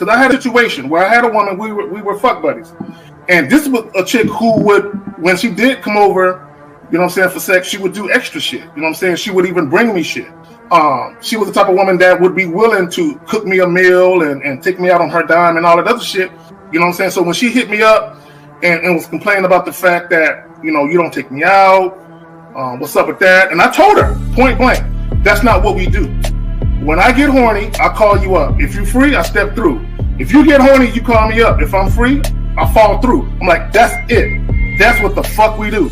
Because I had a situation where I had a woman, we were fuck buddies. And this was a chick who would, when she did come over, you know what I'm saying, for sex, she would do extra shit. You know what I'm saying? She would even bring me shit. She was the type of woman that would be willing to cook me a meal and take me out on her dime and all that other shit. You know what I'm saying? So when she hit me up and was complaining about the fact that, you know, you don't take me out, what's up with that? And I told her, point blank, that's not what we do. When I get horny, I call you up. If you're free, I step through. If you get horny, you call me up. If I'm free, I fall through. I'm like, that's it. That's what the fuck we do.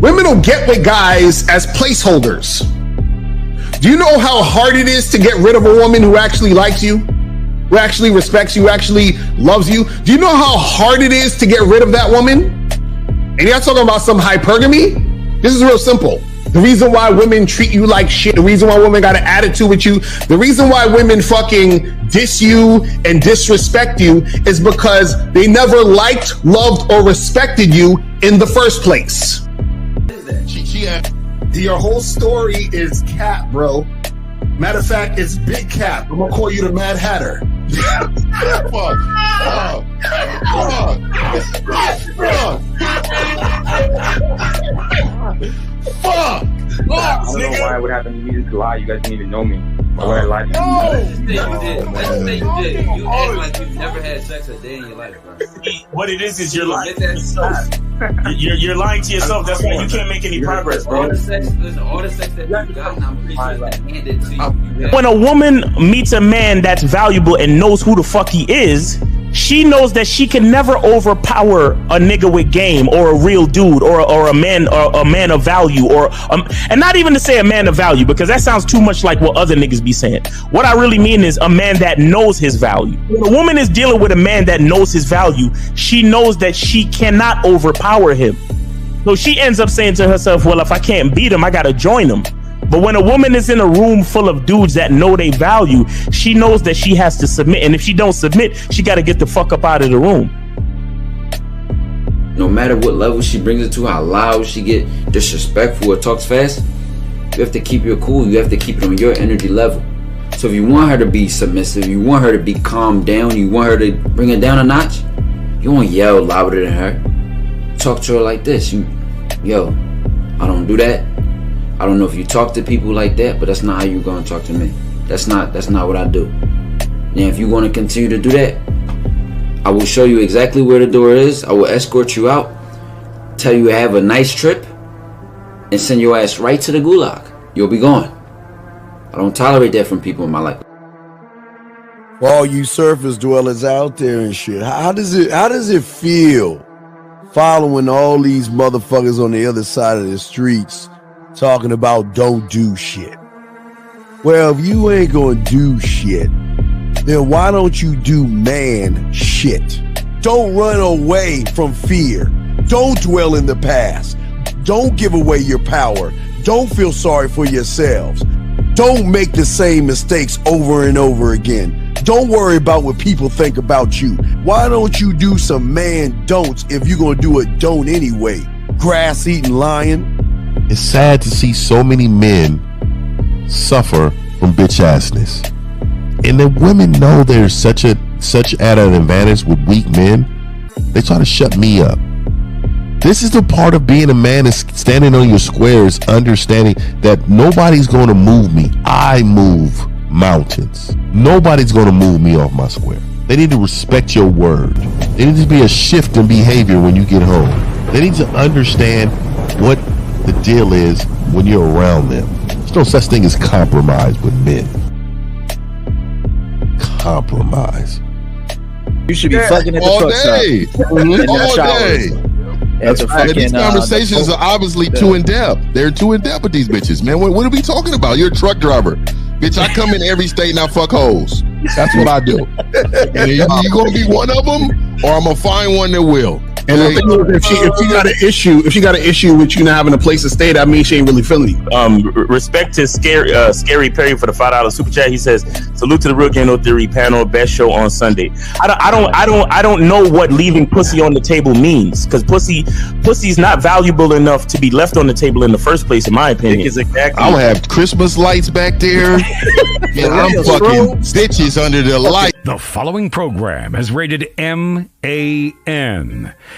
Women don't get with guys as placeholders. Do you know how hard it is to get rid of a woman who actually likes you, who actually respects you, who actually loves you? Do you know how hard it is to get rid of that woman? And you're not talking about some hypergamy? This is real simple. The reason why women treat you like shit, the reason why women got an attitude with you, the reason why women fucking diss you and disrespect you is because they never liked, loved, or respected you in the first place. Your whole story is cap, bro. Matter of fact, it's big cap. I'm gonna call you the Mad Hatter. Fuck! I don't know why it would happen to me to lie. You guys didn't even know me. Why would I lie to you? Let's just say you did. You act like you've never had sex a day in your life, bro. What it is you're lying to yourself. You're lying to yourself. That's why you can't make any progress, bro. All the sex that you've gotten, I'm pretty sure it's been handed to you. When a woman meets a man that's valuable and knows who the fuck he is, she knows that she can never overpower a nigga with game or a real dude or a man of value and not even to say a man of value, because that sounds too much like what other niggas be saying. What I really mean is a man that knows his value. When a woman is dealing with a man that knows his value, she knows that she cannot overpower him. So she ends up saying to herself, well, if I can't beat him, I gotta join him. But when a woman is in a room full of dudes that know they value, she knows that she has to submit. And if she don't submit, she got to get the fuck up out of the room. No matter what level she brings it to, how loud she get disrespectful or talks fast, you have to keep your cool. You have to keep it on your energy level. So if you want her to be submissive, you want her to be calmed down, you want her to bring it down a notch, you won't yell louder than her. Talk to her like this. Yo, I don't do that. I don't know if you talk to people like that, but that's not how you're gonna talk to me. That's not what I do. And if you want to continue to do that, I will show you exactly where the door is. I will escort you out, tell you have a nice trip, and send your ass right to the gulag. You'll be gone. I don't tolerate that from people in my life. For all you surface dwellers out there and shit, how does it feel following all these motherfuckers on the other side of the streets talking about don't do shit? Well, if you ain't gonna do shit, then why don't you do man shit? Don't run away from fear. Don't dwell in the past. Don't give away your power. Don't feel sorry for yourselves. Don't make the same mistakes over and over again. Don't worry about what people think about you. Why don't you do some man don'ts if you're gonna do a don't anyway? Grass-eating lion. It's sad to see so many men suffer from bitch assness, and the women know there's such at an advantage with weak men. They try to shut me up. This is the part of being a man, is standing on your squares, understanding that nobody's going to move me. I move mountains. Nobody's going to move me off my square. They need to respect your word. There needs to be a shift in behavior when you get home. They need to understand what the deal is when you're around them. There's no such thing as compromise with men. Compromise. You should be fucking at the all day. All day. These conversations are obviously too in depth. They're too in depth with these bitches, man. What are we talking about? You're a truck driver, bitch. I come in every state and I fuck hoes. That's what I do. And you gonna be one of them, or I'm gonna find one that will. And the thing is, if she got an issue with you not having a place to stay, that means she ain't really feeling you. Respect to Scary Perry for the $5 super chat. He says, "Salute to the Real Game No Theory panel, best show on Sunday." I don't know what leaving pussy on the table means, because pussy's not valuable enough to be left on the table in the first place, in my opinion. Exactly. I'll have Christmas lights back there, and I'm fucking bitches under the light. The following program is rated MAN.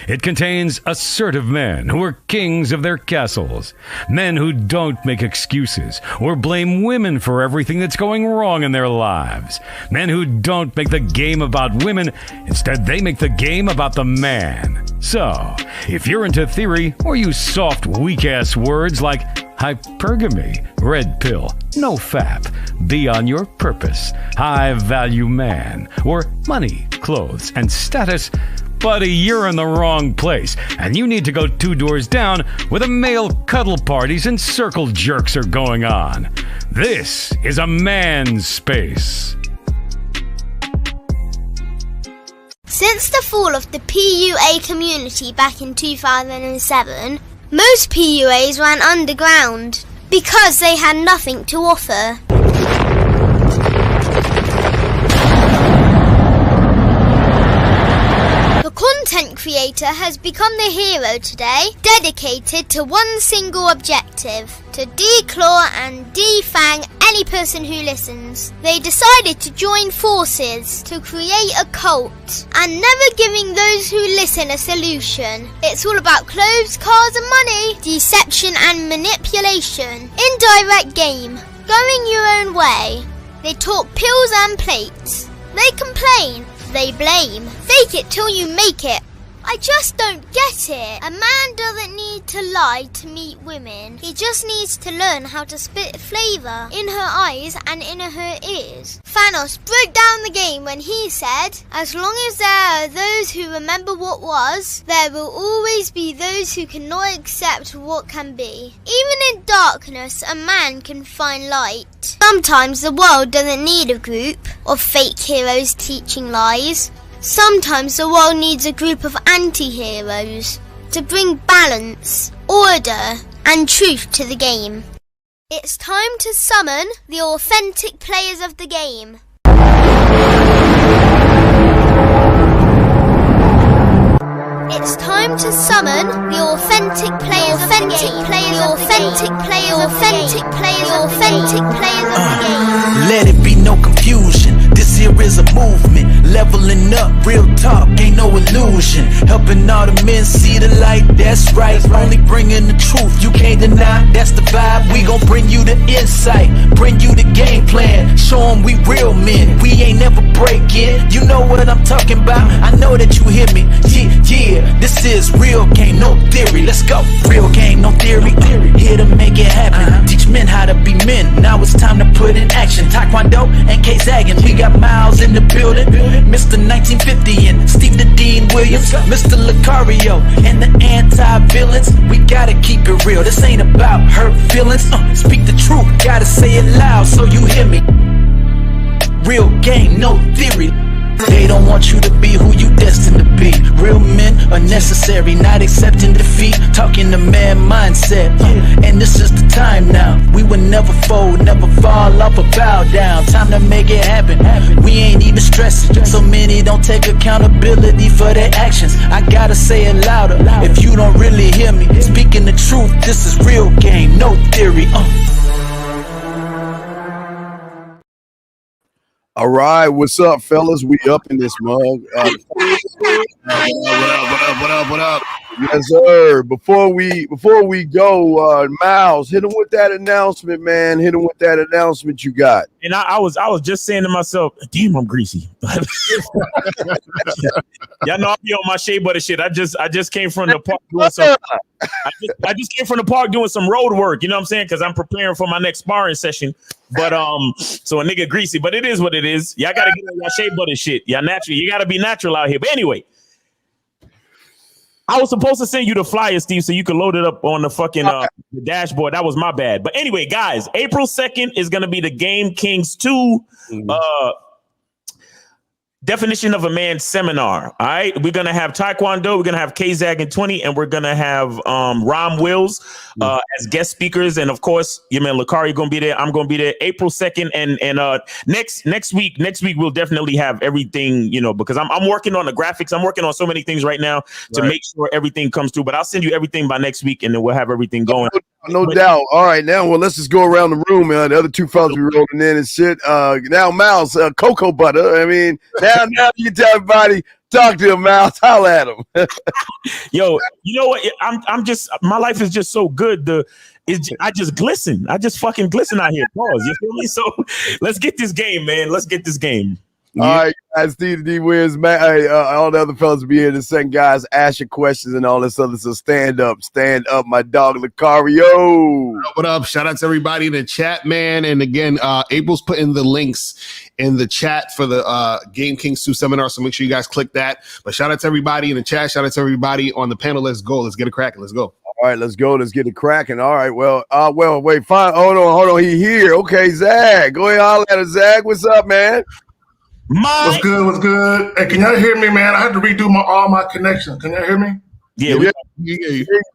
It contains assertive men who are kings of their castles. Men who don't make excuses or blame women for everything that's going wrong in their lives. Men who don't make the game about women. Instead, they make the game about the man. So, if you're into theory or use soft, weak-ass words like hypergamy, red pill, no fap, be on your purpose, high value man, or money, clothes, and status, buddy, you're in the wrong place, and you need to go 2 doors down where the male cuddle parties and circle jerks are going on. This is a man's space. Since the fall of the PUA community back in 2007, most PUAs ran underground because they had nothing to offer. The content creator has become the hero today, dedicated to one single objective: to declaw and defang any person who listens. They decided to join forces to create a cult, and never giving those who listen a solution. It's all about clothes, cars and money, deception and manipulation, indirect game, going your own way. They talk pills and plates. They complain. They blame. Fake it till you make it. I just don't get it. A man doesn't need to lie to meet women. He just needs to learn how to spit flavour in her eyes and in her ears. Thanos broke down the game when he said, as long as there are those who remember what was, there will always be those who cannot accept what can be. Even in darkness, a man can find light. Sometimes the world doesn't need a group of fake heroes teaching lies. Sometimes the world needs a group of anti-heroes to bring balance, order, and truth to the game. It's time to summon the authentic players of the game. It's time to summon the authentic players of the game. The authentic players of the game. Let it be no confusion. This here is a movement. Leveling up, real talk, ain't no illusion. Helping all the men see the light, that's right. Only bringing the truth, you can't deny, that's the vibe. We gon' bring you the insight, bring you the game plan. Show them we real men, we ain't never breaking. You know what I'm talking about, I know that you hear me. Yeah, this is real game, no theory. Let's go, real game, no theory. Here to make it happen, teach men how to be men. Now it's time to put in action. Taekwondo and K-Zagging, we got Miles in the building. Mr. 1950 and Steve the Dean Williams, Mr. Lucario and the anti-villains. We gotta keep it real, this ain't about hurt feelings. Speak the truth, gotta say it loud so you hear me. Real game, no theory. They don't want you to be who you destined to be. Real men are necessary, not accepting defeat. Talking the man mindset, and this is the time now. We will never fold, never fall off or bow down. Time to make it happen. We ain't even stressing. So many don't take accountability for their actions. I gotta say it louder if you don't really hear me. Speaking the truth, this is real game, no theory. All right, what's up, fellas? We up in this mug. What up? Yes, sir. Before we go, Miles, hit him with that announcement, man. Hit him with that announcement you got. And I was just saying to myself, damn, I'm greasy. Y'all know I be on my shea butter shit. I just came from the park doing some. I just came from the park doing some road work. You know what I'm saying? Because I'm preparing for my next sparring session. But so a nigga greasy, but it is what it is. Y'all gotta get on your shea butter shit. Y'all natural. You gotta be natural out here. But anyway, I was supposed to send you the flyer, Steve, so you could load it up on the fucking the dashboard. That was my bad. But anyway, guys, April 2nd is gonna be the Game Kings 2 definition of a man seminar. All right, we're gonna have Taekwondo, we're gonna have K-Zagging 20, and we're gonna have Rom Wills as guest speakers, and of course, your man Lucario gonna be there. I'm gonna be there April 2nd, and next week we'll definitely have everything, you know, because I'm working on the graphics. I'm working on so many things right now to make sure everything comes through. But I'll send you everything by next week, and then we'll have everything going. No doubt. All right, now, well, let's just go around the room, man. The other two fellas be rolling in and shit. Now, Mouse, cocoa butter. I mean, now you can tell everybody, talk to him, Mouse. Holla at him. Yo, you know what? I'm just, my life is just so good. I just glisten. I just fucking glisten out here. Pause. You feel me? So let's get this game, man. Let's get this game. All right, guys, Steve D. Wiz, man. Hey, all the other fellas will be here in a second, guys. Ask your questions and all this other. So stand up, my dog Lucario. What up? Shout out to everybody in the chat, man. And again, April's putting the links in the chat for the Game Kings 2 seminar. So make sure you guys click that. But shout out to everybody in the chat. Shout out to everybody on the panel. Let's go. Let's get it cracking. Let's go. All right, let's go. Let's get it cracking. All right. Well, wait, fine. Hold on. He here. Okay, Zach. Go ahead, holler at us, Zach. What's up, man? What's good? Hey, can y'all hear me, man? I had to redo all my connections. Can y'all hear me? Yeah.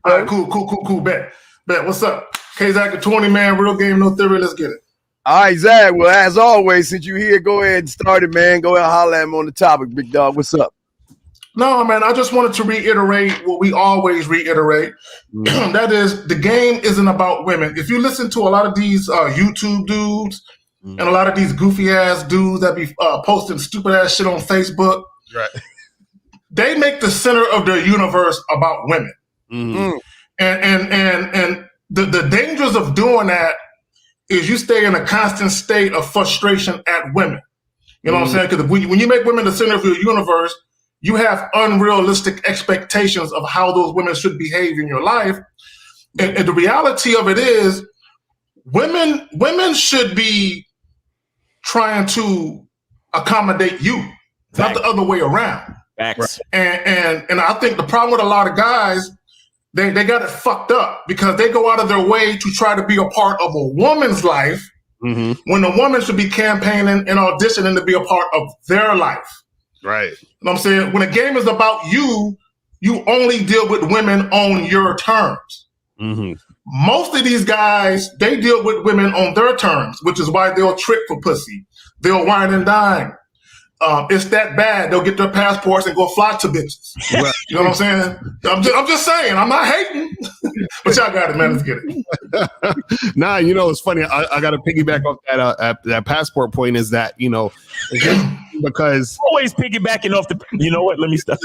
All right, cool. Bet. What's up? K-Zach at 20, man. Real game, no theory. Let's get it. All right, Zach. Well, as always, since you're here, go ahead and start it, man. Go ahead and holler at him on the topic, big dog. What's up? No, man, I just wanted to reiterate what we always reiterate. That is, the game isn't about women. If you listen to a lot of these YouTube dudes, and a lot of these goofy ass dudes that be posting stupid ass shit on Facebook, right? They make the center of their universe about women, and the dangers of doing that is you stay in a constant state of frustration at women. You know what I'm saying? Because when you make women the center of your universe, you have unrealistic expectations of how those women should behave in your life, and the reality of it is, women should be trying to accommodate you, not the other way around. Facts. And I think the problem with a lot of guys, they got it fucked up because they go out of their way to try to be a part of a woman's life when a woman should be campaigning and auditioning to be a part of their life. Right. You know what I'm saying? When a game is about you, you only deal with women on your terms. Most of these guys, they deal with women on their terms, which is why they'll trick for pussy. They'll wine and dine. It's that bad. They'll get their passports and go fly to bitches. Right. You know what I'm saying? I'm just saying. I'm not hating. But y'all got it, man. Let's get it. Nah, it's funny. I got to piggyback off that passport point is that, because... Always piggybacking off the... You know what? Let me stop.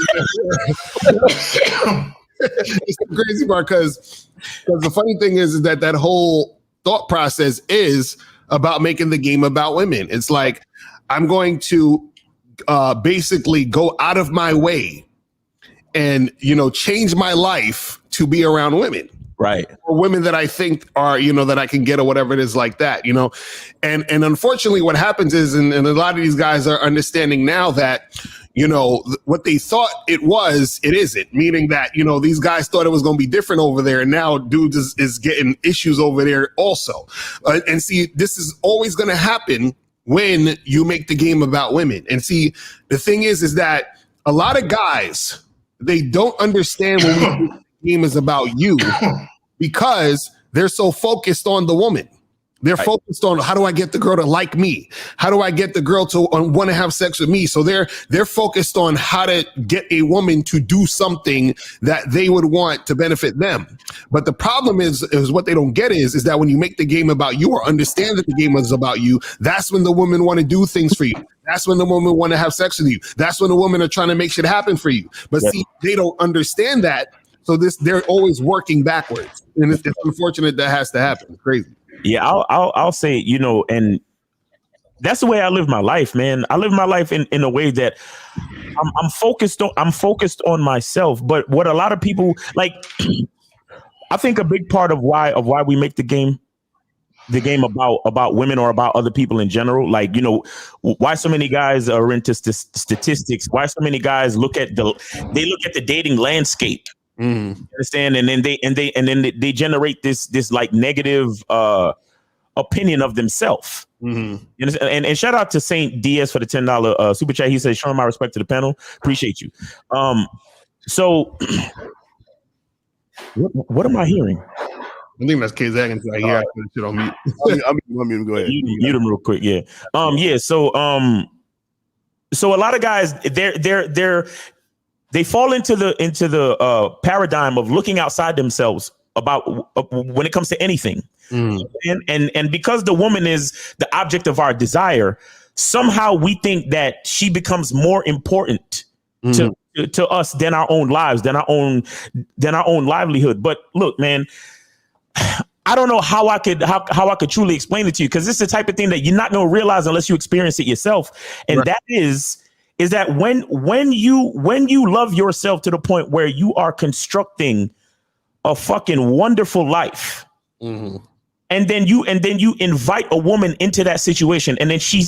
It's the crazy part because the funny thing is that whole thought process is about making the game about women. It's like I'm going to basically go out of my way and change my life to be around women, right? Or women that I think are that I can get or whatever it is like that, And unfortunately, what happens is, and a lot of these guys are understanding now that. What they thought it isn't, meaning that, these guys thought it was going to be different over there. And now dudes is getting issues over there also. And see, this is always going to happen when you make the game about women. And see, the thing is that a lot of guys, they don't understand when the game is about you because they're so focused on the woman. They're focused on how do I get the girl to like me? How do I get the girl to want to have sex with me? So they're focused on how to get a woman to do something that they would want to benefit them. But the problem is what they don't get is that when you make the game about you or understand that the game is about you, that's when the women want to do things for you. That's when the women want to have sex with you. That's when the women are trying to make shit happen for you. But see, they don't understand that. So they're always working backwards. And it's unfortunate that has to happen. It's crazy. Yeah, I'll say, and that's the way I live my life, man. I live my life in a way that I'm focused on myself. But what a lot of people like, I think a big part of why we make the game about women or about other people in general, like, why so many guys are into statistics, why so many guys look at the dating landscape. Understand, and then they generate this like negative opinion of themselves. And shout out to Saint Diaz for the $10 super chat. He says, showing my respect to the panel, appreciate you. So what am I hearing? I think that's K-Zag until I hear I put shit on mute. I'm go ahead. Mute him real quick. Yeah. So a lot of guys, they fall into the paradigm of looking outside themselves when it comes to anything. And because the woman is the object of our desire, somehow we think that she becomes more important to us than our own lives, than our own livelihood. But look, man, I don't know how I could truly explain it to you, because this is the type of thing that you're not going to realize unless you experience it yourself. And right. That is that when you love yourself to the point where you are constructing a fucking wonderful life, and then you invite a woman into that situation, and then she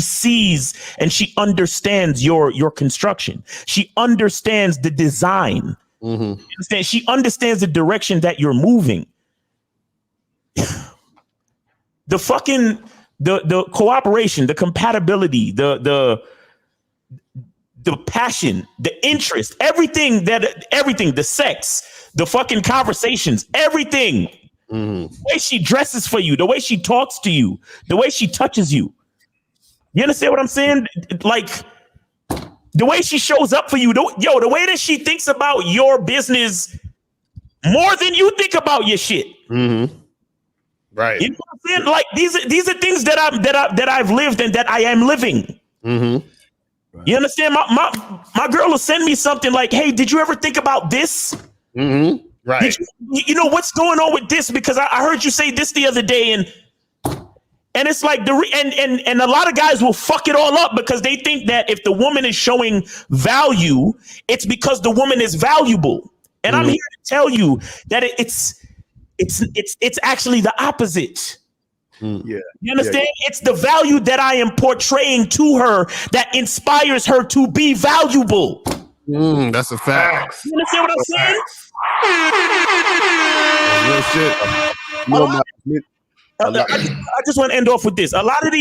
sees and she understands your construction. She understands the design. She understands the direction that you're moving. The cooperation, the compatibility, the passion, the interest, everything, the sex, the fucking conversations, everything. The way she dresses for you, the way she talks to you, the way she touches you. You understand what I'm saying? Like, the way she shows up for you, the way that she thinks about your business more than you think about your shit. Right. You know what I'm saying? Like, these are things that I've lived and that I am living. Right. You understand? My girl will send me something like, "Hey, did you ever think about this? Right. You know what's going on with this? Because I heard you say this the other day, and it's like and a lot of guys will fuck it all up because they think that if the woman is showing value, it's because the woman is valuable. And I'm here to tell you that it's actually the opposite. Yeah. You understand? Yeah. It's the value that I am portraying to her that inspires her to be valuable. That's a fact. You understand what I'm saying? Real shit. I just want to end off with this. A lot of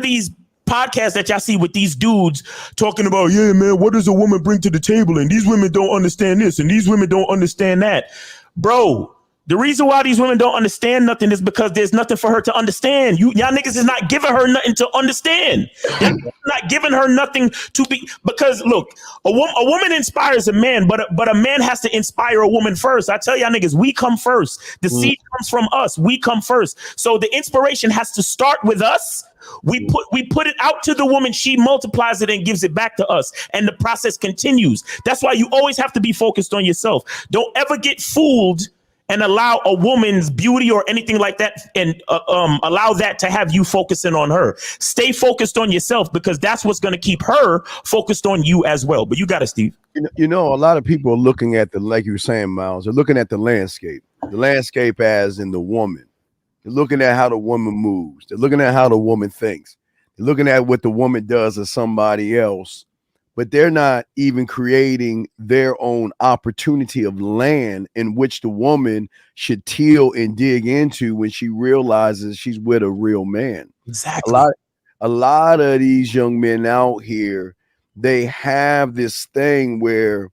these podcasts that y'all see with these dudes talking about, yeah, man, what does a woman bring to the table? And these women don't understand this, and these women don't understand that. Bro, the reason why these women don't understand nothing is because there's nothing for her to understand. Y'all niggas is not giving her nothing to understand. Y'all not giving her nothing to be, because look, a woman inspires a man, but a man has to inspire a woman first. I tell y'all niggas, we come first. The seed comes from us. We come first. So the inspiration has to start with us. We put it out to the woman. She multiplies it and gives it back to us. And the process continues. That's why you always have to be focused on yourself. Don't ever get fooled and allow a woman's beauty or anything like that and allow that to have you focusing on her. Stay focused on yourself, because that's what's going to keep her focused on you as well. But you got it, Steve. You know, a lot of people are looking at like you were saying, Miles, they're looking at the landscape as in the woman. They're looking at how the woman moves. They're looking at how the woman thinks. They're looking at what the woman does to somebody else. But they're not even creating their own opportunity of land in which the woman should till and dig into when she realizes she's with a real man. Exactly. A lot of these young men out here, they have this thing where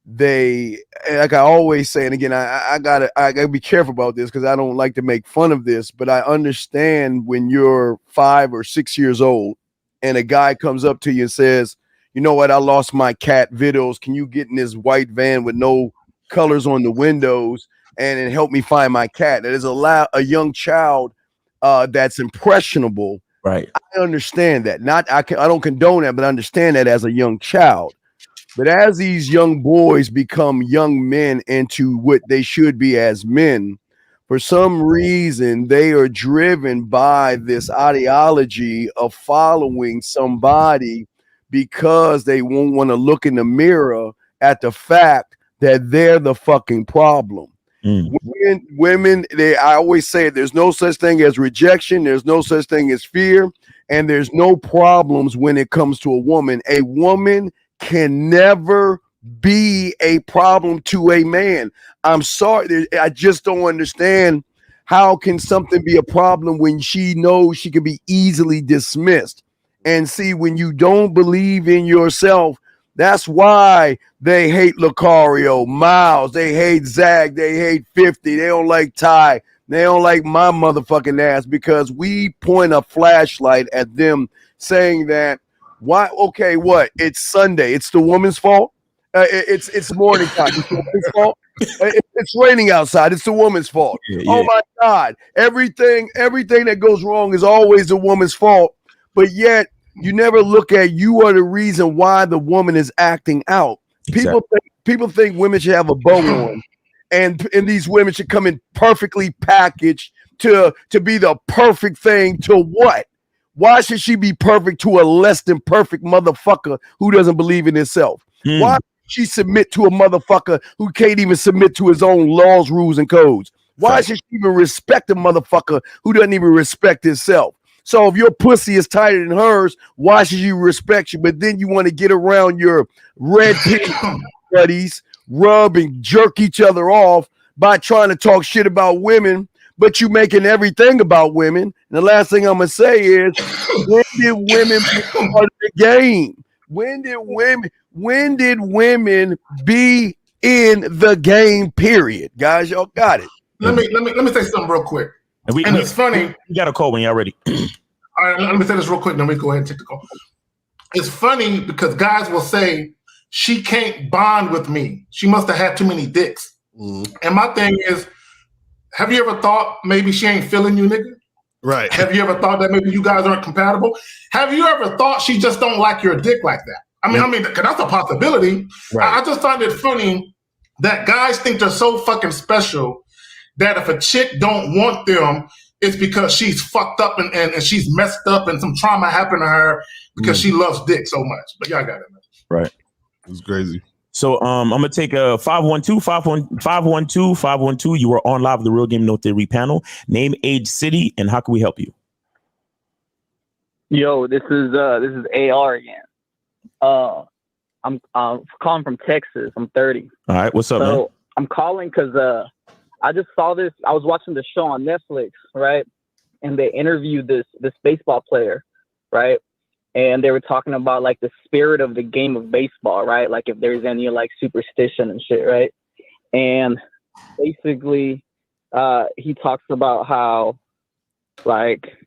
they, like I always say, and again, I gotta be careful about this because I don't like to make fun of this, but I understand when you're 5 or 6 years old and a guy comes up to you and says, "You know what? I lost my cat videos. Can you get in this white van with no colors on the windows and help me find my cat?" That is a young child that's impressionable. Right. I understand that. I don't condone that, but I understand that as a young child. But as these young boys become young men into what they should be as men, for some reason, they are driven by this ideology of following somebody because they won't want to look in the mirror at the fact that they're the fucking problem. Women, I always say there's no such thing as rejection. There's no such thing as fear. And there's no problems when it comes to a woman. A woman can never be a problem to a man. I'm sorry. I just don't understand how can something be a problem when she knows she can be easily dismissed. And see, when you don't believe in yourself, that's why they hate Lucario, Miles, they hate Zach, they hate 50, they don't like Ty, they don't like my motherfucking ass, because we point a flashlight at them saying that, why? Okay, what? It's Sunday. It's the woman's fault. It's morning time. It's the woman's fault. it's raining outside. It's the woman's fault. Yeah. Oh my God. Everything that goes wrong is always the woman's fault. But yet you never look at you are the reason why the woman is acting out. People think women should have a bow on, and these women should come in perfectly packaged to be the perfect thing to what? Why should she be perfect to a less than perfect motherfucker who doesn't believe in himself? Why should she submit to a motherfucker who can't even submit to his own laws, rules, and codes? Why should she even respect a motherfucker who doesn't even respect himself? So if your pussy is tighter than hers, why should you respect you? But then you want to get around your red pill buddies, rub and jerk each other off by trying to talk shit about women, but you making everything about women. And the last thing I'm gonna say is, when did women become part of the game? When did women be in the game? Period, guys. Y'all got it. Let me say something real quick. And it's funny. You got a call when y'all ready. All right, let me say this real quick, then we go ahead and take the call. It's funny because guys will say, she can't bond with me. She must have had too many dicks. And my thing is, have you ever thought maybe she ain't feeling you, nigga? Right. Have you ever thought that maybe you guys aren't compatible? Have you ever thought she just don't like your dick like that? I mean, because that's a possibility. Right. I just find it funny that guys think they're so fucking special that if a chick don't want them, it's because she's fucked up and she's messed up and some trauma happened to her because she loves dick so much. But y'all got it, man. Right. It's crazy. So I'm gonna take a 512. You are on live with the Real Game No Theory panel. Name, age, city, and how can we help you? Yo, this is AR again. I'm calling from Texas. I'm 30. All right, what's up, man? I'm calling because I just saw this. I was watching the show on Netflix, right? And they interviewed this baseball player, right? And they were talking about like the spirit of the game of baseball, right? Like if there's any like superstition and shit, right? And basically, he talks about how like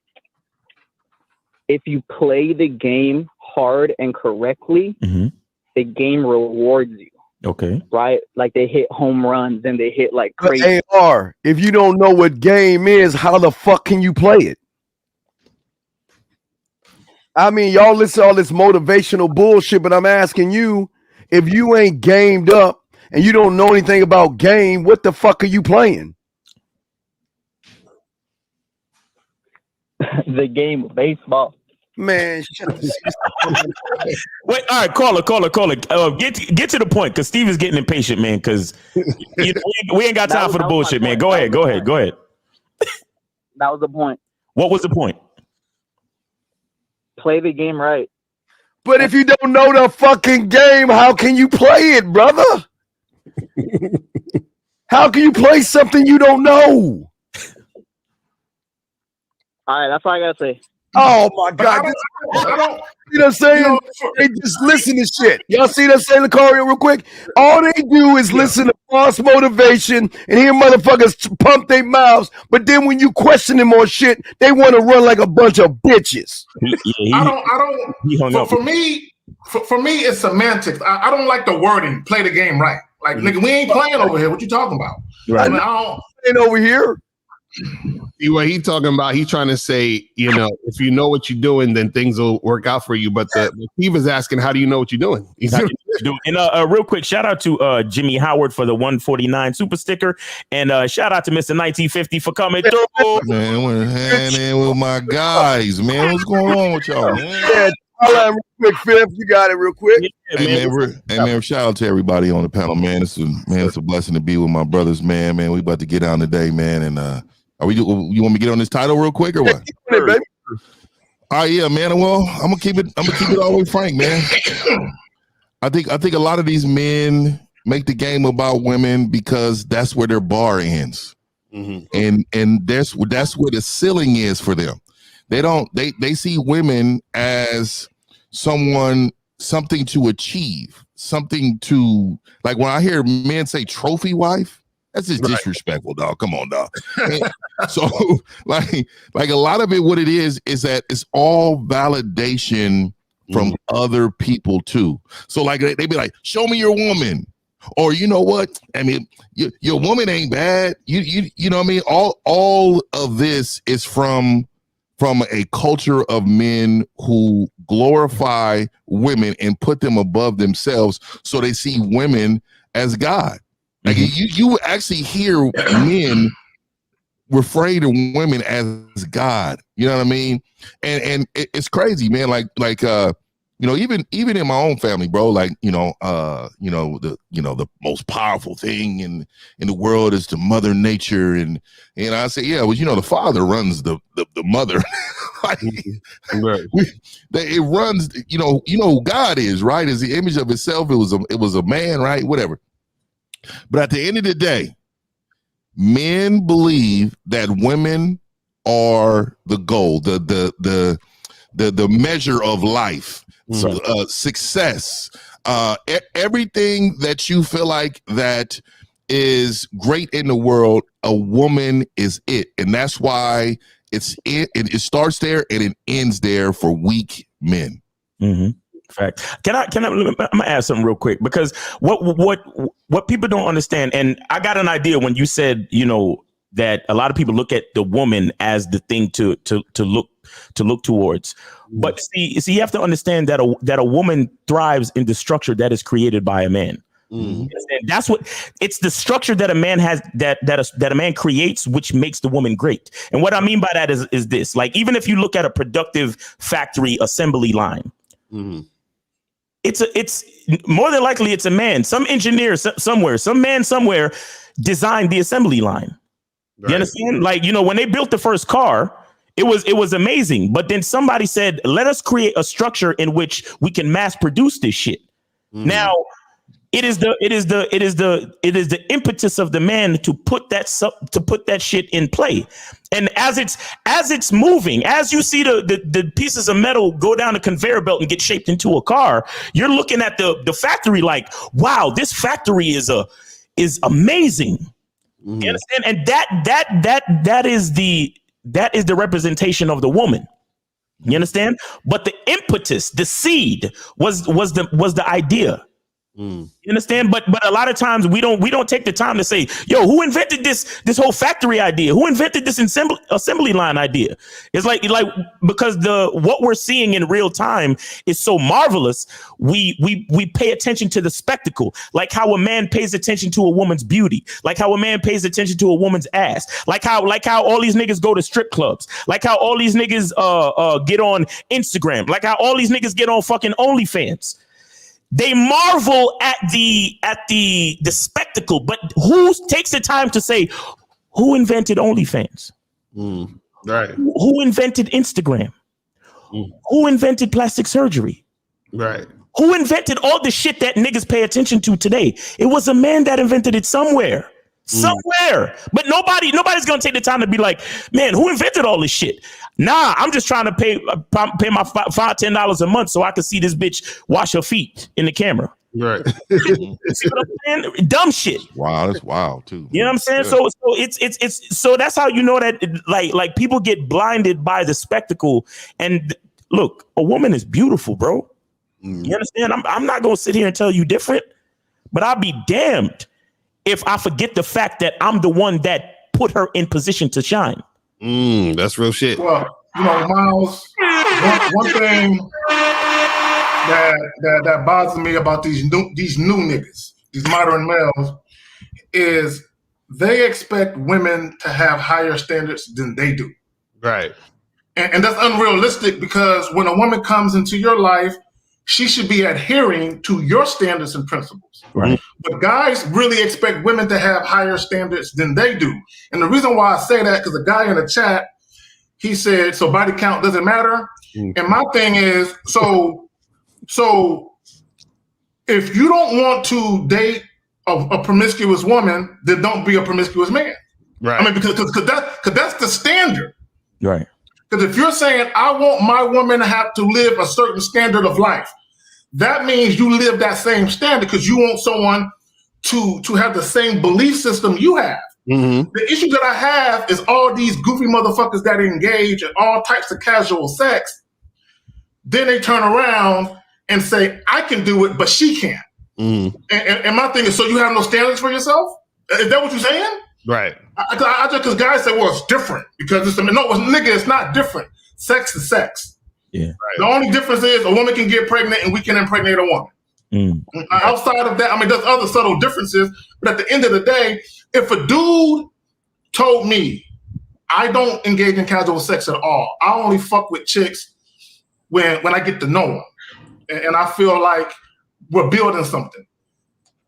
if you play the game hard and correctly, the game rewards you. Okay. Right? Like they hit home runs and they hit like crazy. AR, if you don't know what game is, how the fuck can you play it? I mean, y'all listen to all this motivational bullshit, but I'm asking you, if you ain't gamed up and you don't know anything about game, what the fuck are you playing? The game of baseball. Man, shut up. Wait, all right, caller. Get to the point, because Steve is getting impatient, man, because we ain't got time for the bullshit, man. Go ahead. That was the point. What was the point? Play the game right. But if you don't know the fucking game, how can you play it, brother? How can you play something you don't know? All right, that's all I gotta say. Oh my God. You know what I'm saying? They just listen to shit. Y'all see that saying, Lucario, real quick? All they do is listen to false motivation and hear motherfuckers pump their mouths, but then when you question them on shit, they want to run like a bunch of bitches. For me, it's semantics. I don't like the wording, play the game right. Like, nigga, we ain't playing over here. What you talking about? Right. I mean, I don't ain't over here. See what he talking about? He's trying to say, you know, if you know what you're doing, then things will work out for you. But Steve is asking, how do you know what you're doing? And real quick, shout out to Jimmy Howard for the 149 super sticker, and shout out to Mr. 1950 for coming through. Man, I went hand in with my guys, man. What's going on with y'all, man? Real quick, Fifth, you got it real quick. Hey man, shout out to everybody on the panel, man. It's a blessing to be with my brothers, man. We about to get down today, man, and you want me to get on this title real quick or what? All right, yeah, man. Well, I'm gonna keep it all the way frank, man. I think a lot of these men make the game about women because that's where their bar ends, and that's where the ceiling is for them. They see women as something to achieve, something to, like when I hear men say trophy wife. That's just disrespectful, dog. Come on, dog. So, like a lot of it, what it is that it's all validation from other people too. So, like they be like, "Show me your woman." Or you know what? I mean, your woman ain't bad. You know what I mean? All of this is from a culture of men who glorify women and put them above themselves, so they see women as God. Like you actually hear men refer to women as God. You know what I mean? And it's crazy, man. Like you know, even in my own family, bro. Like the most powerful thing in the world is the mother nature, and I say, yeah, well, the father runs the mother. Like, right. It runs. You know who God is, right? Is the image of itself. It was a man, right? Whatever. But at the end of the day, men believe that women are the goal, the measure of life, success, everything that you feel like that is great in the world. A woman is it, and that's why it starts there and it ends there for weak men. Fact. I'm gonna add something real quick, because what people don't understand, and I got an idea when you said, that a lot of people look at the woman as the thing to look towards. But see, you have to understand that a woman thrives in the structure that is created by a man. And that's it's the structure that a man has, that a man creates, which makes the woman great. And what I mean by that is this: like, even if you look at a productive factory assembly line, it's more than likely it's a man, some engineer somewhere, some man somewhere designed the assembly line. Right. You understand? Like, when they built the first car, it was amazing. But then somebody said, let us create a structure in which we can mass produce this shit. Now, it is the impetus of the man to put that shit in play. And as it's moving, as you see the pieces of metal go down the conveyor belt and get shaped into a car, you're looking at the factory like, wow, this factory is amazing. You understand? And that is the representation of the woman. You understand? But the impetus, the seed was the idea. You understand? But a lot of times we don't take the time to say, yo, who invented this whole factory idea? Who invented this assembly line idea? It's like because what we're seeing in real time is so marvelous. We pay attention to the spectacle, like how a man pays attention to a woman's beauty, like how a man pays attention to a woman's ass, like how all these niggas go to strip clubs, like how all these niggas get on Instagram, like how all these niggas get on fucking OnlyFans. They marvel at the spectacle, but who takes the time to say, who invented OnlyFans? Right. Who invented Instagram? Who invented plastic surgery? Right. Who invented all the shit that niggas pay attention to today? It was a man that invented it somewhere. But nobody's gonna take the time to be like, man, who invented all this shit? Nah, I'm just trying to pay my $5-10 a month so I can see this bitch wash her feet in the camera. Right. See what I'm saying? Dumb shit. Wow, that's wild too. You know what I'm saying? Yeah. So it's so that's how you know that like people get blinded by the spectacle. And look, a woman is beautiful, bro. You understand? I'm not gonna sit here and tell you different, but I'll be damned if I forget the fact that I'm the one that put her in position to shine. That's real shit. Well, Miles, one thing that bothers me about these new niggas, these modern males, is they expect women to have higher standards than they do. Right. And that's unrealistic, because when a woman comes into your life, she should be adhering to your standards and principles. Right. But guys really expect women to have higher standards than they do. And the reason why I say that, because a guy in the chat, he said, so body count doesn't matter. And my thing is, so if you don't want to date a promiscuous woman, then don't be a promiscuous man. Right. I mean, because that's the standard. Right. Because if you're saying, I want my woman to have to live a certain standard of life, that means you live that same standard because you want someone to have the same belief system you have. The issue that I have is all these goofy motherfuckers that engage in all types of casual sex. Then they turn around and say, I can do it, but she can't. And my thing is, so you have no standards for yourself? Is that what you're saying? Right. Because guys say, well, it's different because it's not different. Sex is sex. Yeah. Right. The only difference is a woman can get pregnant and we can impregnate a woman. Outside of that, I mean, there's other subtle differences, but at the end of the day, if a dude told me I don't engage in casual sex at all, I only fuck with chicks when I get to know them, and I feel like we're building something.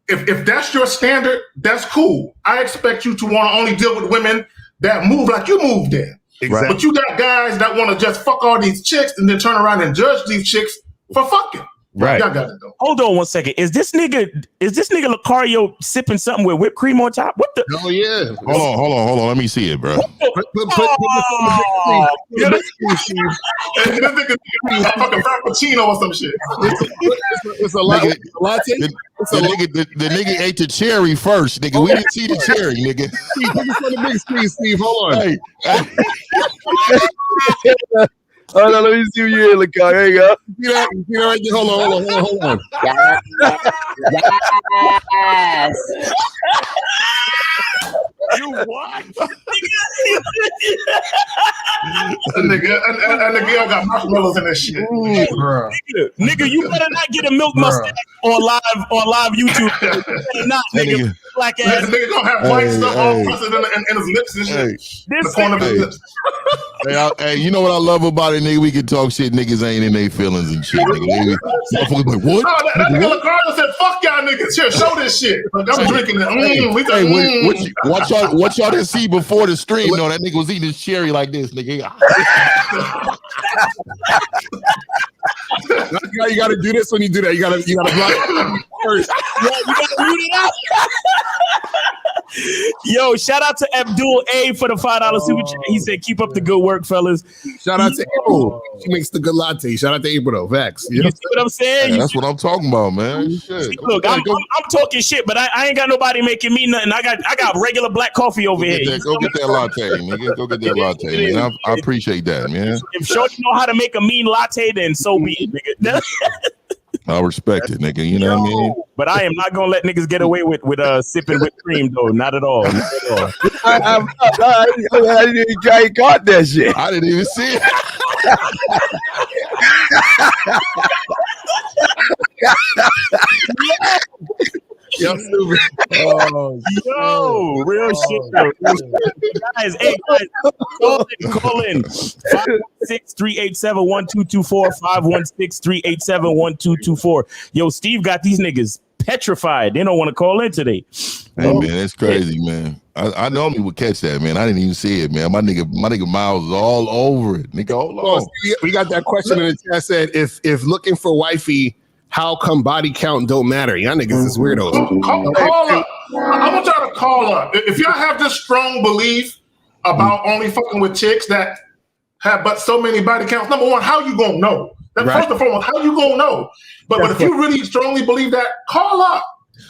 If that's your standard, that's cool. I expect you to want to only deal with women that move like you moved in. Exactly. But you got guys that want to just fuck all these chicks and then turn around and judge these chicks for fucking. Right. Y'all got it though. Hold on 1 second. Is this nigga Lucario sipping something with whipped cream on top? What the? Oh yeah. Hold on. Let me see it, bro. Put This nigga a fucking frappuccino or some shit. It's a latte. The nigga ate the cherry first, nigga. We didn't see the cherry, nigga. Put this on the big screen, Steve. Hold on. Hey. Oh no, let me see you in the car. There you go. You know right there. Hold on. Yes. You what? That nigga got marshmallows in that shit. Nigga, you better not get a milk mustache on live YouTube. Not nigga. Black ass. That nigga gonna have white stuff all pressed in his lips and shit. This the corner of his lips. Hey, you know what I love about it, nigga? We can talk shit. Niggas ain't in their feelings and shit, nigga. Like, what? No, that nigga Ricardo said, "Fuck y'all niggas. Here, show this shit." Like, I'm drinking it. What y'all didn't see before the stream? No, that nigga was eating his cherry like this, nigga. That's how you got to do this when you do that. You got to block first. You gotta mute it out. Yo, shout out to Abdul A for the $5 super chat. He said, "Keep up the good work, fellas." Shout out to April. She makes the good latte. Shout out to April though. Facts. You see what I'm saying? Yeah, that's what I'm talking about, man. Shit. Look, I'm talking shit, but I ain't got nobody making me nothing. I got regular black coffee over here. Go get that latte, nigga. Go get that latte, man. I appreciate that, man. If Shorty know how to make a mean latte, then so be it, nigga. I respect it, nigga. You know what I mean? But I am not gonna let niggas get away with sipping whipped cream, though. Not at all. Not at all. I ain't got that shit. I didn't even see it. Yo, stupid. Yo, real shit, though. Guys, call in. 516-387-1224. 516-387-1224. Yo, Steve got these niggas petrified. They don't want to call in today. Hey, man, that's crazy, man. I normally would catch that, man. I didn't even see it, man. My nigga Miles is all over it. Nigga, hold on. We got that question in the chat. Said if looking for wifey, how come body count don't matter? Y'all niggas is weirdos. Call up. I want y'all to call up. If y'all have this strong belief about only fucking with chicks that have but so many body counts, number one, how you gonna know? That's first and foremost, how you gonna know? But if you really strongly believe that, call up.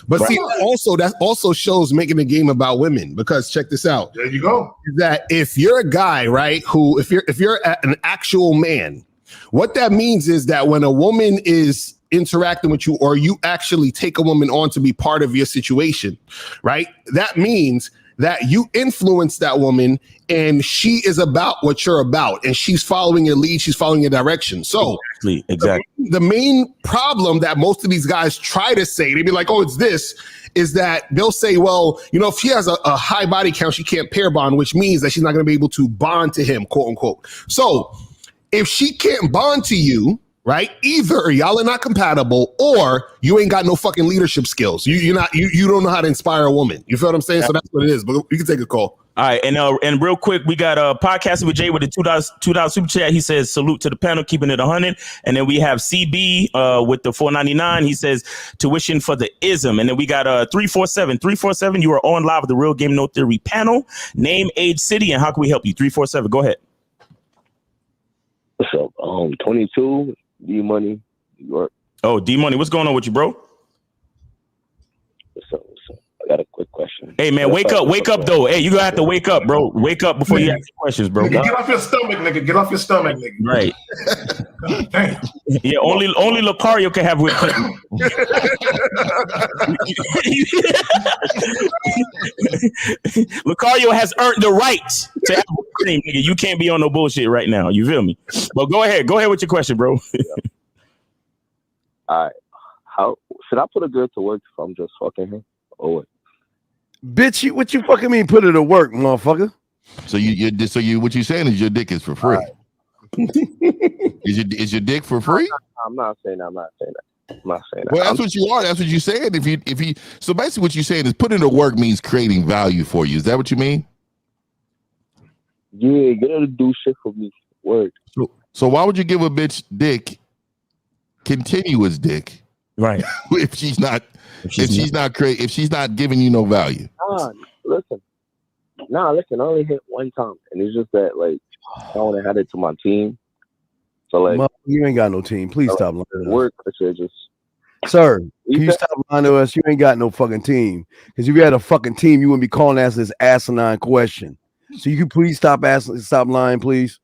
But see, that also shows making a game about women, because check this out. There you go. That if you're a guy, right, who if you're an actual man, what that means is that when a woman is interacting with you, or you actually take a woman on to be part of your situation, right? That means that you influence that woman and she is about what you're about and she's following your lead, she's following your direction. So exactly. The main problem that most of these guys try to say, they be like, oh, it's this, is that they'll say, well, you know, if she has a high body count, she can't pair bond, which means that she's not going to be able to bond to him, quote unquote. So if she can't bond to you, right? Either y'all are not compatible, or you ain't got no fucking leadership skills. You don't know how to inspire a woman. You feel what I'm saying? So that's what it is. But you can take a call. All right, and real quick, we got Podcasting with Jay with the $2 super chat. He says salute to the panel, keeping it 100. And then we have CB with the $4.99. He says tuition for the ism. And then we got 347. You are on live with the Real Game No Theory panel. Name, age, city, and how can we help you? 347. Go ahead. What's up? 22. D Money, New York. Oh, D Money, what's going on with you, bro? What's up? I got a quick question. Hey man, wake up though. Hey, you gonna have to wake up, bro. Wake up before you ask questions, bro. Nigga, get off your stomach, nigga. Get off your stomach, nigga. Right. Damn. Yeah, only Lucario can have whipped cream. Lucario has earned the right to have whipped cream, nigga. You can't be on no bullshit right now. You feel me? But go ahead with your question, bro. All right. How should I put a girl to work if I'm just fucking her or what? Bitch, what you fucking mean put it to work, motherfucker? So what you saying is your dick is for free? Is your dick for free? I'm not saying that. Well, that's what you are. That's what you saying. If you so basically what you're saying is putting to work means creating value for you. Is that what you mean? Yeah, get her to do shit for me. Work. So why would you give a bitch dick, continuous dick, right? if she's not giving you no value? Listen. I only hit one time, and it's just that like I want to have it to my team. So like, you ain't got no team. Please stop lying. Work, just sir. Can you stop lying to us? You ain't got no fucking team. Because if you had a fucking team, you wouldn't be calling us this asinine question. So you can please stop lying, please.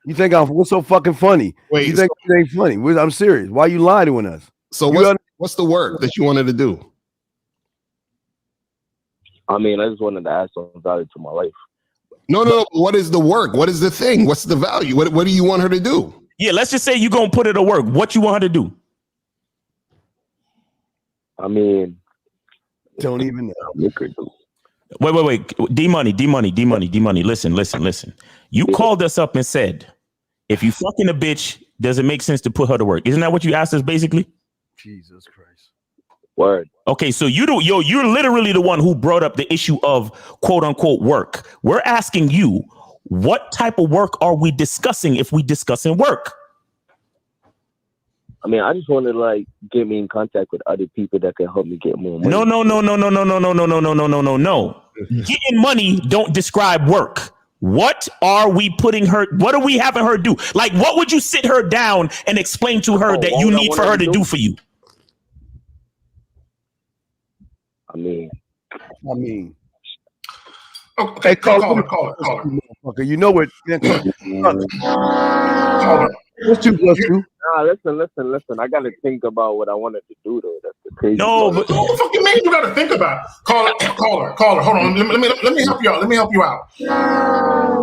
You think what's so fucking funny? Wait, you think it ain't funny? I'm serious. Why you lying to us? So what's the work that you wanted to do? I mean, I just wanted to add some value to my life. No. What is the work? What is the thing? What's the value? What do you want her to do? Yeah, let's just say you're gonna put it to work. What you want her to do? I mean, don't even know. Wait. D money. Listen. You called us up and said, if you fucking a bitch, does it make sense to put her to work? Isn't that what you asked us basically? Jesus Christ. Word. Okay, so you're literally the one who brought up the issue of quote unquote work. We're asking you, what type of work are we discussing if we discussing work? I mean, I just wanted to like get me in contact with other people that can help me get more money. No. Getting money don't describe work. What are we putting her? What are we having her do? Like, what would you sit her down and explain to her that you need for her to do for you? I mean. Okay, call her. You know what? What's 2 plus 2? Nah, listen. I gotta think about what I wanted to do though. That's the crazy. No, but what the fuck you mean? You gotta think about it. Call her. Hold on. Let me help you out.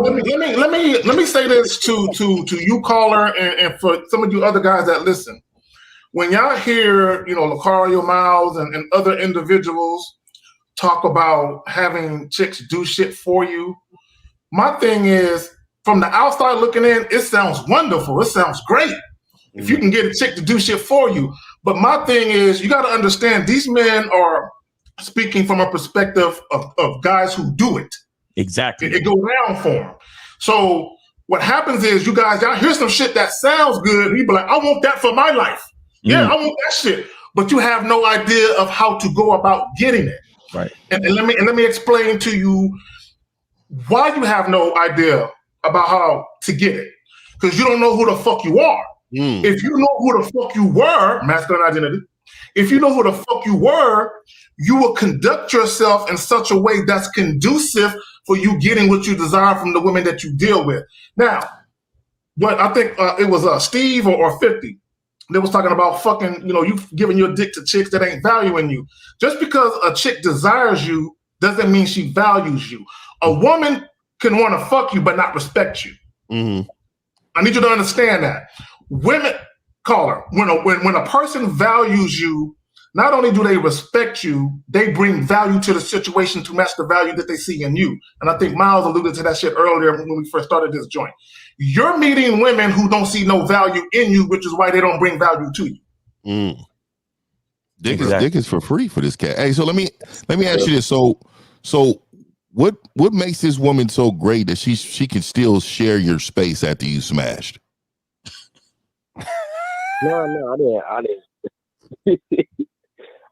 Let me say this to you, caller, and for some of you other guys that listen. When y'all hear, Lucario Miles and other individuals talk about having chicks do shit for you, my thing is, from the outside looking in, it sounds wonderful. It sounds great. If you can get a chick to do shit for you. But my thing is, you got to understand, these men are speaking from a perspective of guys who do it. Exactly. It go down for them. So what happens is, you guys, y'all hear some shit that sounds good, and you be like, I want that for my life. Yeah, I want that shit. But you have no idea of how to go about getting it. Right. And let me explain to you why you have no idea about how to get it. Because you don't know who the fuck you are. If you know who the fuck you were, masculine identity, if you know who the fuck you were, you will conduct yourself in such a way that's conducive for you getting what you desire from the women that you deal with. Now, what I think it was Steve or 50, they was talking about fucking, you giving your dick to chicks that ain't valuing you. Just because a chick desires you doesn't mean she values you. A woman can want to fuck you but not respect you. I need you to understand that. Women, caller, when a person values you, not only do they respect you, they bring value to the situation to match the value that they see in you. And I think Miles alluded to that shit earlier when we first started this joint. You're meeting women who don't see no value in you, which is why they don't bring value to you. Dick is for free for this cat. Hey, so let me ask you this. So what makes this woman so great that she can still share your space after you smashed? No, I didn't.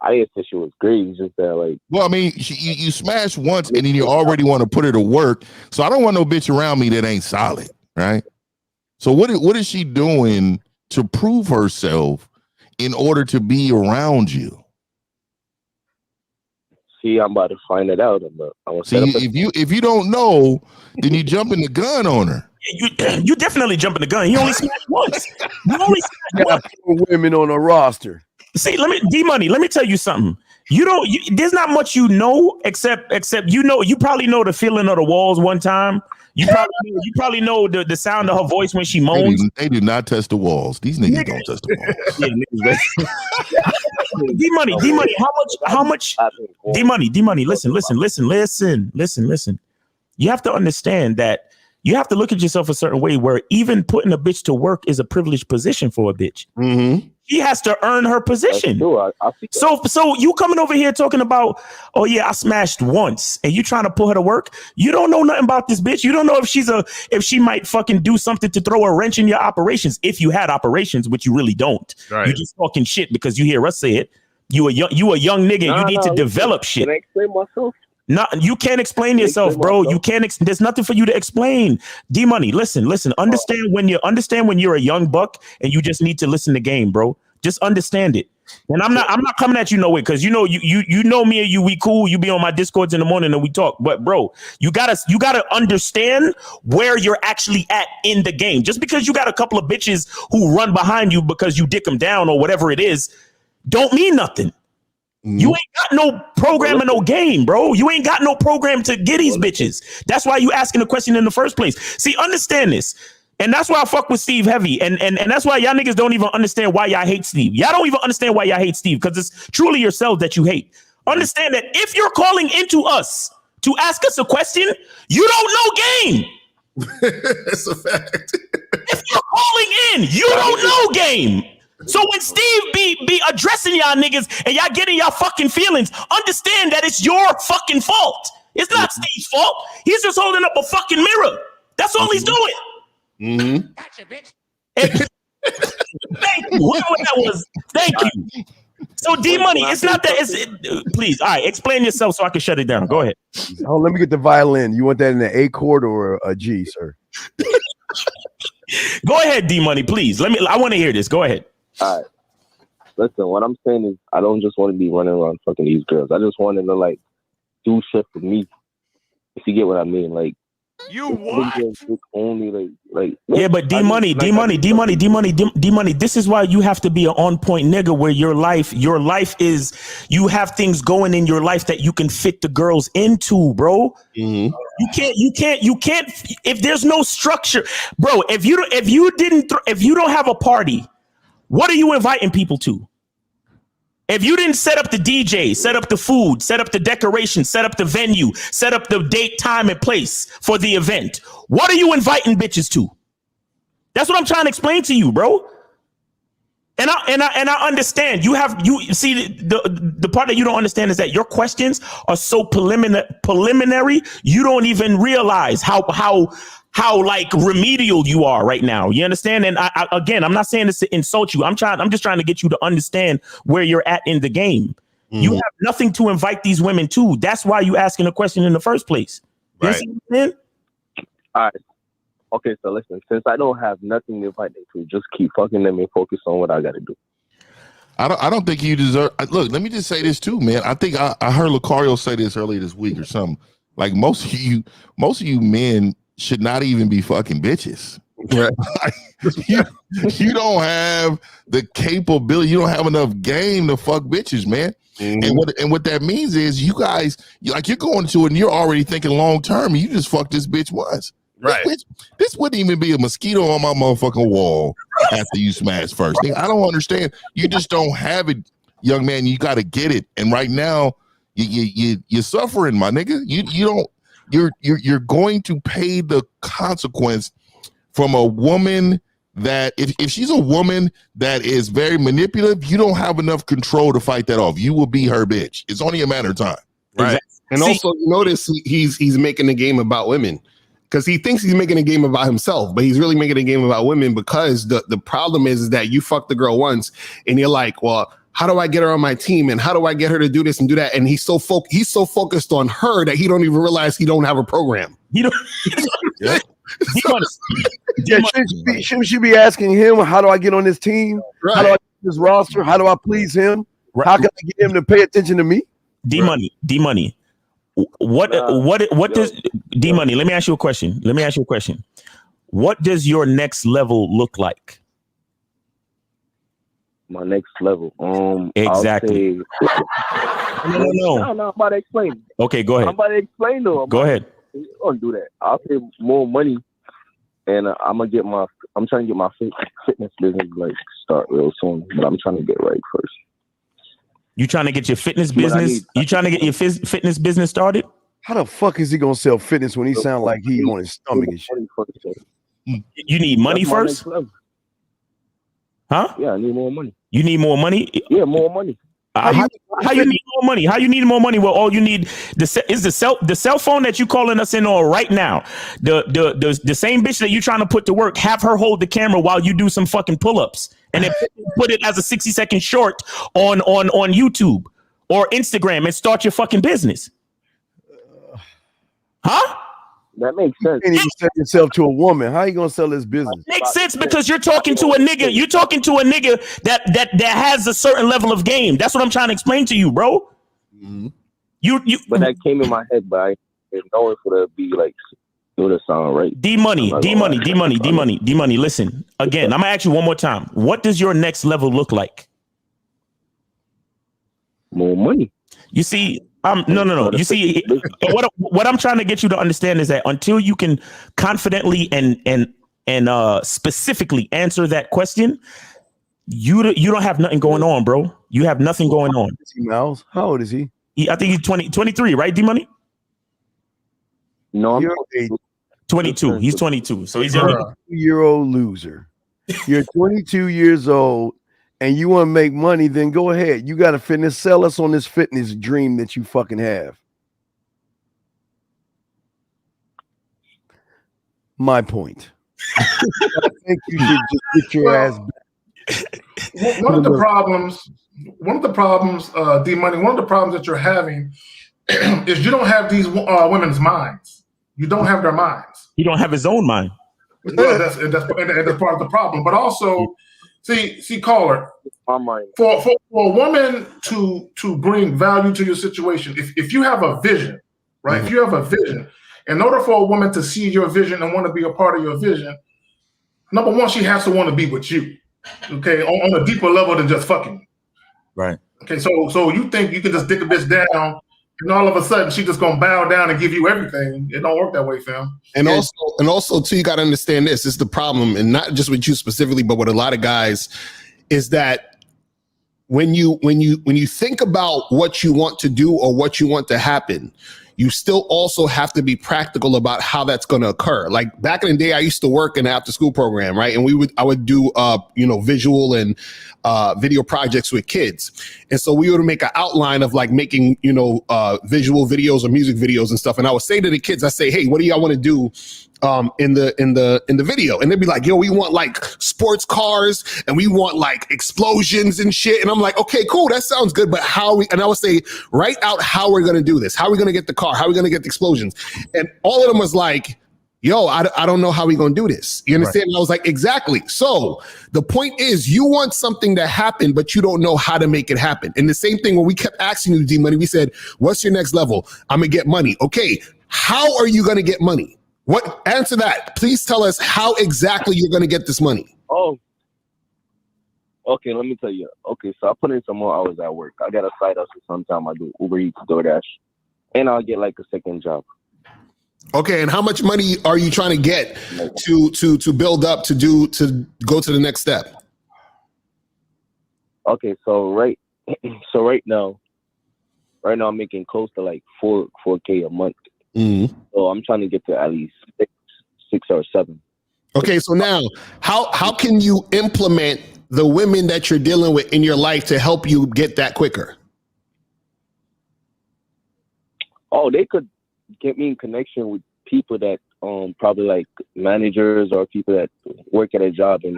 I didn't say she was great. It's just that, like, well, I mean, you smashed once, and then you already want to put her to work. So I don't want no bitch around me that ain't solid, right? So what is she doing to prove herself in order to be around you? See, I'm about to find it out. See, if you don't know, then you jumping the gun on her. You definitely jumping the gun. He only smashed once. You only smashed got women on a roster. See, D-Money, let me tell you something. There's not much you know except you probably know the feeling of the walls one time. You probably know the sound of her voice when she moans. They do not touch the walls. These niggas don't touch the walls. D-Money, how much D-Money, listen. You have to understand that you have to look at yourself a certain way where even putting a bitch to work is a privileged position for a bitch. Mm-hmm. She has to earn her position. So you coming over here talking about, oh yeah, I smashed once, and you trying to put her to work. You don't know nothing about this bitch. You don't know if she might fucking do something to throw a wrench in your operations. If you had operations, which you really don't. Right. You just talking shit because you hear us say it. You a young nigga. You need to develop shit. Can I explain myself? No, you can't explain yourself, bro. You can't. There's nothing for you to explain. D-Money, listen. Understand when you're a young buck and you just need to listen to game, bro. Just understand it. And I'm not coming at you no way because you know me and you. We cool. You be on my Discords in the morning and we talk. But bro, you gotta understand where you're actually at in the game. Just because you got a couple of bitches who run behind you because you dick them down or whatever it is, don't mean nothing. You ain't got no program and no game, bro. You ain't got no program to get these bitches. That's why you asking the question in the first place. See, understand this. And that's why I fuck with Steve heavy. And that's why y'all niggas don't even understand why y'all hate Steve. Y'all don't even understand why y'all hate Steve because it's truly yourself that you hate. Understand that if you're calling into us to ask us a question, you don't know game. That's a fact. If you're calling in, you don't know game. So when Steve be addressing y'all niggas and y'all getting y'all fucking feelings, understand that it's your fucking fault. It's not Steve's fault. He's just holding up a fucking mirror. That's all he's doing. Mm-hmm. Gotcha, bitch. Thank you. Whatever that was. Thank you. So D-Money, it's not that. Please, all right, explain yourself so I can shut it down. Go ahead. Oh, let me get the violin. You want that in an A chord or a G, sir? Go ahead, D-Money, please. I want to hear this. Go ahead. All right. Listen, what I'm saying is I don't just want to be running around fucking these girls. I just want them to like do shit for me. If you get what I mean, like you what? Only like yeah, but D-Money. This is why you have to be an on-point nigga where your life is you have things going in your life that you can fit the girls into, bro. Mm-hmm. You can't if there's no structure, bro. If you don't have a party. What are you inviting people to? If you didn't set up the DJ, set up the food, set up the decoration, set up the venue, set up the date, time, and place for the event, what are you inviting bitches to? That's what I'm trying to explain to you, bro. And I understand you see the part that you don't understand is that your questions are so preliminary. You don't even realize how like remedial you are right now. You understand? And I'm not saying this to insult you. I'm just trying to get you to understand where you're at in the game. Mm-hmm. You have nothing to invite these women to. That's why you asking a question in the first place. Right. All right. Okay, so listen, since I don't have nothing to invite them to, just keep fucking them and focus on what I got to do. I don't think you deserve. Look, let me just say this too, man. I think I heard Lucario say this earlier this week or something. Like most of you men should not even be fucking bitches. Right? you don't have the capability. You don't have enough game to fuck bitches, man. Mm-hmm. And what that means is you guys, you're going to it and you're already thinking long term. And you just fucked this bitch once. Right. This wouldn't even be a mosquito on my motherfucking wall after you smash first. I don't understand. You just don't have it, young man. You got to get it. And right now, you're suffering, my nigga. You're going to pay the consequence from a woman that if she's a woman that is very manipulative, you don't have enough control to fight that off. You will be her bitch. It's only a matter of time. Right. Exactly. And also notice he's making the game about women. Because he thinks he's making a game about himself, but he's really making a game about women because the problem is that you fucked the girl once and you're like, well, how do I get her on my team? And how do I get her to do this and do that? And he's so focused on her that he don't even realize he don't have a program. Yeah. Shouldn't she be asking him, how do I get on this team? Right. How do I get this roster? How do I please him? Right. How can I get him to pay attention to me? D-Money. What does D-Money? Let me ask you a question. What does your next level look like? My next level. Exactly. I'll say, no, I'm about to explain. Okay, go ahead. I'm about to explain though. Go ahead. I'm gonna do that. I'll say more money, and I'm trying to get my fitness business like start real soon. But I'm trying to get right first. You trying to get your fitness business? You trying to get your fitness business started? How the fuck is he gonna sell fitness when he sound like he on his stomach and shit? You need money first? Huh? Yeah, I need more money. You need more money? Yeah, more money. How you need more money? How you need more money? Well, all you need is the cell phone that you calling us in on right now. The same bitch that you trying to put to work. Have her hold the camera while you do some fucking pull-ups, and then put it as a 60-second short on YouTube or Instagram and start your fucking business. Huh? That makes sense. You can't even sell yourself to a woman. How you gonna sell this business? Makes sense because you're talking to a nigga. You're talking to a nigga that has a certain level of game. That's what I'm trying to explain to you, bro. Mm-hmm. But that came in my head, but I didn't know if it would be like it would sound right. D money. Listen, again, I'm gonna ask you one more time. What does your next level look like? More money. You see. No. You see, what I'm trying to get you to understand is that until you can confidently and specifically answer that question, you don't have nothing going on, bro. You have nothing going on. Miles, how old is he? I think he's 23, right, D Money? No, I'm 22. He's 22, so he's a 22-year-old loser. You're 22 years old. And you want to make money, then go ahead. You got to sell us on this fitness dream that you fucking have. My point. I think you should just get your ass back. One of the problems, D Money, one of the problems that you're having is you don't have these women's minds. You don't have their minds. You don't have his own mind. Well, that's part of the problem. But also, see, caller, for a woman to bring value to your situation, if you have a vision, right? Mm-hmm. If you have a vision, in order for a woman to see your vision and want to be a part of your vision, number one, she has to want to be with you, okay, on a deeper level than just fucking. Right. Okay, so you think you can just dick a bitch down and all of a sudden she just gonna bow down and give you everything? It don't work that way, fam. And also too, you got to understand this is the problem, and not just with you specifically, but with a lot of guys, is that when you think about what you want to do or what you want to happen, you still also have to be practical about how that's going to occur. Like back in the day, I used to work in an after school program, right? And I would do visual and video projects with kids. And so we would make an outline of like making, visual videos or music videos and stuff. And I would say to the kids, I say, hey, what do y'all want to do in the video? And they'd be like, yo, we want like sports cars and we want like explosions and shit. And I'm like, okay, cool, that sounds good, but and I would say, write out how we're gonna do this, how are we gonna get the car, how are we gonna get the explosions? And all of them was like, yo, I don't know how we gonna do this. You understand? Right. And I was like, exactly. So the point is, you want something to happen, but you don't know how to make it happen. And the same thing when we kept asking you, D Money, we said, what's your next level? I'm gonna get money. Okay, how are you gonna get money? What? Answer that. Please tell us how exactly you're going to get this money. Oh, okay. Let me tell you. Okay, so I put in some more hours at work. I got a side hustle. Sometime I do Uber Eats, DoorDash, and I'll get like a second job. Okay, and how much money are you trying to get to build up to go to the next step? Okay, so right now I'm making close to like $4K a month. Mm-hmm. So I'm trying to get to at least six or seven. Okay, so now how can you implement the women that you're dealing with in your life to help you get that quicker? Oh, they could get me in connection with people that probably like managers or people that work at a job. And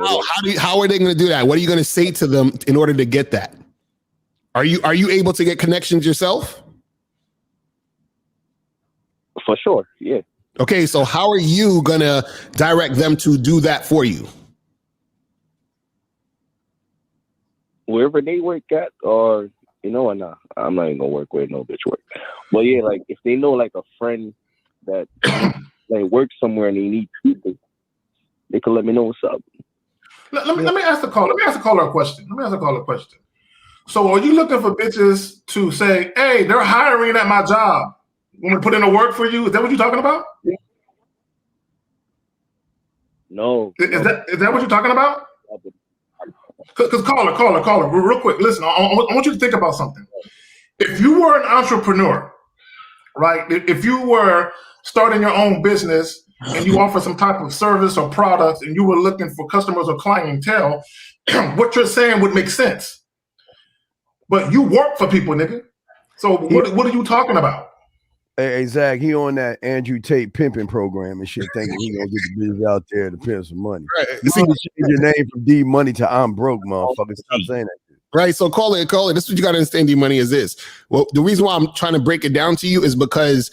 how are they going to do that? What are you going to say to them in order to get that? Are you able to get connections yourself? For sure, yeah. Okay, so how are you gonna direct them to do that for you? Wherever they work at, or I'm not even gonna work where no bitch work. But yeah, like if they know like a friend that like works somewhere and they need people, they could let me know what's up. Let me ask the caller. Let me ask the caller a question. So, are you looking for bitches to say, "Hey, they're hiring at my job. Want to put in a work for you"? Is that what you're talking about? No. Is that what you're talking about? Because caller, real quick. Listen, I want you to think about something. If you were an entrepreneur, right? If you were starting your own business and you offer some type of service or product and you were looking for customers or clientele, what you're saying would make sense. But you work for people, nigga. So what are you talking about? Hey, Zach, he on that Andrew Tate pimping program and shit, thinking he gonna get the bitches out there to pimp some money. Right. You need to change your name from D Money to I'm broke, motherfucker. Stop saying that. Right. So call it. This is what you got to understand. D Money is this. Well, the reason why I'm trying to break it down to you is because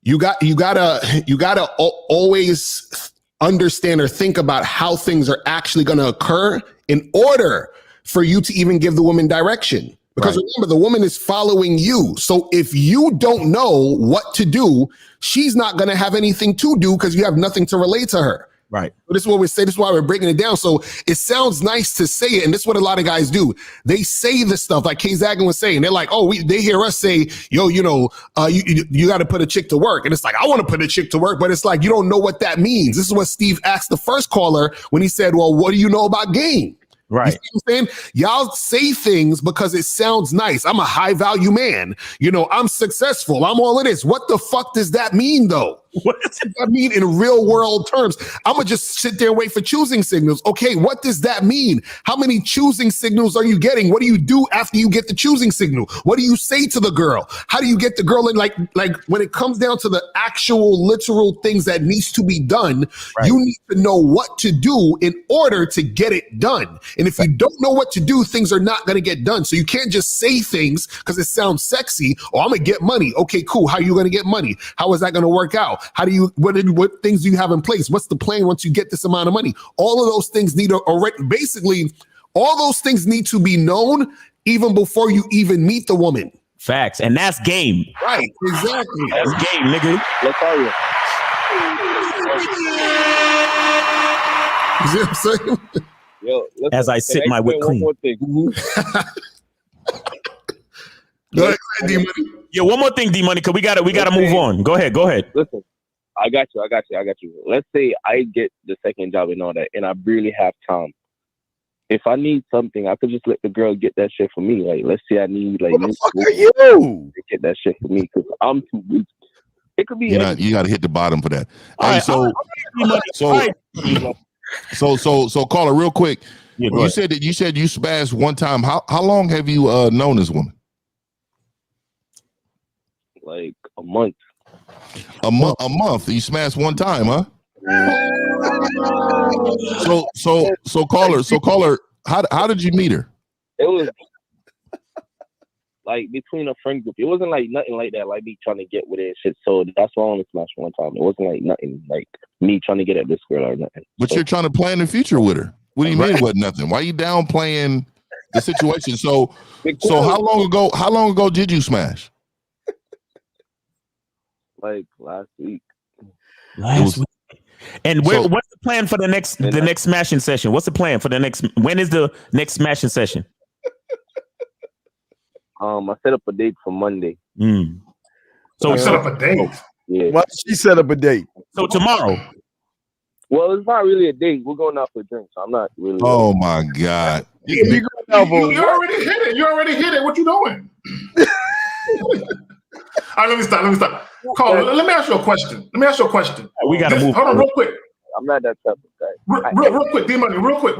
you gotta always understand or think about how things are actually going to occur in order for you to even give the woman direction. Because remember, the woman is following you. So if you don't know what to do, she's not going to have anything to do because you have nothing to relate to her. Right. So this is what we say. This is why we're breaking it down. So it sounds nice to say it. And this is what a lot of guys do. They say the stuff like K Zagan was saying. They're like, they hear us say, yo, you got to put a chick to work. And it's like, I want to put a chick to work. But it's like, you don't know what that means. This is what Steve asked the first caller when he said, well, what do you know about game? Right. You see what I'm saying? Y'all say things because it sounds nice. I'm a high value man. I'm successful. I'm all of this. What the fuck does that mean though? What does that mean in real world terms? I'm going to just sit there and wait for choosing signals. Okay, what does that mean? How many choosing signals are you getting? What do you do after you get the choosing signal? What do you say to the girl? How do you get the girl in? Like when it comes down to the actual literal things that needs to be done, you need to know what to do in order to get it done. And if you don't know what to do, things are not going to get done. So you can't just say things because it sounds sexy. Oh, I'm going to get money. Okay, cool. How are you going to get money? How is that going to work out? What things do you have in place? What's the plan once you get this amount of money? All of those things all those things need to be known even before you even meet the woman. Facts. And that's game. Right. Exactly. That's game, nigga. Let's tell you. You see what I'm saying? Yo, listen, as I sit my whip clean. One more thing. Go ahead, D-Money. Yeah, one more thing, D-Money, because we gotta move on. Go ahead. Listen, I got you. Let's say I get the second job and all that, and I barely have time. If I need something, I could just let the girl get that shit for me. Like, let's say I need what the fuck are you? Get that shit for me because I'm too weak. It could be. You got to hit the bottom for that. So caller, real quick. Yeah, you said you smashed one time. How long have you known this woman? Like a month. A month. You smashed one time, huh? So caller. How did you meet her? It was like between a friend group. It wasn't like nothing like that. Like me trying to get with it and shit. So that's why I only smashed one time. It wasn't like nothing like me trying to get at this girl or nothing. But you're trying to plan the future with her. What do you mean it wasn't nothing? Why are you downplaying the situation? So how long ago did you smash? Like last week. And what's the plan for the next smashing session? What's the plan for the next? When is the next smashing session? I set up a date for Monday. So set up a date. Yeah. Why she set up a date? So tomorrow. Well, it's not really a date. We're going out for drinks. So I'm not really. Oh my God! You already hit it. What you doing? All right, let me stop. Carl, let me ask you a question. We gotta move. Hold on, real quick. I'm not that type of guy. Real quick, D-Money, real quick.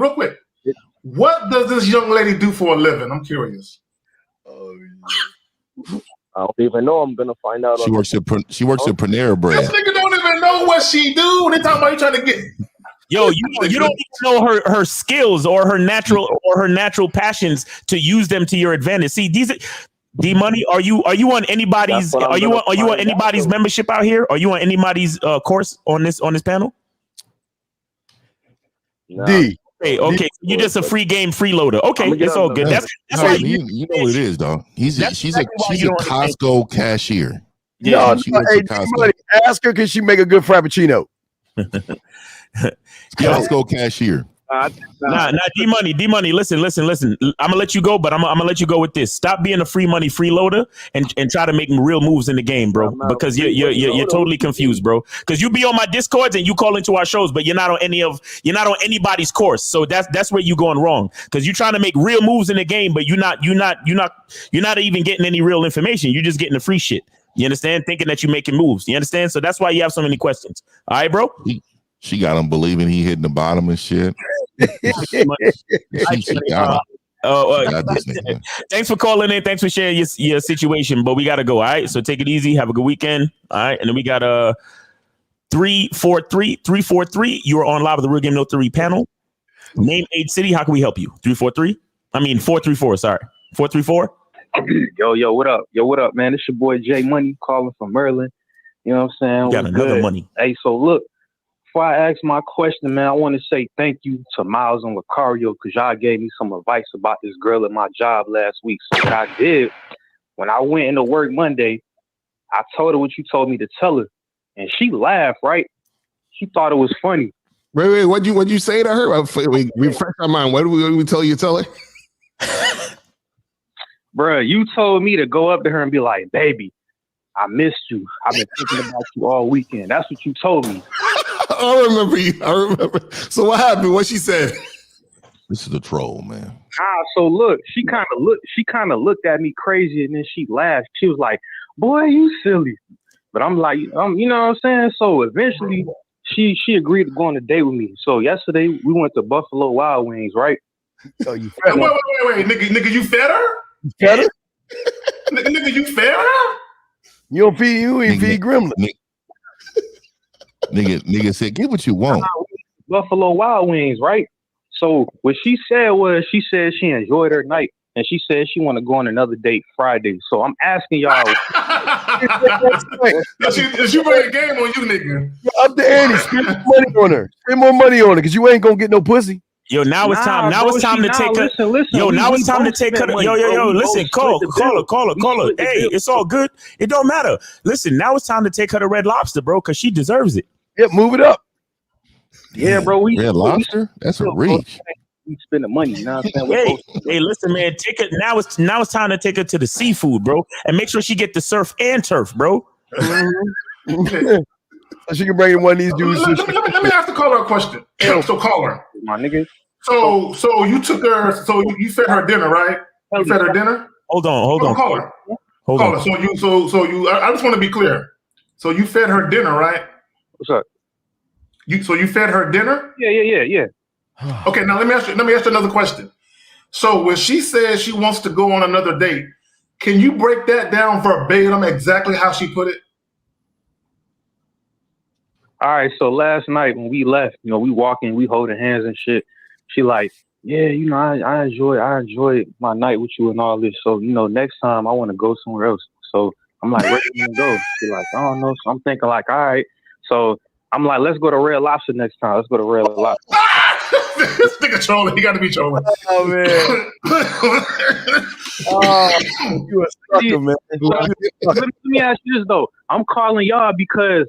What does this young lady do for a living? I'm curious. I don't even know. I'm gonna find out. She works at Panera Bread. This nigga don't even know what she do. They talking about you trying to get. Yo, you don't even know her skills or her natural passions to use them to your advantage. See, these D-Money, are you on anybody's membership out here? Are you on anybody's course on this panel? No. D. Okay. You're just a free game freeloader. Okay, it's all good. That's why you know what it is, though. She's a Costco cashier. Yeah, hey, D-Money, ask her, can she make a good frappuccino? Costco cashier. Nah, D money. Listen. I'm gonna let you go, but I'm gonna let you go with this. Stop being a free money freeloader and try to make real moves in the game, bro. Because you're totally confused, bro. Because you be on my Discords and you call into our shows, but you're not on anybody's course. So that's where you're going wrong. Because you're trying to make real moves in the game, but you're not even getting any real information. You're just getting the free shit. You understand? Thinking that you're making moves. You understand? So that's why you have so many questions. All right, bro. She got him believing he hitting the bottom and shit. Thanks for calling in. Thanks for sharing your situation. But we gotta go. All right. So take it easy. Have a good weekend. All right. And then we got 343. You are on live with the Real Game No 3 panel. Name 8 city. How can we help you? 343. I mean 434. Sorry, 434. Yo, what up? What up, man? It's your boy Jay Money calling from Maryland. You know what I'm saying? Got another money. Hey, so look. Before I ask my question, man, I want to say thank you to Miles and Lucario because y'all gave me some advice about this girl at my job last week. So what I did, when I went into work Monday, I told her what you told me to tell her. And she laughed, right? She thought it was funny. Wait, what'd you say to her? We refresh our mind. What did we tell you to tell her? Bruh, you told me to go up to her and be like, baby, I missed you. I've been thinking about you all weekend. That's what you told me. I remember. So what happened? What she said? This is a troll, man. So look, she kind of looked at me crazy and then she laughed. She was like, boy, you silly. But I'm like, you know what I'm saying? So eventually she agreed to go on a date with me. So yesterday we went to Buffalo Wild Wings, right? So you fed her? Wait, nigga, you fed her? You fed her? nigga, you fed her? You ain't feed Gremlin. Nigga said, get what you want. Buffalo Wild Wings, right? So what she said was, she said she enjoyed her night, and she said she want to go on another date Friday. So I'm asking y'all. she bring a game on you, nigga. Up the ante, spend more money on her. Spend more money on her, because you ain't gonna get no pussy. Yo, now it's time. Now it's time to take her. Yo, now it's time to take her. Yo. Listen, call her. Hey, it's all good. It don't matter. Listen, now it's time to take her to Red Lobster, bro, because she deserves it. Yeah, move it up. Yeah, bro. Red Lobster? That's a reach. We spend the money. You know what I'm saying? Hey, listen, man. Take it. Now it's time to take her to the seafood, bro, and make sure she get the surf and turf, bro. So she can bring in one of these dudes. Let me ask the caller a question. So caller, my nigga. So you took her. So you fed her dinner, right? You fed her dinner. Hold on. Caller. So you. I just want to be clear. So you fed her dinner, right? What's up? You fed her dinner? Yeah. Okay, now let me ask you another question. So when she says she wants to go on another date, can you break that down verbatim exactly how she put it? All right, so last night when we left, we walking, we holding hands and shit. She like, yeah, I enjoyed my night with you and all this. So, next time I want to go somewhere else. So I'm like, where you want to go? She like, I don't know. So I'm thinking like, all right. So I'm like, let's go to Red Lobster next time. Let's go to Red Lobster. This nigga trolling. He got to be trolling. Oh, man. You a sucker, man. Let me ask you this, though. I'm calling y'all because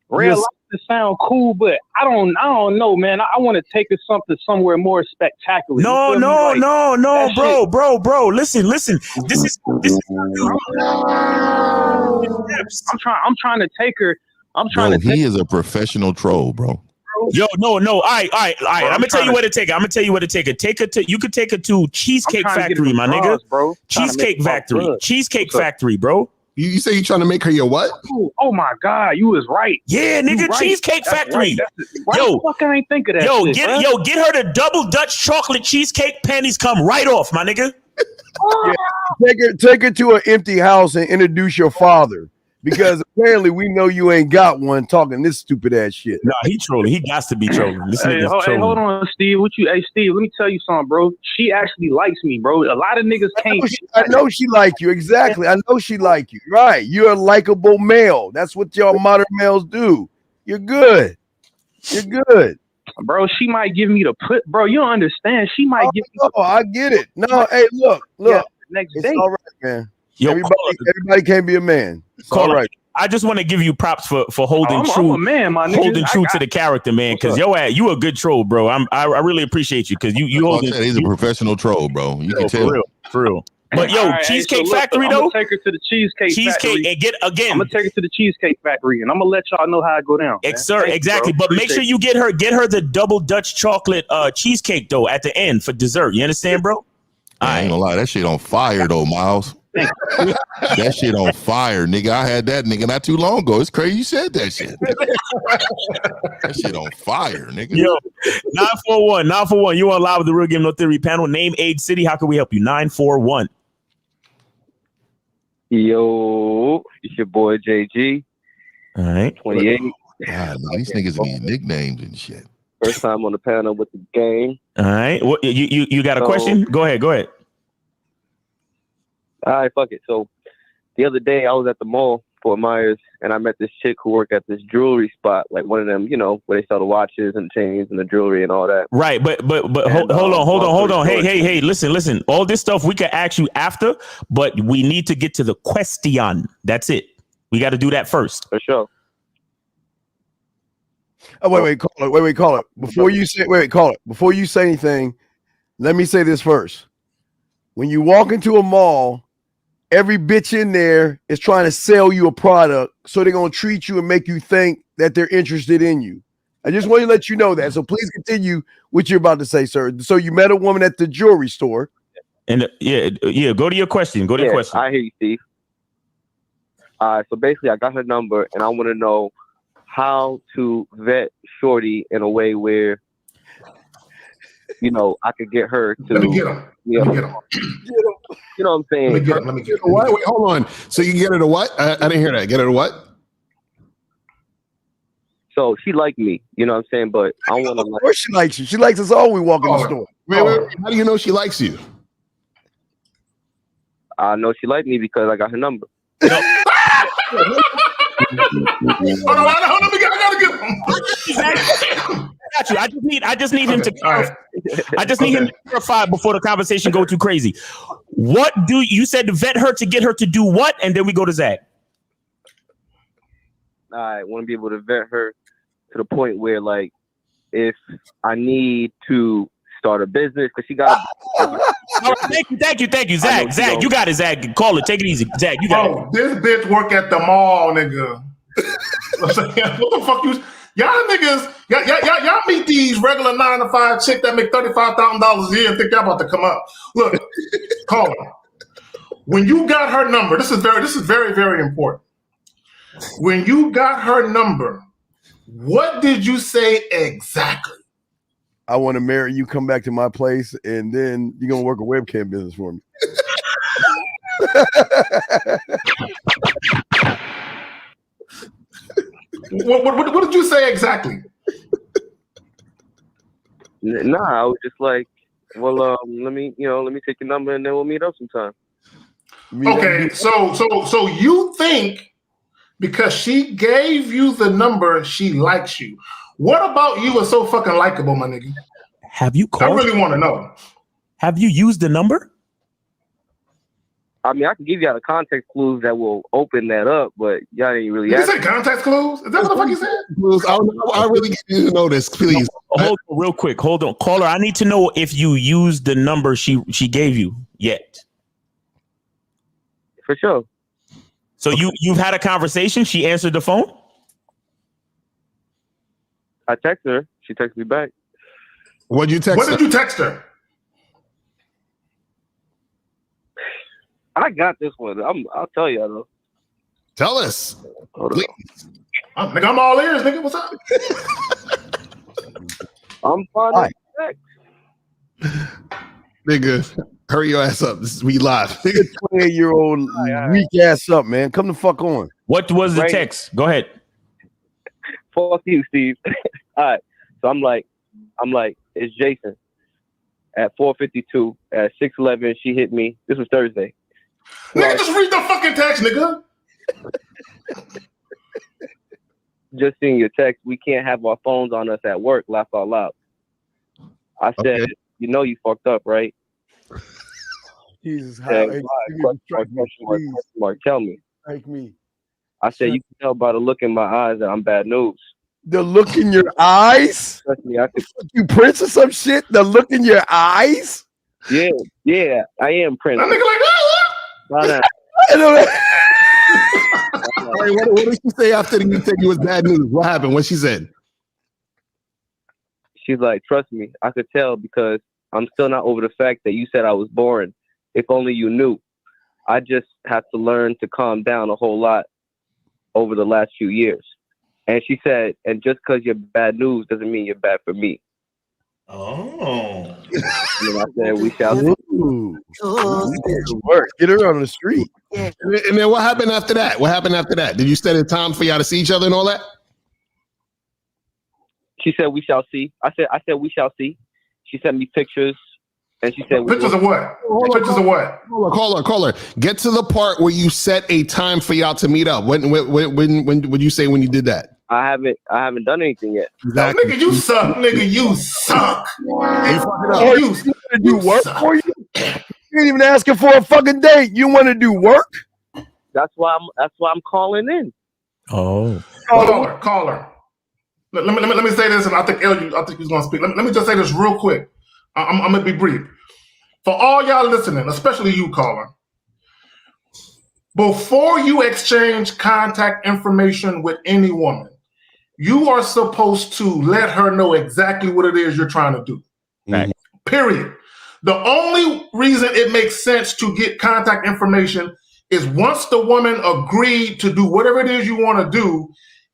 Red Lobster sound cool, but I don't know, man. I want to take her somewhere more spectacular. No, bro. Listen. This is I'm trying to take her. He is a professional troll, bro. Yo, no. All right. I'm gonna tell you where to take her. You could take her to Cheesecake Factory, my nigga. Bro. Cheesecake Factory, bro. You say you trying to make her your what? Oh my God, you was right. Yeah, nigga, right. Cheesecake Factory. Why the fuck I ain't think of that? Get her the double Dutch chocolate cheesecake. Panties come right off, my nigga. Yeah, take her to an empty house and introduce your father. Because apparently we know you ain't got one talking this stupid ass shit. Nah, he trolling. He got to be trolling. This nigga's trolling. Hold on, Steve. Hey, Steve, let me tell you something, bro. She actually likes me, bro. A lot of niggas can't. I know she like you. Exactly. I know she like you. Right. You're a likable male. That's what y'all modern males do. You're good. Bro, she might give me the put. Bro, you don't understand. She might give me. Oh, I get it. No, hey, look. Yeah, next it's day. all right, man. Yo, everybody can't be a man. It's all right. I just want to give you props for holding true. I'm a man, my nigga. Holding true to the character, man. Because you a good troll, bro. I really appreciate you because you holding. He's a professional troll, bro. You can tell. For real. But yo, right, Cheesecake so look, Factory I'm though. gonna take her to the Cheesecake Factory. And get again. I'm gonna take her to the Cheesecake Factory, and I'm gonna let y'all know how it go down. Sir, exactly. But make sure you get her the double Dutch chocolate cheesecake though at the end for dessert. You understand, bro? I ain't gonna lie, that shit on fire though, Miles. That shit on fire, nigga. I had that nigga not too long ago. It's crazy you said that shit. That shit on fire, nigga. Yo, 941. You on live with the Real Game No Theory panel. Name, age, city. How can we help you? 941. Yo, it's your boy JG. All right. 28. God, these niggas need nicknames and shit. First time on the panel with the game. All right. What you got a question? Go ahead. All right, fuck it. So the other day I was at the mall, Fort Myers, and I met this chick who worked at this jewelry spot, like one of them, you know, where they sell the watches and chains and the jewelry and all that. Right, but hold on. Hey, listen. All this stuff we can ask you after, but we need to get to the question. That's it. We got to do that first. For sure. Oh, wait, call it. Before you say anything, let me say this first. When you walk into a mall, every bitch in there is trying to sell you a product, so they're going to treat you and make you think that they're interested in you. I just want to let you know that. So please continue what you're about to say, sir. So you met a woman at the jewelry store. And yeah, go to your question. I hear you, Steve. So basically, I got her number, and I want to know how to vet Shorty in a way where, you know, I could get her to. Let me get him. You know what I'm saying? Let me get him. Wait, hold on. So you get her to what? I didn't hear that. Get her to what? So she liked me, you know what I'm saying? But I want to. Of course she likes you. She likes us all when we walk in the store. Wait. How do you know she likes you? I know she liked me because I got her number. Hold on, I gotta get him. Got you. I just need him to clarify. I just need him to clarify before the conversation go too crazy. What do you said to vet her to get her to do what? And then we go to Zach. I want to be able to vet her to the point where, like, if I need to start a business, because she got. Thank you, Zach. You got it, Zach. Call it. Take it easy, Zach. You got it. This bitch work at the mall, nigga. What the fuck you? Y'all niggas, y'all meet these regular 9-to-5 chick that make $35,000 a year and think y'all about to come up. Look, call her. When you got her number, this is very, very important. When you got her number, what did you say exactly? I want to marry you, come back to my place, and then you're gonna work a webcam business for me. What did you say exactly? Nah, I was just like, well, let me take your number and then we'll meet up sometime. Okay, so you think because she gave you the number, she likes you. What about you is so fucking likable, my nigga? Have you called? I really want to know. Have you used the number? I mean, I can give y'all the context clues that will open that up, but y'all ain't really. Did you say context clues? Is that what the fuck you said? I really need to know this, please. Hold on, real quick. Hold on, caller. I need to know if you used the number she gave you yet. For sure. So you've had a conversation. She answered the phone. I texted her. She texted me back. What did you text? What did you text her? I got this one. I'll tell y'all though. Tell us. Nigga, I'm all ears, nigga. What's up? I'm fine. Nigga, hurry your ass up. We live. 28-year-old weak ass up, man. Come the fuck on. What was the text? Go ahead. Fuck you, Steve. All right. So I'm like, it's Jason. At 4:52, at 6:11, she hit me. This was Thursday. Nigga, just read the fucking text, nigga. Just seeing your text. We can't have our phones on us at work. Laugh out loud. I said, You know you fucked up, right? Jesus, Mark, tell me. Strike me. I said, you can tell by the look in my eyes that I'm bad news. The look in your eyes? Trust me, I could. You Prince or some shit? The look in your eyes? Yeah, I am Prince. That nigga like, I know that. Wait, what did she say after you said you was bad news? What happened? What she said? She's like, trust me, I could tell because I'm still not over the fact that you said I was boring. If only you knew. I just have to learn to calm down a whole lot over the last few years. And she said, and just because you're bad news doesn't mean you're bad for me. oh. And I said, we shall see. Work. Get her on the street. And then what happened after that? What happened after that? Did you set a time for y'all to see each other and all that? She said, we shall see. I said, we shall see. She sent me pictures. And she said, pictures of what? Pictures of what? Call her. Get to the part where you set a time for y'all to meet up. When would you say when you did that? I haven't done anything yet. Exactly. Nigga, you suck. Nigga, you suck. You do work for you? You ain't even asking for a fucking date. You want to do work? That's why I'm calling in. Oh. Call her. Let me say this, and I think he's gonna speak. Let me just say this real quick. I'm gonna be brief. For all y'all listening, especially you, caller, before you exchange contact information with any woman, you are supposed to let her know exactly what it is you're trying to do. Right. Period. The only reason it makes sense to get contact information is once the woman agreed to do whatever it is you want to do,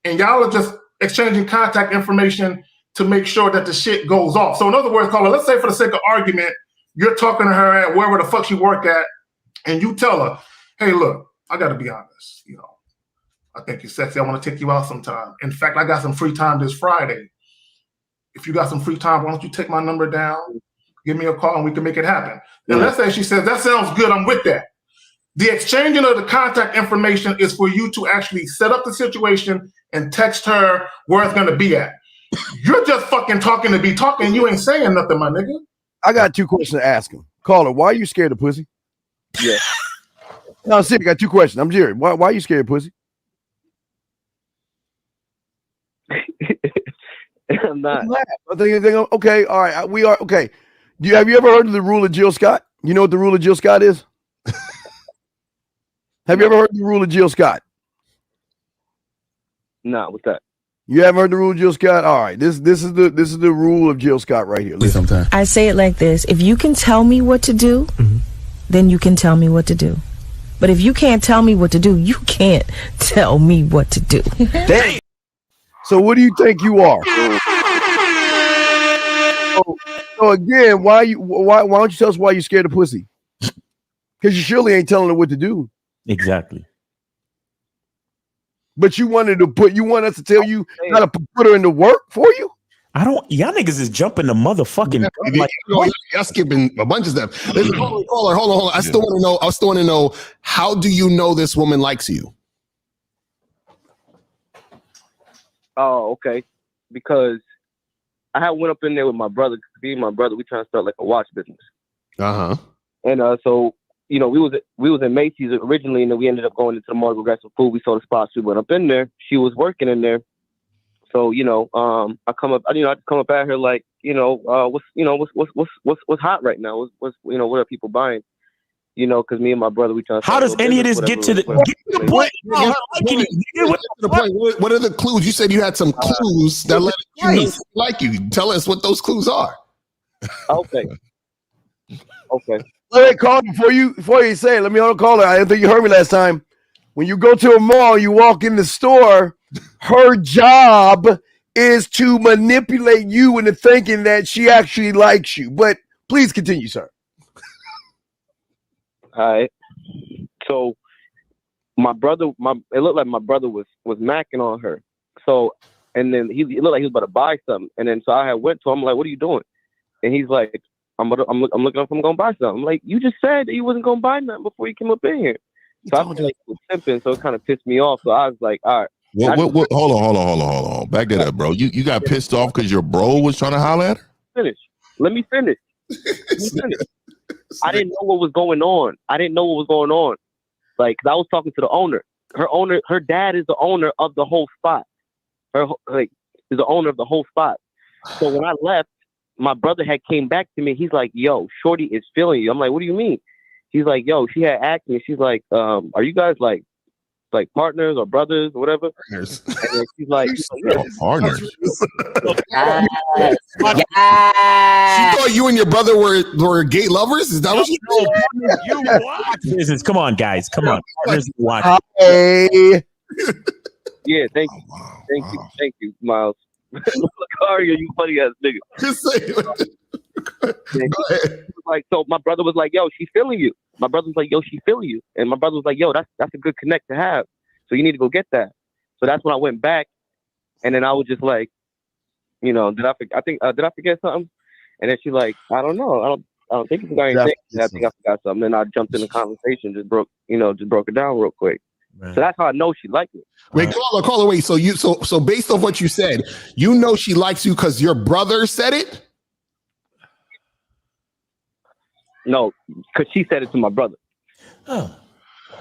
and y'all are just exchanging contact information to make sure that the shit goes off. So in other words, caller, let's say for the sake of argument, you're talking to her at wherever the fuck you work at, and you tell her, hey, look, I got to be honest, I think you're sexy. I want to take you out sometime. In fact, I got some free time this Friday. If you got some free time, why don't you take my number down, give me a call, and we can make it happen. And let's say she says, that sounds good, I'm with that. The exchanging of the contact information is for you to actually set up the situation and text her where it's going to be at. You're just fucking talking to be talking. You ain't saying nothing, my nigga. I got two questions to ask him. Caller, why are you scared of pussy? Yeah. No, see, I got two questions. I'm serious. Why are you scared of pussy? I'm not. I think okay, all right. We are okay. Have you ever heard of the rule of Jill Scott? You know what the rule of Jill Scott is? Have you ever heard of the rule of Jill Scott? No, what's that? You haven't heard the rule of Jill Scott? All right. This is the rule of Jill Scott right here. Listen. I say it like this. If you can tell me what to do, then you can tell me what to do. But if you can't tell me what to do, you can't tell me what to do. Damn. So what do you think you are? So again, why don't you tell us why you're scared of pussy? Because you surely ain't telling her what to do. Exactly. But you want us to tell you how to put her into work for you? Y'all niggas is jumping the motherfucking. Y'all skipping a bunch of stuff. Listen, hold on. I still want to know, how do you know this woman likes you? Oh, okay. Because I had went up in there with my brother. Me and my brother, we trying to start like a watch business. And so we was in Macy's originally, and then we ended up going into the mall to go grab some food. We saw the spots. We went up in there. She was working in there. So I come up at her like, what's hot right now? What are people buying? Because me and my brother, we trying to. How does any of this get to the point? What are the clues? You said you had some clues that let you like you. Tell us what those clues are. Okay. Wait, call before you say it. Let me call her. I don't think you heard me last time. When you go to a mall, you walk in the store, her job is to manipulate you into thinking that she actually likes you. But please continue, sir. All right. So my brother, it looked like my brother was macking on her. So, and then it looked like he was about to buy something. And then so I had went to him, like, what are you doing? And he's like, I'm looking up if I'm going to buy something. I'm like, you just said that you wasn't going to buy nothing before you came up in here. So I was like, simping, so it kind of pissed me off. So I was like, all right. What, hold on. Back that up, bro. You got pissed off because your bro was trying to holler at her? Let me finish. I didn't know what was going on. Like, 'cause I was talking to the owner. her dad is the owner of the whole spot. Is the owner of the whole spot. So when I left, my brother had came back to me. He's like, "Yo, Shorty is feeling you." I'm like, "What do you mean?" He's like, "Yo, she had acne." She's like, "Are you guys like partners or brothers or whatever?" And then she's like, partners. Yes. She thought you and your brother were gay lovers? Is that what you know? You watch business. Come on, guys. Come on. Partners watch. Hey. Yeah, thank you, Miles. Lucario, you funny ass nigga. Just say like, so my brother was like, "Yo, she's feeling you." My brother was like, "Yo, she's feeling you," and my brother was like, "Yo, that's a good connect to have. So you need to go get that." So that's when I went back, and then I was just like, did I forget something? And then she's like, "I don't know. I don't think you forgot anything." I think I forgot something. And I jumped in the conversation, just broke it down real quick. Man. So that's how I know she liked me. Wait, caller, wait. So so based on what you said, you know she likes you because your brother said it? No, because she said it to my brother. Oh.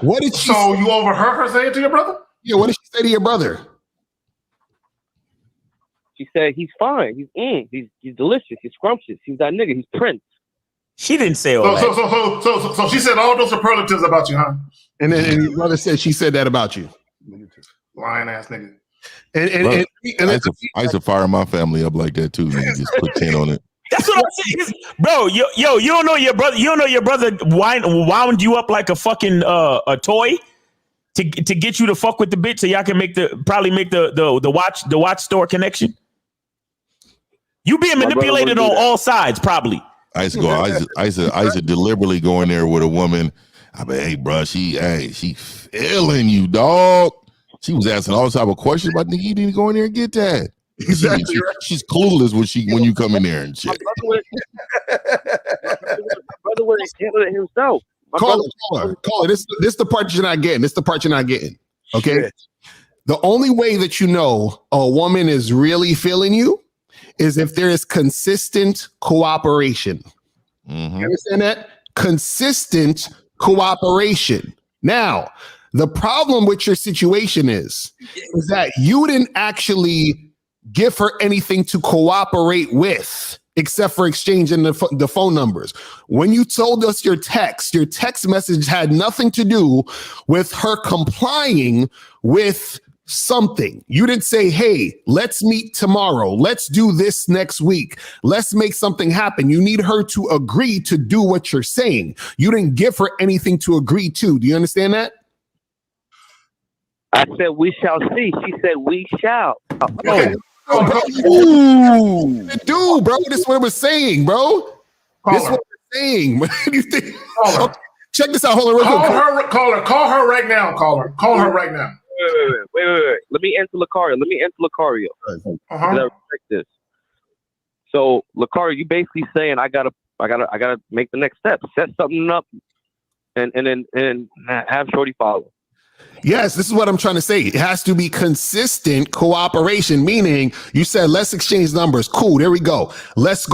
What did she say? You overheard her say it to your brother? Yeah, what did she say to your brother? She said he's fine. He's delicious. He's scrumptious. He's that nigga. He's Prince. She didn't say all that. So she said all those superlatives about you, huh? And then your brother said she said that about you. Lying ass nigga. And I used to fire my family up like that too. Nigga, just put 10 on it. That's what I'm saying, bro. You don't know your brother. You don't know your brother wound you up like a fucking a toy to get you to fuck with the bitch, so y'all can probably make the watch store connection. You being manipulated on all sides, probably. I used to deliberately go in there with a woman. I mean, hey, bro, she feeling you, dog. She was asking all type of questions about nigga. You need to go in there and get that. Exactly. She's clueless when you come in there and shit. My brother would handle it himself. Call it. This is the part you're not getting. This is the part you're not getting. Okay. Shit. The only way that you know a woman is really feeling you is if there is consistent cooperation. Mm-hmm. You understand that? Consistent cooperation. Now, the problem with your situation is that you didn't actually give her anything to cooperate with, except for exchanging the phone numbers. When you told us your text message had nothing to do with her complying with something. You didn't say, "Hey, let's meet tomorrow. Let's do this next week. Let's make something happen." You need her to agree to do what you're saying. You didn't give her anything to agree to. Do you understand that? I said, "We shall see." She said, "We shall." Dude, bro, this is what I was saying, bro. This is what I'm saying. What do you think? Check this out. Hold on. Call her right now. Call her right now. Wait. Let me answer Lucario. I respect this. So, Lucario, you basically saying I gotta make the next step, set something up, and then have Shorty follow. Yes, this is what I'm trying to say. It has to be consistent cooperation, meaning you said, let's exchange numbers. Cool, there we go. Let's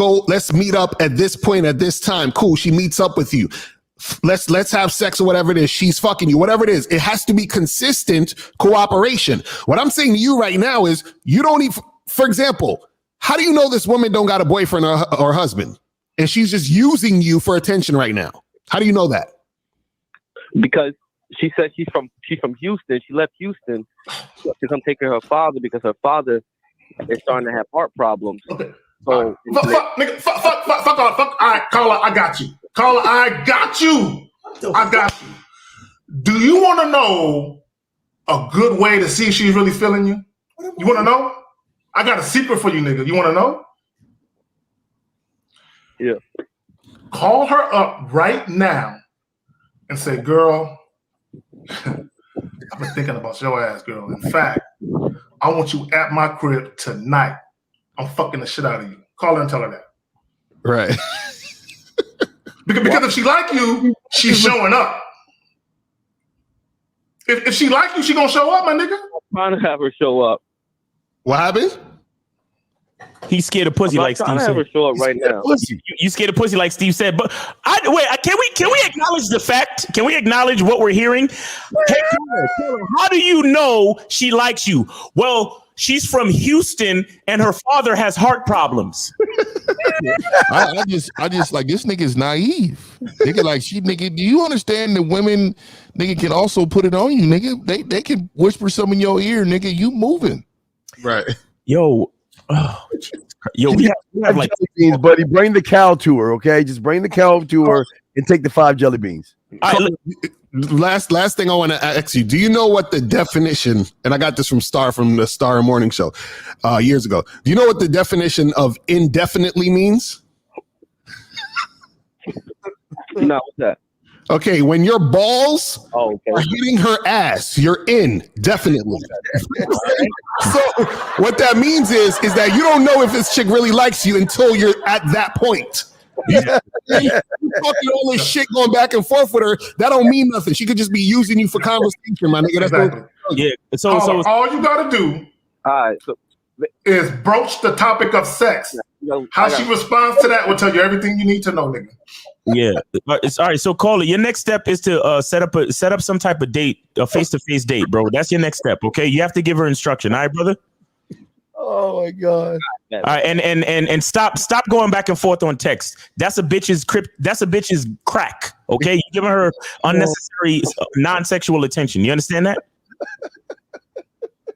meet up at this point at this time. Cool, she meets up with you. Let's have sex or whatever it is. She's fucking you, whatever it is. It has to be consistent cooperation. What I'm saying to you right now is you don't even, for example, how do you know this woman don't got a boyfriend or husband and she's just using you for attention right now? How do you know that? Because she said she's from Houston. She left Houston to come take care of her father because her father is starting to have heart problems. Okay. So fuck. All right, caller, I got you. Caller, I got you. Do you want to know a good way to see if she's really feeling you? You want to know? I got a secret for you, nigga. You want to know? Yeah. Call her up right now and say, "Girl, I've been thinking about your ass, girl. In fact, I want you at my crib tonight. I'm fucking the shit out of you." Call her and tell her that. Right. Because if she like you, she's showing up. If she like you, she gonna show up, my nigga. I'm trying to have her show up. What happened? He's scared of pussy, like Steve I have said. a short right now. You scared of pussy, like Steve said. But can we acknowledge the fact? Can we acknowledge what we're hearing? Hey, Taylor, how do you know she likes you? Well, she's from Houston, and her father has heart problems. I just like this nigga's naive. Nigga, like nigga, do you understand that women, nigga, can also put it on you, nigga? They can whisper some in your ear, nigga. You moving, right? Yo, we have like jelly beans, buddy. Bring the cow to her, okay? Just bring the cow to her and take the 5 jelly beans. Last thing I want to ask you: do you know what the definition? And I got this from the Star Morning Show years ago. Do you know what the definition of indefinitely means? No, what's that? Okay, when your balls are hitting her ass, you're in, definitely. So what that means is that you don't know if this chick really likes you until you're at that point. You talking all this shit going back and forth with her, that don't mean nothing. She could just be using you for conversation, my nigga. That's exactly. Yeah. So all you gotta do is broach the topic of sex. How she responds to that will tell you everything you need to know, nigga. Yeah, it's all right. So, caller, your next step is to set up some type of date, a face-to-face date, bro. That's your next step. Okay, you have to give her instruction. All right, brother. Oh my god! All right, and stop going back and forth on text. That's a bitch's crack. Okay, you're giving her unnecessary non-sexual attention. You understand that?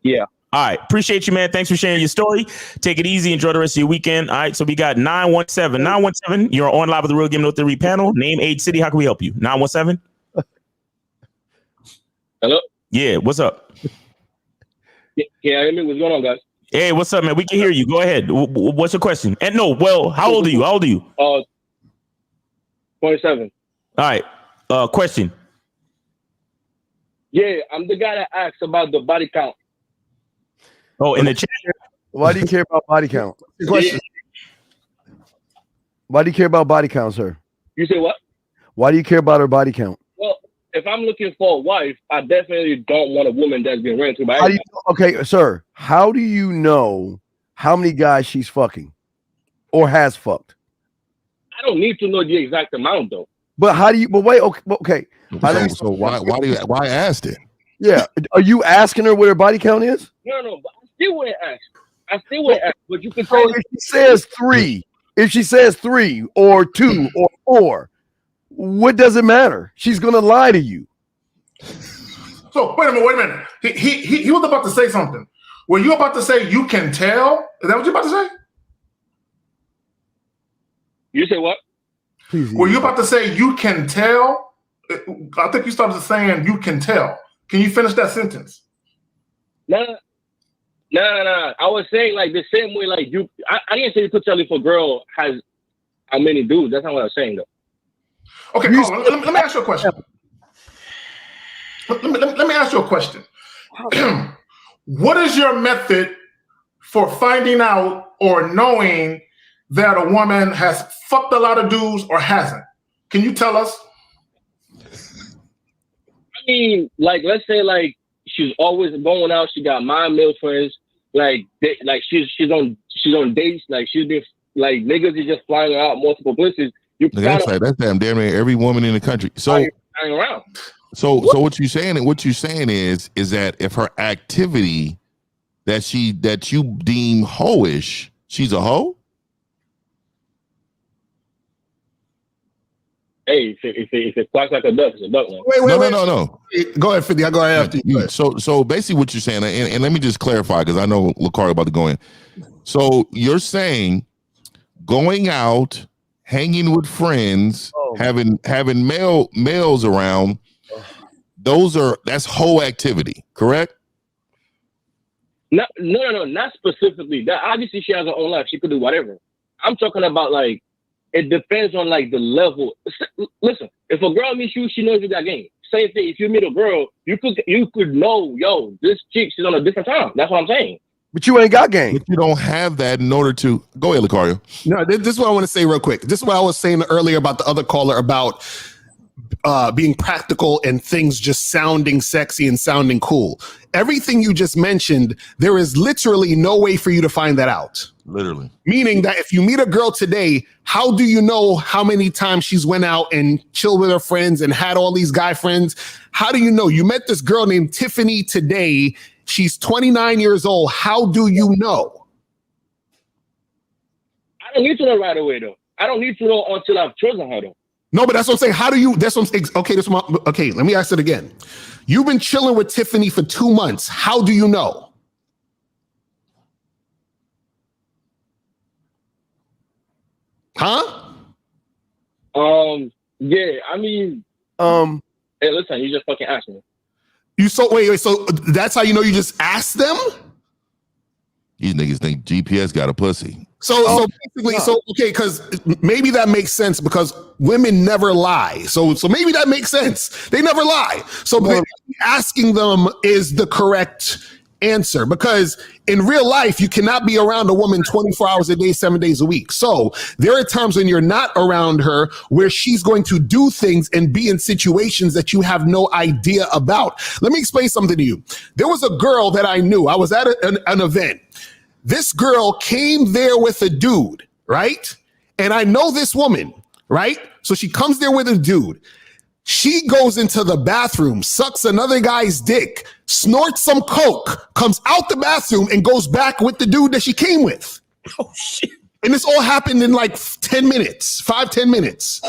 Yeah. All right. Appreciate you, man. Thanks for sharing your story. Take it easy. Enjoy the rest of your weekend. All right. So we got 917. 917. You're on live with the Real Game No Theory panel. Name, age, city. How can we help you? 917. Hello. Yeah. What's up? Yeah. I mean, what's going on, guys? Hey, what's up, man? We can hear you. Go ahead. What's your question? And no, well, how old are you? 27. All right. Question. Yeah, I'm the guy that asks about the body count. Oh, in the chat. Why do you care about body count? Question. Why do you care about body count, sir? You say what? Why do you care about her body count? Well, if I'm looking for a wife, I definitely don't want a woman that's been ran to by everybody. Okay, sir. How do you know how many guys she's fucking or has fucked? I don't need to know the exact amount, though. But how do you? But wait. Okay. So why asked it? Yeah. Are you asking her what her body count is? No, but I still wouldn't ask. But you can say if she says 3, if she says 3 or 2 or 4, what does it matter? She's gonna lie to you. So wait a minute. He was about to say something. Were you about to say you can tell? Is that what you're about to say? You say what? Please. Were you about to say you can tell? I think you started saying you can tell. Can you finish that sentence? No. I was saying like the same way, like you. I didn't say you could tell if a girl has how many dudes. That's not what I was saying, though. Okay, let me ask you a question. Let me ask you a question. What is your method for finding out or knowing that a woman has fucked a lot of dudes or hasn't? Can you tell us? I mean, like, let's say, like, she's always going out. She got male friends. Like she's on dates. Like she's been like niggas is just flying her out multiple places. That's damn near every woman in the country. So around. So what you're saying is that if her activity that you deem hoish, she's a hoe? Hey, if it quacks like a duck, it's a duck. No. Go ahead, 50. I go ahead after you. So basically what you're saying, and let me just clarify because I know Lakari about to go in. So you're saying going out, hanging with friends, having males around, that's whole activity, correct? No, not specifically. That obviously she has her own life. She could do whatever. I'm talking about like it depends on like the level. Listen, if a girl meets you, she knows you got game. Same thing. If you meet a girl, you could know, yo, this chick, she's on a different time. That's what I'm saying. But you ain't got game. But you don't have that in order to go ahead, Lucario. No, this is what I want to say real quick. This is what I was saying earlier about the other caller about being practical and things just sounding sexy and sounding cool. Everything you just mentioned, there is literally no way for you to find that out. Literally. Meaning that if you meet a girl today, how do you know how many times she's went out and chilled with her friends and had all these guy friends? How do you know? You met this girl named Tiffany today. She's 29 years old. How do you know? I don't need to know right away, though. I don't need to know until I've chosen her, though. No, but that's what I'm saying. How do you? That's what I'm saying. Okay, let me ask it again. You've been chilling with Tiffany for 2 months. How do you know? Huh? Yeah, I mean, hey, listen, you just fucking asked me. Wait, so that's how you know you just asked them? These niggas think GPS got a pussy. So basically, okay, because maybe that makes sense because women never lie. So maybe that makes sense. They never lie. So asking them is the correct answer because in real life, you cannot be around a woman 24 hours a day, 7 days a week. So there are times when you're not around her where she's going to do things and be in situations that you have no idea about. Let me explain something to you. There was a girl that I knew. I was at an event. This girl came there with a dude, right? And I know this woman, right? So she comes there with a dude. She goes into the bathroom, sucks another guy's dick, snorts some coke, comes out the bathroom and goes back with the dude that she came with. Oh, shit. And this all happened in like 10 minutes, 5-10 minutes.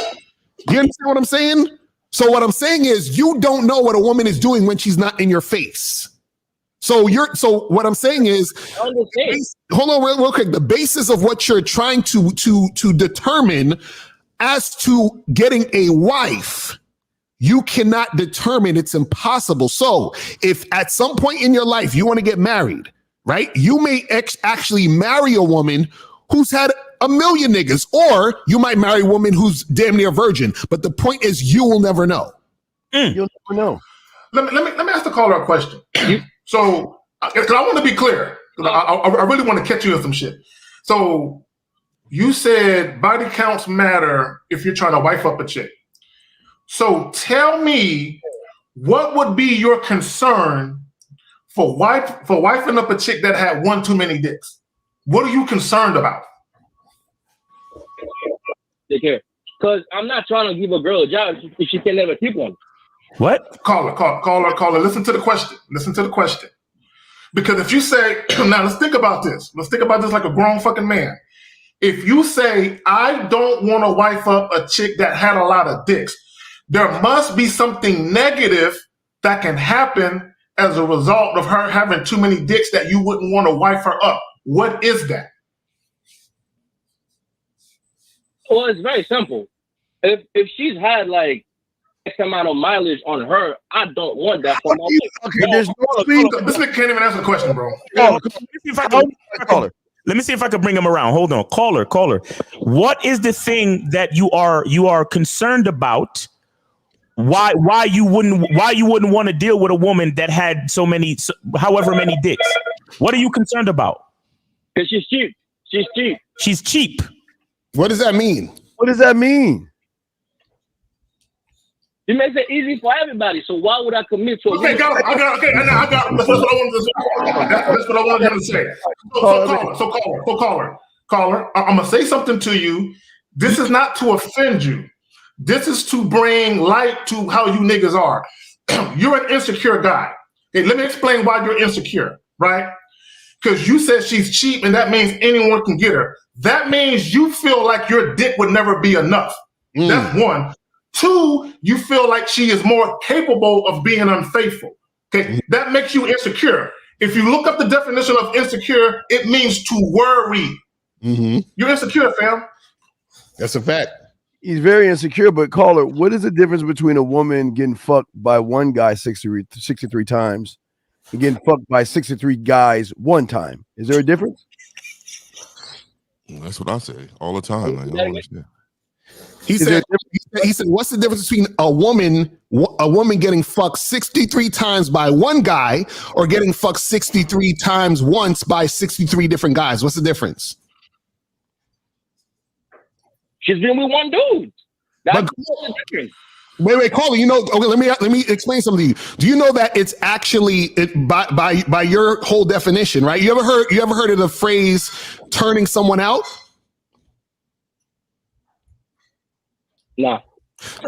You understand what I'm saying? So what I'm saying is you don't know what a woman is doing when she's not in your face. So what I'm saying is, hold on real quick. The basis of what you're trying to determine as to getting a wife, you cannot determine. It's impossible. So if at some point in your life you want to get married, right? You may actually marry a woman who's had a million niggas, or you might marry a woman who's damn near virgin. But the point is, you will never know. You'll never know. Let me ask the caller a question. So, because I want to be clear, I really want to catch you on some shit. So, you said body counts matter if you're trying to wife up a chick. So, tell me, what would be your concern for wifing up a chick that had one too many dicks? What are you concerned about? Because I'm not trying to give a girl a job if she can never keep one. What? Caller. Listen to the question. Because if you say, now let's think about this. Let's think about this like a grown fucking man. If you say, I don't want to wife up a chick that had a lot of dicks, there must be something negative that can happen as a result of her having too many dicks that you wouldn't want to wife her up. What is that? Well, it's very simple. If she's had like X amount of mileage on her, I don't want that for my chick. Okay, there's no speed. This nigga can't even answer the question, bro. Let me see if I can bring him around. Hold on. Caller. What is the thing that you are concerned about? Why you wouldn't want to deal with a woman that had however many dicks? What are you concerned about? Because she's cheap. She's cheap. What does that mean? It makes it easy for everybody. So why would I commit to? Okay, I got. That's what I wanted to say. Caller. I'm gonna say something to you. This is not to offend you. This is to bring light to how you niggas are. You're an insecure guy. Okay, let me explain why you're insecure, right? Because you said she's cheap, and that means anyone can get her. That means you feel like your dick would never be enough. That's one. Two, you feel like she is more capable of being unfaithful. Okay, that makes you insecure. If you look up the definition of insecure, it means to worry. You're insecure, fam. That's a fact. He's very insecure, but caller, what is the difference between a woman getting fucked by one guy 63 times and getting fucked by 63 guys one time? Is there a difference? That's what I say all the time. I don't understand. He said, what's the difference between a woman getting fucked 63 times by one guy or getting fucked 63 times once by 63 different guys? What's the difference? She's been with one dude. That's the difference. Wait, Carly. You know, okay. Let me explain something to you. Do you know that it's actually by your whole definition, right? You ever heard of the phrase "turning someone out"? Nah.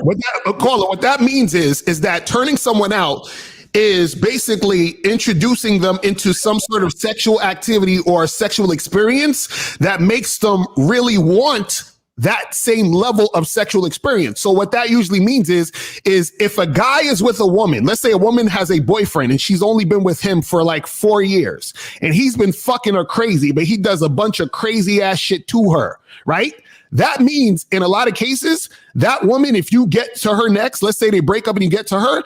What that means is that turning someone out is basically introducing them into some sort of sexual activity or sexual experience that makes them really want that same level of sexual experience. So what that usually means is if a guy is with a woman, let's say a woman has a boyfriend and she's only been with him for like 4 years and he's been fucking her crazy, but he does a bunch of crazy ass shit to her, right? That means in a lot of cases, that woman, if you get to her next, let's say they break up and you get to her,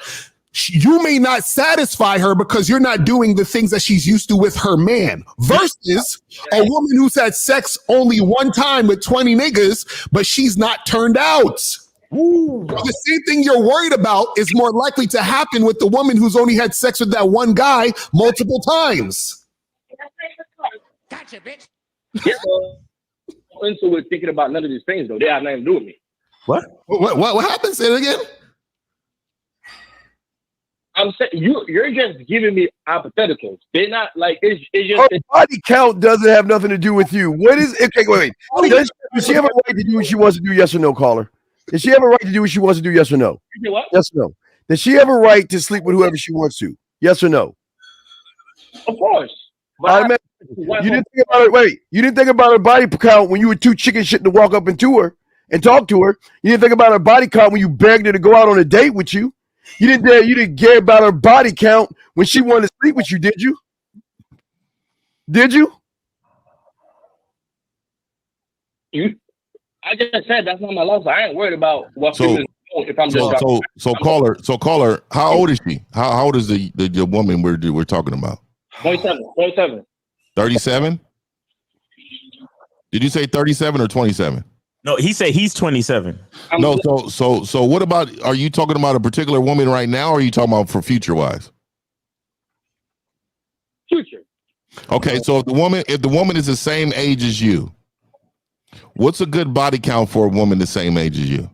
you may not satisfy her because you're not doing the things that she's used to with her man, versus a woman who's had sex only one time with 20 niggas, but she's not turned out. Ooh. The same thing you're worried about is more likely to happen with the woman who's only had sex with that one guy multiple times. Gotcha, bitch. Yeah, into with thinking about none of these things though. They have nothing to do with me. What happened? Say it again. I'm saying you're just giving me hypotheticals. They're not like it's just her body count doesn't have nothing to do with you. What is okay? Wait. Does she have a right to do what she wants to do? Yes or no, caller? Does she have a right to do what she wants to do? Yes or no? What? Yes or no? Does she have a right to sleep with whoever she wants to? Yes or no? Of course. You didn't think about it. Wait, you didn't think about her body count when you were too chicken shit to walk up into her and talk to her. You didn't think about her body count when you begged her to go out on a date with you. You didn't care about her body count when she wanted to sleep with you, did you? Did you? I just said that's not my loss. I ain't worried about what people do if I'm just caller, how old is she? How old is the woman we're talking about? 27. 37? Did you say 37 or 27? No, he said he's 27. No, so what about, are you talking about a particular woman right now, or are you talking about for future wise? Future. Okay, so if the woman is the same age as you, what's a good body count for a woman the same age as you?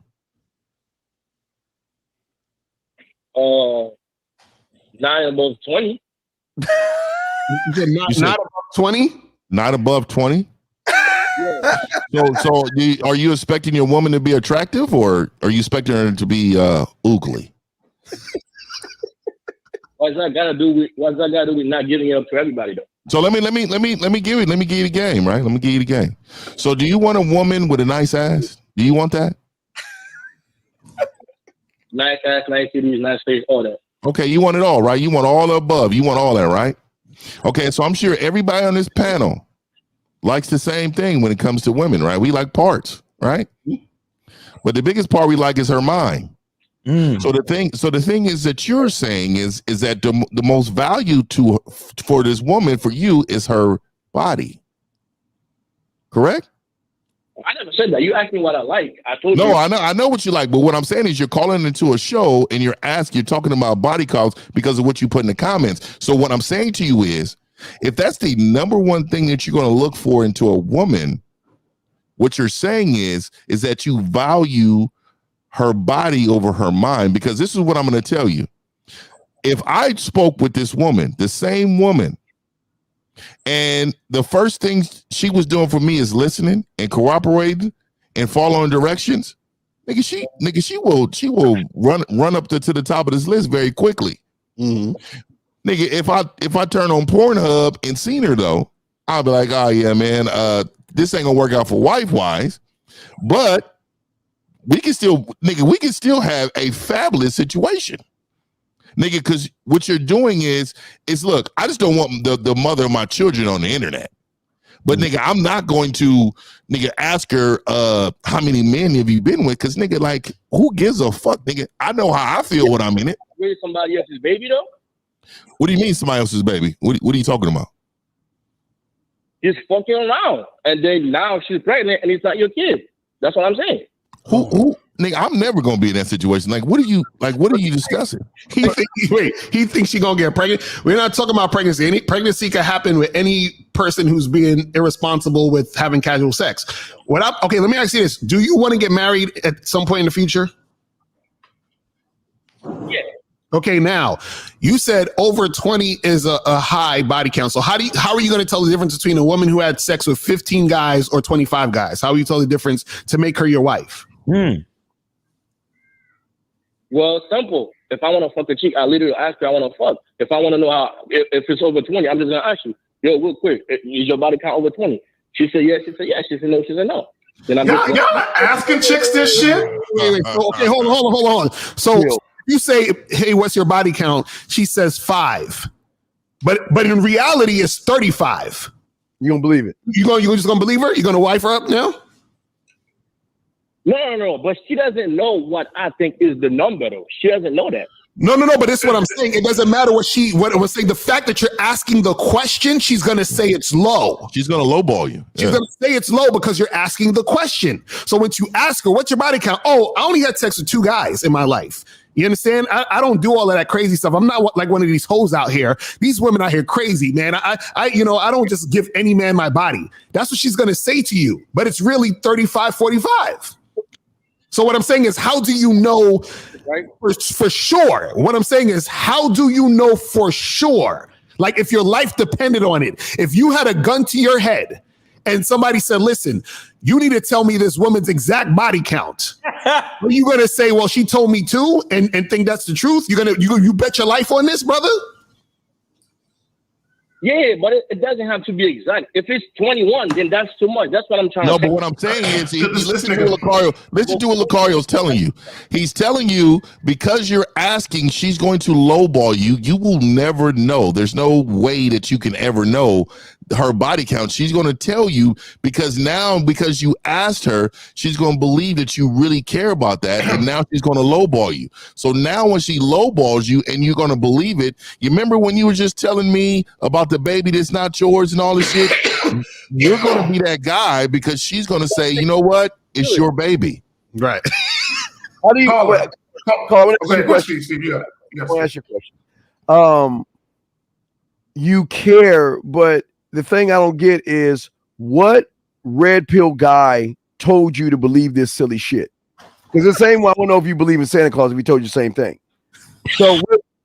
Not above 20. Not above 20? Not above 20? So are you expecting your woman to be attractive, or are you expecting her to be oogly? What's that got to do with not giving it up to everybody though? So let me give you the game, right? Let me give you the game. So do you want a woman with a nice ass? Do you want that? Nice ass, nice titties, nice face, all that. Okay, you want it all, right? You want all the above. You want all that, right? Okay, so I'm sure everybody on this panel likes the same thing when it comes to women, right? We like parts, right? But the biggest part we like is her mind. So the thing is that you're saying is that the most value for this woman, for you, is her body. Correct? I never said that. You asked me what I like. I told you. No, I know what you like, but what I'm saying is you're calling into a show and you're talking about body counts because of what you put in the comments. So what I'm saying to you is, if that's the number one thing that you're going to look for into a woman, what you're saying is that you value her body over her mind. Because this is what I'm going to tell you. If I spoke with this woman, the same woman, and the first thing she was doing for me is listening and cooperating and following directions, nigga, she will run up to the top of this list very quickly. Mm-hmm. Nigga, if I turn on Pornhub and seen her though, I'll be like, oh yeah, man, this ain't gonna work out for wife-wise, but we can still have a fabulous situation. Nigga, because what you're doing is look, I just don't want the mother of my children on the internet. But nigga, I'm not going to ask her how many men have you been with? Because nigga, like, who gives a fuck, nigga? I know how I feel when I'm in it. With somebody else's baby though? What do you mean somebody else's baby? What are you talking about? Just fucking around, and then now she's pregnant, and it's not your kid. That's what I'm saying. Who? Nigga, I'm never gonna be in that situation. Like, what are you discussing? He thinks she's gonna get pregnant. We're not talking about pregnancy. Any pregnancy can happen with any person who's being irresponsible with having casual sex. Okay, let me ask you this: do you want to get married at some point in the future? Okay, now you said over 20 is a high body count. So how are you going to tell the difference between a woman who had sex with 15 guys or 25 guys? How are you tell the difference to make her your wife? Well, simple. If I want to fuck a chick, I literally ask her I want to fuck. If I want to know how, if it's over 20, I'm just going to ask you, yo, real quick, is your body count over 20? She said yes. She said yes. She said no. She said no. Then I'm y'all asking chicks this shit? Wait, so, okay, hold on. So you say, hey, what's your body count? She says 5. But in reality, it's 35. You gonna believe it? You just gonna believe her? You gonna wife her up now? No. But she doesn't know what I think is the number, though. She doesn't know that. No. But this is what I'm saying. It doesn't matter what was saying. The fact that you're asking the question, she's gonna say it's low. She's gonna lowball you. She's gonna say it's low because you're asking the question. So once you ask her, what's your body count? Oh, I only had sex with 2 guys in my life. You understand? I don't do all of that crazy stuff. I'm not like one of these hoes out here. These women out here crazy, man. I don't just give any man my body. That's what she's gonna say to you. But it's really 35, 45. So what I'm saying is, how do you know for sure? What I'm saying is, how do you know for sure? Like if your life depended on it, if you had a gun to your head and somebody said, listen, you need to tell me this woman's exact body count. Are you going to say, well, she told me too and think that's the truth? You bet your life on this, brother? Yeah, but it doesn't have to be exact. If it's 21, then that's too much. That's what I'm trying to say. No, but what I'm saying is, listen to what Lucario. Listen to what Lucario's telling you. He's telling you because you're asking, she's going to lowball you. You will never know. There's no way that you can ever know her body count. She's going to tell you because you asked her, she's going to believe that you really care about that, and now she's going to lowball you. So now when she lowballs you and you're going to believe it, you remember when you were just telling me about the baby that's not yours and all this shit? You're going to be that guy because she's going to say, you know what? It's your baby. Right. How do you call it? You care, but the thing I don't get is what red pill guy told you to believe this silly shit? Because the same way, I don't know if you believe in Santa Claus if he told you the same thing.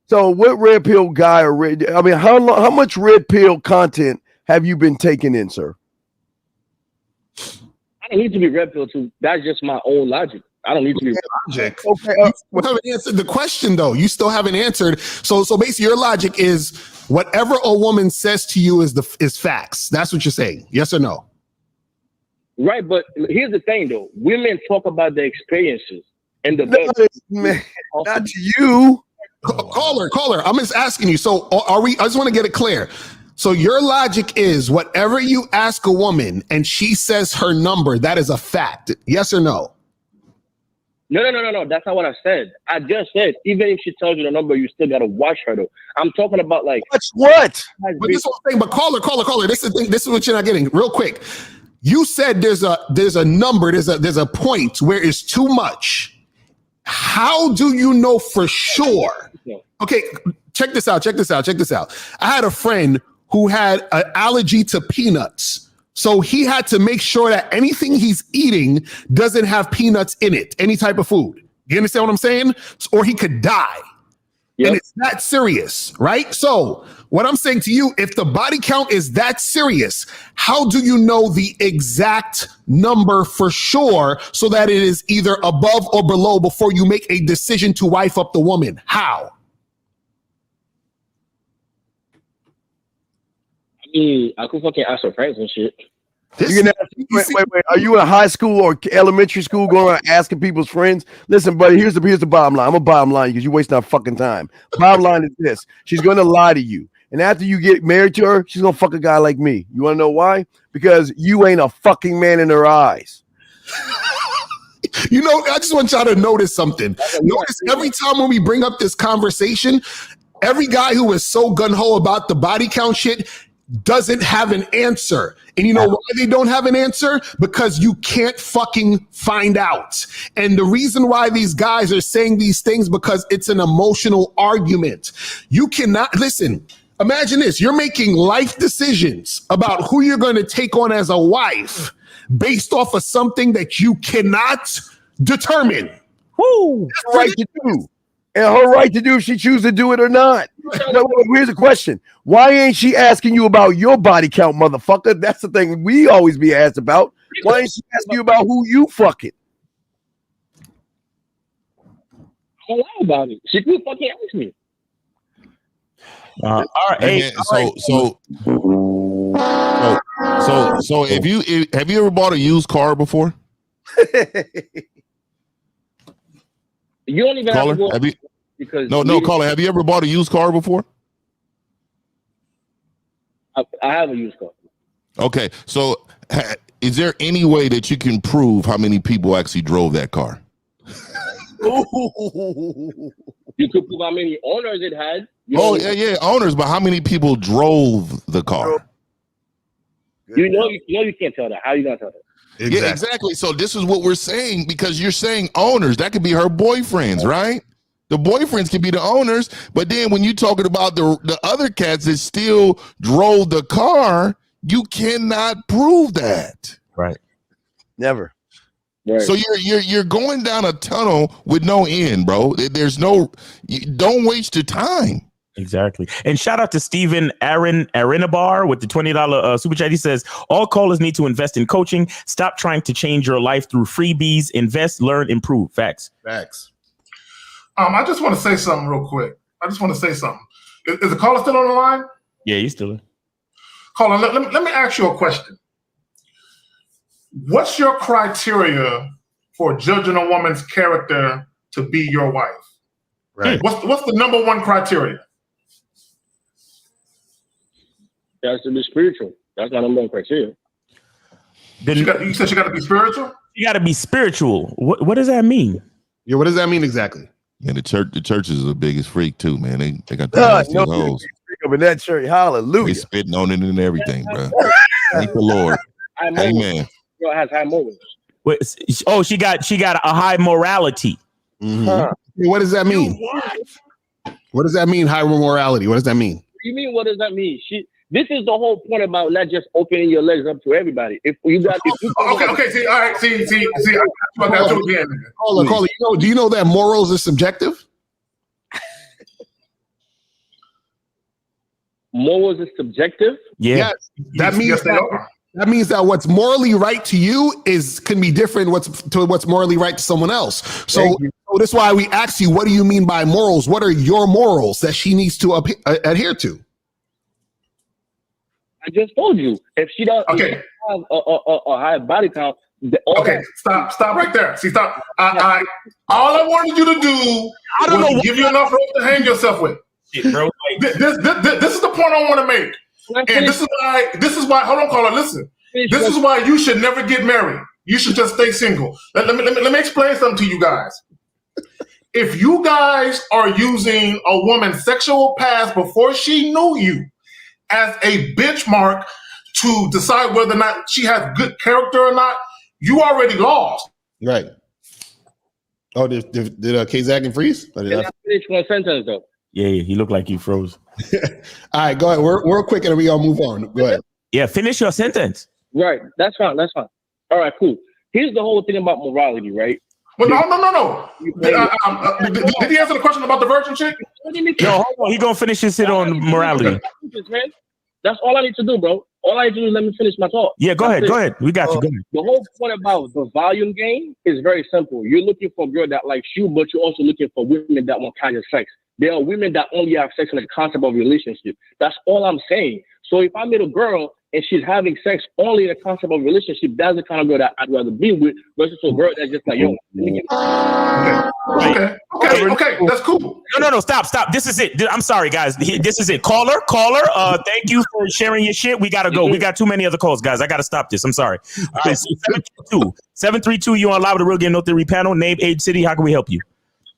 So what red pill guy how much red pill content have you been taking in, sir? I don't need to be red pill too. That's just my own logic. I don't need to be logic. Okay, you haven't answered the question though. You still haven't answered. So basically, your logic is whatever a woman says to you is facts. That's what you're saying. Yes or no? Right, but here's the thing though. Women talk about their experiences and the not to you. Caller. I'm just asking you. So are we? I just want to get it clear. So your logic is whatever you ask a woman and she says her number, that is a fact. Yes or no? No. That's not what I said. I just said, even if she tells you the number, you still got to watch her, though. I'm talking about, like... What? But this whole thing, but caller. This is what you're not getting. Real quick. You said there's a number, there's a point where it's too much. How do you know for sure? Okay, check this out. I had a friend who had an allergy to peanuts. So he had to make sure that anything he's eating doesn't have peanuts in it, any type of food. You understand what I'm saying? Or he could die. Yep. And it's that serious, right? So what I'm saying to you, if the body count is that serious, how do you know the exact number for sure so that it is either above or below before you make a decision to wife up the woman? How? I could fucking ask her friends and shit. Wait. Are you in high school or elementary school going around asking people's friends? Listen, buddy, here's the bottom line. I'm a bottom line because you're wasting our fucking time. Bottom line is this. She's going to lie to you. And after you get married to her, she's going to fuck a guy like me. You want to know why? Because you ain't a fucking man in her eyes. You know, I just want y'all to notice something. Notice every time when we bring up this conversation, every guy who is so gung-ho about the body count shit doesn't have an answer. And you know why they don't have an answer? Because you can't fucking find out. And the reason why these guys are saying these things, because it's an emotional argument. You cannot, listen, imagine this. You're making life decisions about who you're going to take on as a wife based off of something that you cannot determine. Woo! That's right to do. and her right to do if she chooses to do it or not. Here's the question. Why ain't she asking you about your body count, motherfucker? That's the thing we always be asked about. Why ain't she asking you about who you fucking? I don't lie about it. She could fucking ask me. All right. So have you ever bought a used car before? You don't even Caller, have to go have you, because caller, have you ever bought a used car before? I have a used car. Okay, so is there any way that you can prove how many people actually drove that car? You could prove how many owners it had. Yeah, owners, but how many people drove the car? You know you can't tell that. How are you gonna tell that? Exactly. Yeah, exactly. So this is what we're saying, because you're saying owners. That could be her boyfriends, right? The boyfriends can be the owners, but then when you're talking about the other cats that still drove the car, you cannot prove that. Right. Never. Right. So you're going down a tunnel with no end, bro. There's don't waste your time. Exactly. And shout out to Steven Arinabar with the $20 super chat. He says, all callers need to invest in coaching. Stop trying to change your life through freebies. Invest, learn, improve. Facts. I just want to say something real quick. Is the caller still on the line? Yeah, he's still in. Caller, let me ask you a question. What's your criteria for judging a woman's character to be your wife? Right. What's the number one criteria? That's to be spiritual. That's not number one criteria. You said she got to be spiritual? You got to be spiritual. What does that mean? Yeah, what does that mean exactly? And the churches are the biggest freak too, man. They got the hoes. Up in that church, hallelujah. They spitting on it and everything, bro. Thank the Lord. Amen. Girl has high morals. She got a high morality. Mm-hmm. Huh. What does that mean? What does that mean? High morality. What does that mean? You mean what does that mean? This is the whole point about not just opening your legs up to everybody. If you got okay. See, all right. See. I got you again. Caller. Do you know that morals is subjective? Morals is subjective. Yeah. Yes. That means that what's morally right to you can be different what's morally right to someone else. So that's why we ask you, what do you mean by morals? What are your morals that she needs to adhere to? I just told you. If she doesn't have a high body count. Stop right there. See, stop. All I wanted you to do was give you enough rope to hang yourself with. Bro, this is the point I want to make. And this is why, hold on, caller, listen. This is why you should never get married. You should just stay single. Let me explain something to you guys. If you guys are using a woman's sexual past before she knew you as a benchmark to decide whether or not she has good character or not, you already lost. Right. Oh, did K-Zag and freeze? I finish one sentence though. Yeah, he looked like he froze. All right, go ahead. We're quick and we all move on. Go ahead. Yeah, finish your sentence. Right. That's fine. All right, cool. Here's the whole thing about morality, right? Well, no. Did he answer the question about the virgin chick? No, hold on. He gonna finish his shit on morality. That's all I need to do, bro. All I need to do is let me finish my talk. Yeah, go ahead. We got you. Go ahead. The whole point about the volume game is very simple. You're looking for a girl that likes you, but you're also looking for women that want casual sex. There are women that only have sex in the concept of relationship. That's all I'm saying. So if I meet a girl and she's having sex only in the concept of relationship, that's the kind of girl that I'd rather be with versus a girl that's just like, yo. Okay, that's cool. No, stop. This is it. I'm sorry, guys. This is it. Caller. Thank you for sharing your shit. We gotta go. We got too many other calls, guys. I gotta stop this. I'm sorry. All right, so 732, you on live with the Real Game No Theory panel. Name, age, city. How can we help you?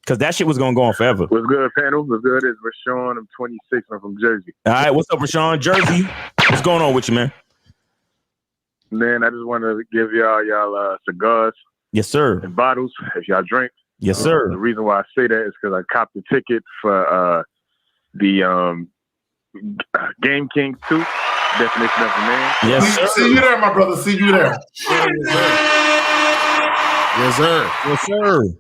Because that shit was gonna go on forever. What's good, panel? What's good? It's Rashawn. I'm 26. I'm from Jersey. All right, what's up, Rashawn? Jersey. What's going on with you, man? Man, I just want to give y'all cigars. Yes, sir. And bottles if y'all drink. Yes, sir. The reason why I say that is because I copped the ticket for the Game King 2, Definition of a Man. Yes, sir. See you there, my brother. See you there. Yes, sir. Yes, sir.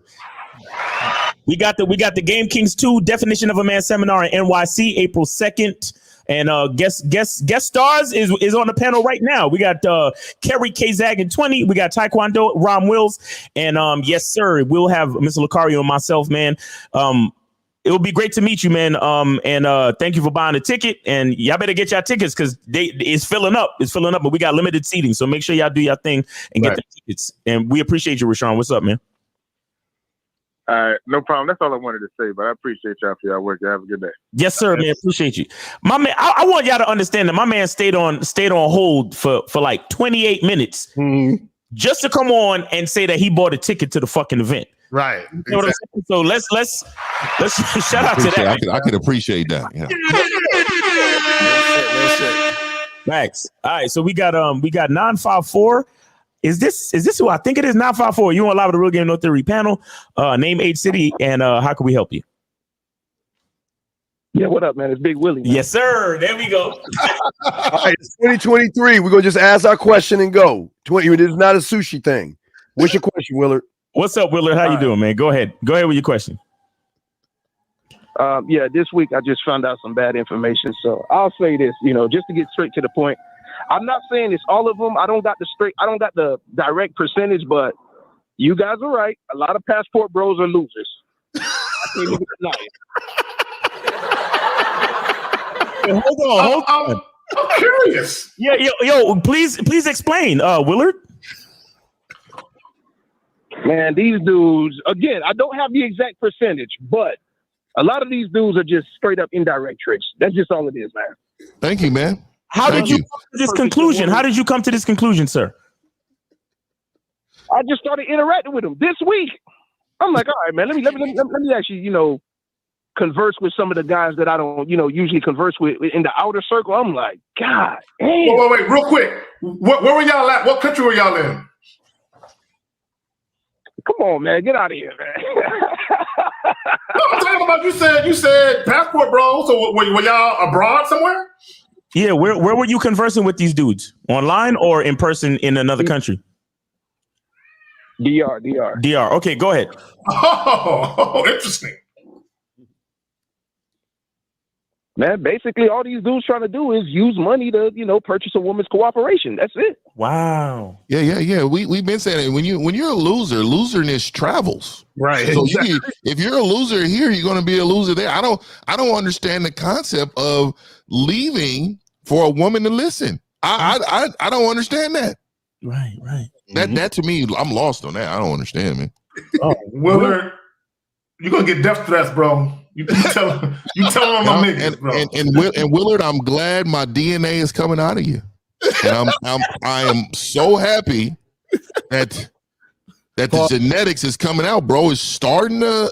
We got the Game Kings 2 Definition of a Man seminar in NYC, April 2nd. And guest stars is on the panel right now. We got Kerry K. Zagan 20. We got Taekwondo Ron Wills, and yes sir, we'll have Mr. Lucario and myself, man. It will be great to meet you, man. And thank you for buying a ticket. And y'all better get y'all tickets because it's filling up. It's filling up, but we got limited seating, so make sure y'all do your thing and get the tickets. And we appreciate you, Rashawn. What's up, man? All right, no problem. That's all I wanted to say, but I appreciate y'all for y'all work. Y'all have a good day. Yes, sir, man. Appreciate you. My man, I want y'all to understand that my man stayed on hold for like 28 minutes just to come on and say that he bought a ticket to the fucking event. Right. You know what I'm saying? So let's shout out to that. I can appreciate that. Yeah. Max. All right, so we got 954. Is this who I think it is? 954. You on live with the Real Game No Theory panel? Name, age, city, and how can we help you? Yeah, what up, man? It's Big Willie. Man. Yes, sir. There we go. All right, it's 2023. We're gonna just ask our question and go. This is not a sushi thing. What's your question, Willard? What's up, Willard? How you doing, man? Go ahead. Go ahead with your question. Yeah, this week I just found out some bad information. So I'll say this, just to get straight to the point. I'm not saying it's all of them. I don't got the direct percentage, but you guys are right. A lot of passport bros are losers. I can't even deny it. Hold on. I'm curious. Yeah, yo, please explain, Willard. Man, these dudes, again, I don't have the exact percentage, but a lot of these dudes are just straight up indirect tricks. That's just all it is, man. Thank you, man. How did you come to this conclusion? How did you come to this conclusion, sir? I just started interacting with them this week. I'm like, all right, man, let me actually, converse with some of the guys that I don't, usually converse with in the outer circle. I'm like, God damn. Wait, real quick. Where were y'all at? What country were y'all in? Come on, man, get out of here, man. No, I'm talking about you said passport bro. So were y'all abroad somewhere? Yeah, where were you conversing with these dudes? Online or in person in another country? DR. Okay, go ahead. Oh, interesting. Man, basically all these dudes trying to do is use money to, purchase a woman's cooperation. That's it. Wow. Yeah. We've been saying it. When you're a loser, loserness travels. Right. So if you're a loser here, you're going to be a loser there. I don't understand the concept of leaving for a woman to listen. I don't understand that. Right. That to me, I'm lost on that. I don't understand, man. Oh, Willard, you're gonna get death threats, bro. You tell them I'm a nigga, bro. And Willard, I'm glad my DNA is coming out of you, and I am so happy that the genetics is coming out, bro. It's starting to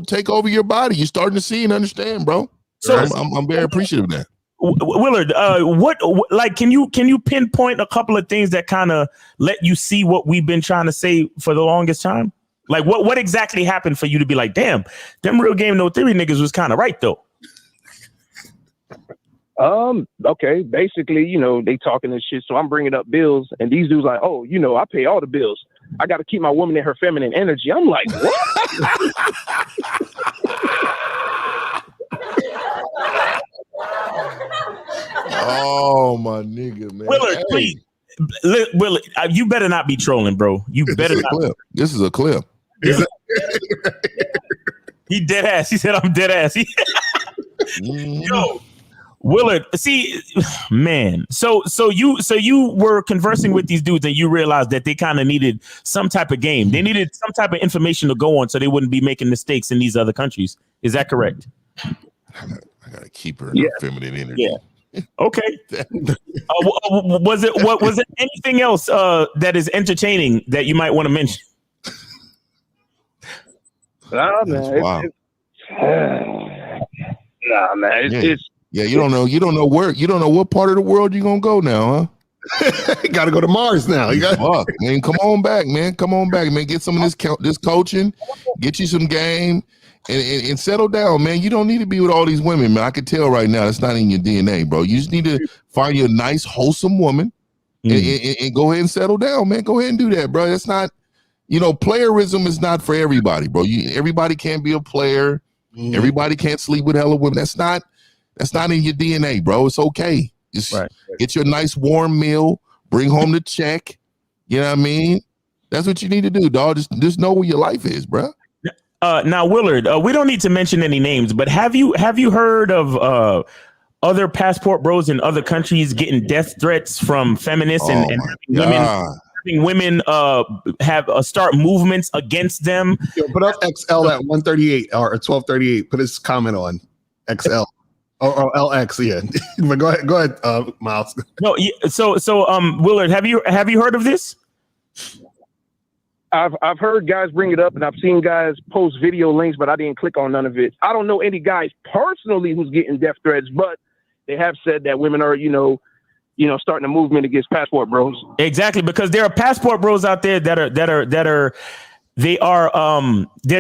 take over your body. You're starting to see and understand, bro. So I'm very appreciative of that. Willard, can you pinpoint a couple of things that kind of let you see what we've been trying to say for the longest time? Like what exactly happened for you to be like, damn, them Real Game No Theory niggas was kind of right though? Okay, basically, they talking and shit, so I'm bringing up bills, and these dudes like, oh, I pay all the bills. I got to keep my woman in her feminine energy. I'm like, what? Oh my nigga, man. Willard, please. Willard, you better not be trolling, bro. You better not. This is a clip. He dead ass. He said I'm dead ass. Yo, Willard, see, man. So you were conversing with these dudes and you realized that they kind of needed some type of game. They needed some type of information to go on so they wouldn't be making mistakes in these other countries. Is that correct? I gotta keep her in her feminine energy. Yeah. Okay. Was it anything else that is entertaining that you might want to mention? Nah, man. Wow. Nah, man. It's you don't know what part of the world you're gonna go now, huh? Got to go to Mars now. Fuck, man. Come on back, man. Get some of this coaching. Get you some game. And settle down, man. You don't need to be with all these women, man. I can tell right now it's not in your DNA, bro. You just need to find you a nice, wholesome woman and go ahead and settle down, man. Go ahead and do that, bro. That's not, playerism is not for everybody, bro. Everybody can't be a player. Everybody can't sleep with hella women. That's not in your DNA, bro. It's okay. Just get your nice warm meal, bring home the check. You know what I mean? That's what you need to do, dog. Just know where your life is, bro. Now, Willard, we don't need to mention any names, but have you heard of other passport bros in other countries getting death threats from feminists and having women have start movements against them? Yo, put up XL at 138 or 1238. Put his comment on XL or LX. Yeah, but go ahead, Miles. No, so Willard, have you heard of this? I've heard guys bring it up, and I've seen guys post video links, but I didn't click on none of it. I don't know any guys personally who's getting death threats, but they have said that women are, starting a movement against passport bros. Exactly, because there are passport bros out there they're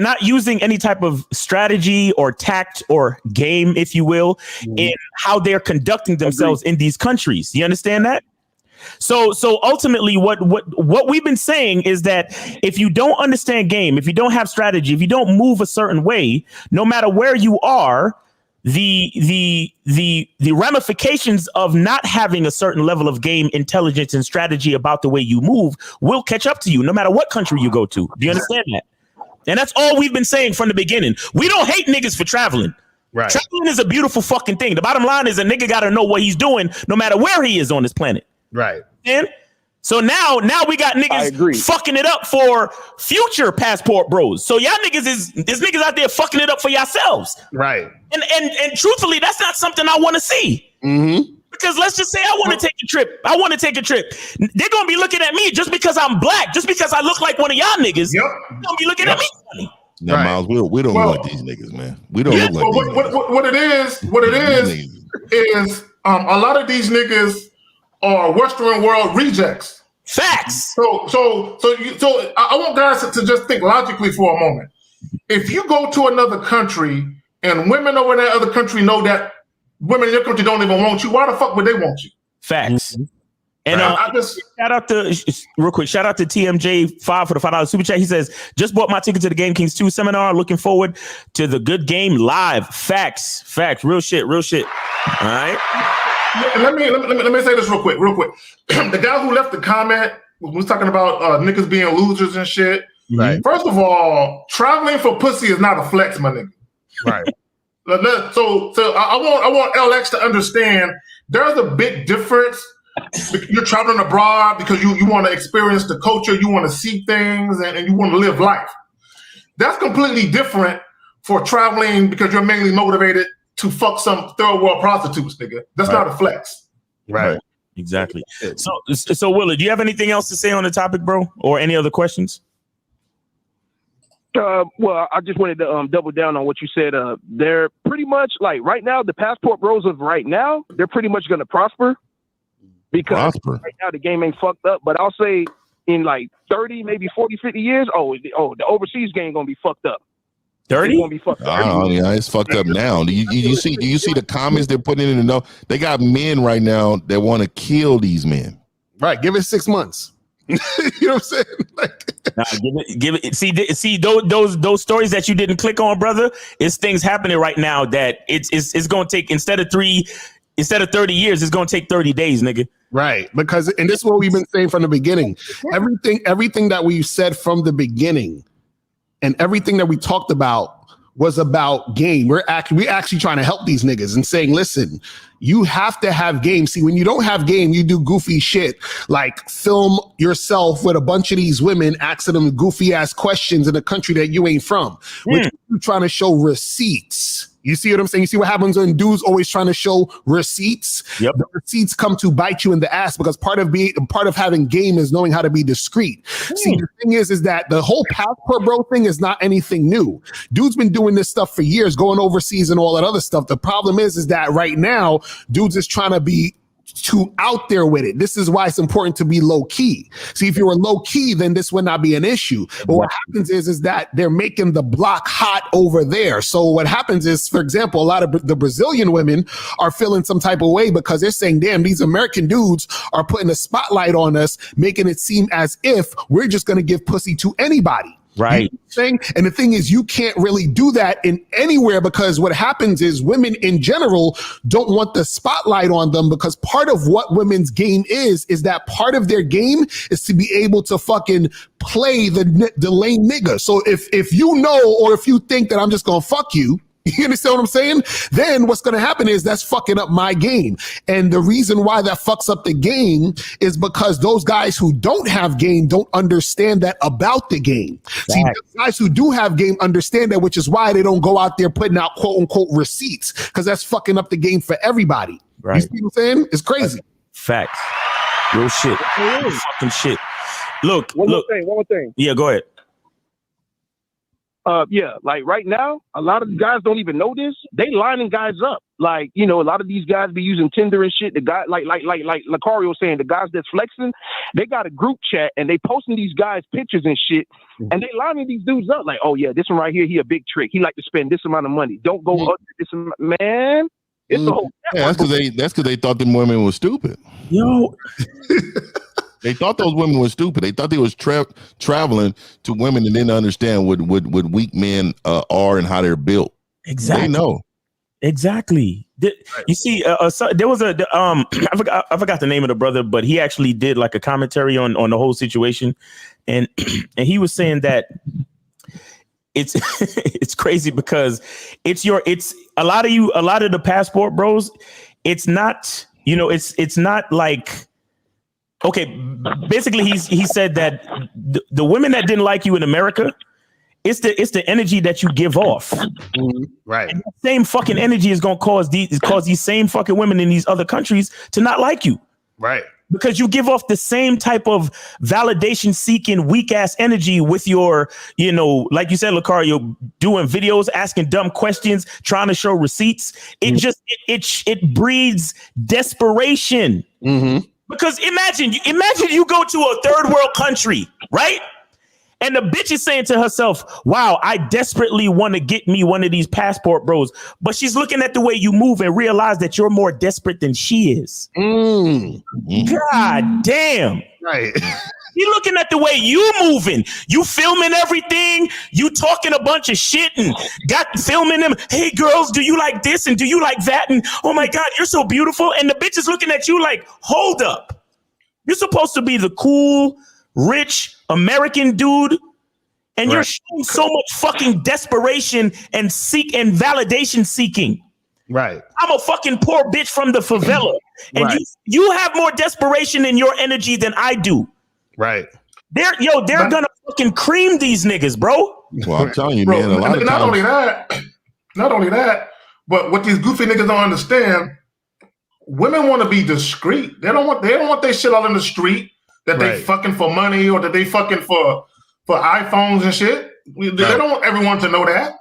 not using any type of strategy or tact or game, if you will, in how they're conducting themselves in these countries. You understand that? So ultimately, what we've been saying is that if you don't understand game, if you don't have strategy, if you don't move a certain way, no matter where you are, the ramifications of not having a certain level of game intelligence and strategy about the way you move will catch up to you, no matter what country you go to. Do you understand that? And that's all we've been saying from the beginning. We don't hate niggas for traveling. Right. Traveling is a beautiful fucking thing. The bottom line is a nigga got to know what he's doing, no matter where he is on this planet. Right. And so now we got niggas fucking it up for future passport bros. So y'all niggas is niggas out there fucking it up for yourselves. Right. And truthfully, that's not something I want to see. Because let's just say I want to take a trip. They're gonna be looking at me just because I'm black, just because I look like one of y'all niggas. They're gonna be looking at me funny. Now, Miles, we don't look like these niggas, man. We don't look like these niggas. What it is a lot of these niggas are Western world rejects. Facts. So I want guys to just think logically for a moment. If you go to another country and women over in that other country know that women in your country don't even want you, why the fuck would they want you? Facts. And shout out to TMJ5 for the $5 super chat. He says, just bought my ticket to the Game Kings 2 seminar. Looking forward to the good game live. Facts. Real shit. All right. Let me say this real quick. The guy who left the comment was talking about niggas being losers and shit. Right. First of all, traveling for pussy is not a flex, my nigga. Right. So I want LX to understand there's a big difference. You're traveling abroad because you want to experience the culture, you want to see things, and you want to live life. That's completely different for traveling because you're mainly motivated to fuck some third world prostitutes, nigga. That's not a flex. Right. Exactly. So Willard, do you have anything else to say on the topic, bro? Or any other questions? Well, I just wanted to double down on what you said. They're pretty much like right now, the passport bros of right now, they're pretty much going to prosper because right now the game ain't fucked up. But I'll say in like 30, maybe 40, 50 years, the overseas game going to be fucked up. 30? It's gonna be fucked up. It's fucked up now. Do you see the comments they're putting in the know? They got men right now that want to kill these men. Right. Give it 6 months. You know what I'm saying? Give it. See those stories that you didn't click on, brother. It's things happening right now that it's going to take instead of 30 years, it's going to take 30 days, nigga. Right. Because and this is what we've been saying from the beginning. Everything that we've said from the beginning. And everything that we talked about was about game. We're actually trying to help these niggas and saying, listen, you have to have game. See, when you don't have game, you do goofy shit like film yourself with a bunch of these women asking them goofy ass questions in a country that you ain't from, which you're trying to show receipts. You see what I'm saying? You see what happens when dudes always trying to show receipts? Yep. The receipts come to bite you in the ass because part of having game is knowing how to be discreet. See, the thing is that the whole passport bro thing is not anything new. Dudes been doing this stuff for years, going overseas and all that other stuff. The problem is that right now, dudes is trying to be too out there with it. This is why it's important to be low key. See, if you were low key, then this would not be an issue. But what happens is that they're making the block hot over there. So what happens is, for example, a lot of the Brazilian women are feeling some type of way because they're saying, damn, these American dudes are putting a spotlight on us, making it seem as if we're just going to give pussy to anybody. Right. And the thing is, you can't really do that in anywhere, because what happens is women in general don't want the spotlight on them, because part of what women's game is that part of their game is to be able to fucking play the lame nigga. So if you know, or if you think that I'm just gonna fuck you, you understand what I'm saying? Then what's going to happen is that's fucking up my game. And the reason why that fucks up the game is because those guys who don't have game don't understand that about the game. Right. See, the guys who do have game understand that, which is why they don't go out there putting out quote unquote receipts, because that's fucking up the game for everybody. Right. You see what I'm saying? It's crazy. Facts. Real shit. Fucking shit. Look. One more thing. Yeah, go ahead. Yeah, like right now, a lot of guys don't even know this. They lining guys up. Like, you know, a lot of these guys be using Tinder and shit. The guy, like Lacario was saying, the guys that's flexing, they got a group chat and they posting these guys pictures and shit, and they lining these dudes up. Like, oh yeah, this one right here, he a big trick. He like to spend this amount of money. Don't go up to this amount. Man. It's a whole. Yeah, that's because they thought them women were stupid. Yo. They thought those women were stupid. They thought they was traveling to women and didn't understand what weak men are and how they're built. Exactly. They know. Exactly. You see, there was I forgot the name of the brother, but he actually did like a commentary on the whole situation, and he was saying that it's it's crazy because it's a lot of the passport bros. It's not, you know, it's not like. Okay, basically he said that the women that didn't like you in America, it's the energy that you give off. Right. And the same fucking energy is gonna cause these same fucking women in these other countries to not like you. Right. Because you give off the same type of validation seeking weak ass energy with your, you know, like you said, Lacario, doing videos, asking dumb questions, trying to show receipts. It just it breeds desperation. Mm-hmm. Because imagine you go to a third world country, right? And the bitch is saying to herself, wow, I desperately want to get me one of these passport bros. But she's looking at the way you move and realize that you're more desperate than she is. God damn. Right. You looking at the way you moving, you filming everything, you talking a bunch of shit and filming them. Hey girls, do you like this and do you like that? And oh my God, you're so beautiful. And the bitch is looking at you like, hold up. You're supposed to be the cool, rich American dude. And you're showing so much fucking desperation and validation seeking. Right. I'm a fucking poor bitch from the favela. And you have more desperation in your energy than I do. Right. They're gonna fucking cream these niggas, bro. Well, I'm telling you, bro, man. Not only that, but what these goofy niggas don't understand, women want to be discreet. They don't want their shit out in the street that they fucking for money or that they fucking for iPhones and shit. They don't want everyone to know that.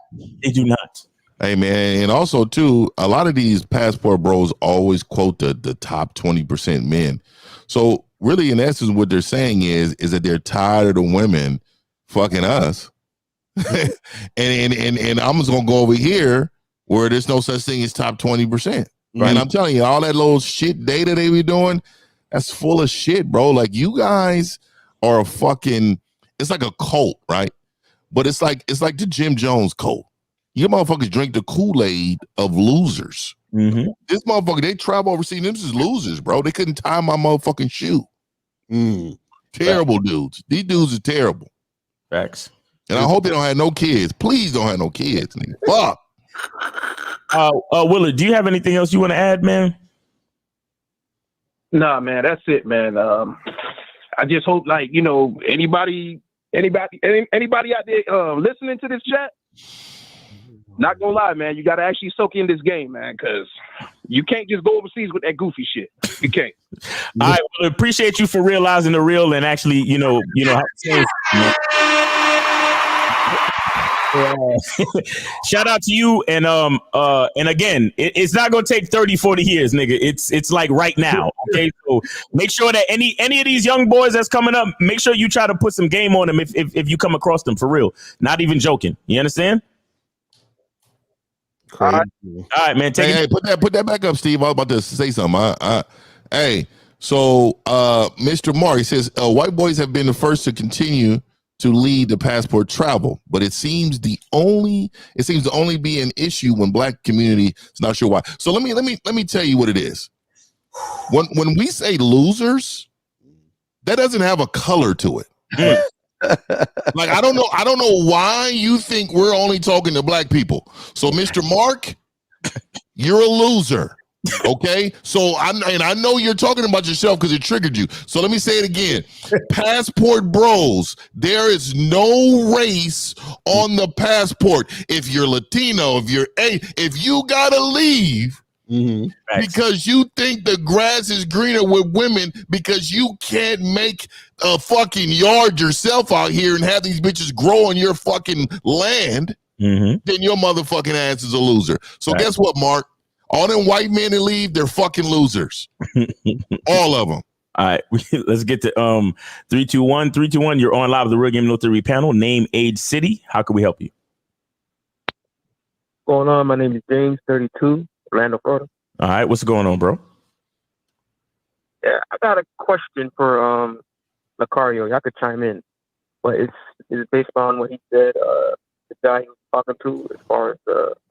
They do not. Hey man, and also too, a lot of these passport bros always quote the top 20% men. So really, in essence, what they're saying is that they're tired of the women fucking us, and I'm just gonna go over here where there's no such thing as top 20%. Right. And I'm telling you, all that little shit data they be doing, that's full of shit, bro. Like you guys are a fucking. It's like a cult, right? But it's like the Jim Jones cult. You motherfuckers drink the Kool-Aid of losers. Mm-hmm. This motherfucker, they travel overseas. This is losers, bro. They couldn't tie my motherfucking shoe. Terrible dudes. These dudes are terrible. Facts. And I hope they don't have no kids. Please don't have no kids, nigga. Fuck. Willard, do you have anything else you want to add, man? Nah, man, that's it, man. I just hope, like, you know, anybody out there listening to this chat, not gonna lie, man, you gotta actually soak in this game, man, because you can't just go overseas with that goofy shit. You can't. I appreciate you for realizing the real and actually, you know how to say it. shout out to you. And again, it's not gonna take 30, 40 years, nigga. It's like right now. Okay, so make sure that any of these young boys that's coming up, make sure you try to put some game on them if you come across them, for real. Not even joking. You understand? Crazy. All right, man. Hey, put that back up, Steve. I was about to say something. Hey, so Mr. Mark, he says white boys have been the first to continue to lead the passport travel, but it seems to only be an issue when black community is not sure why. So let me tell you what it is. When we say losers, that doesn't have a color to it. Like I don't know why you think we're only talking to black people. So Mr. Mark, you're a loser. Okay, so I know you're talking about yourself because it triggered you. So let me say it again. Passport bros, there is no race on the passport. If you're Latino, if you gotta leave because you think the grass is greener with women because you can't make a fucking yard yourself out here and have these bitches grow on your fucking land, then your motherfucking ass is a loser. So guess what, Mark? All them white men that leave, they're fucking losers. All of them. All right, let's get to 321. 321, you're on live with the Real Game No Theory panel. Name, age, city. How can we help you? What's going on? My name is James, 32, Orlando, Florida. All right, what's going on, bro? Yeah, I got a question for Lucario. Y'all could chime in, but it's based on what he said. The guy he was talking to, as far as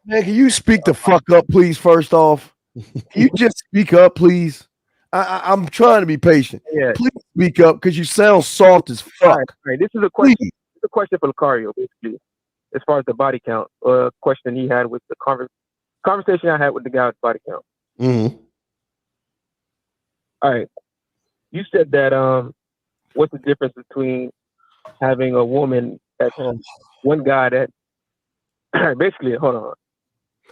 man, can you speak the fuck up, please? First off, can you just speak up, please? I'm trying to be patient. Yeah. Please speak up because you sound soft as fuck. All right. This is a question. This is a question for Lucario, basically, as far as the body count. Question he had with the conversation I had with the guy with the body count. All right. You said that what's the difference between having a woman that one guy that basically, hold on.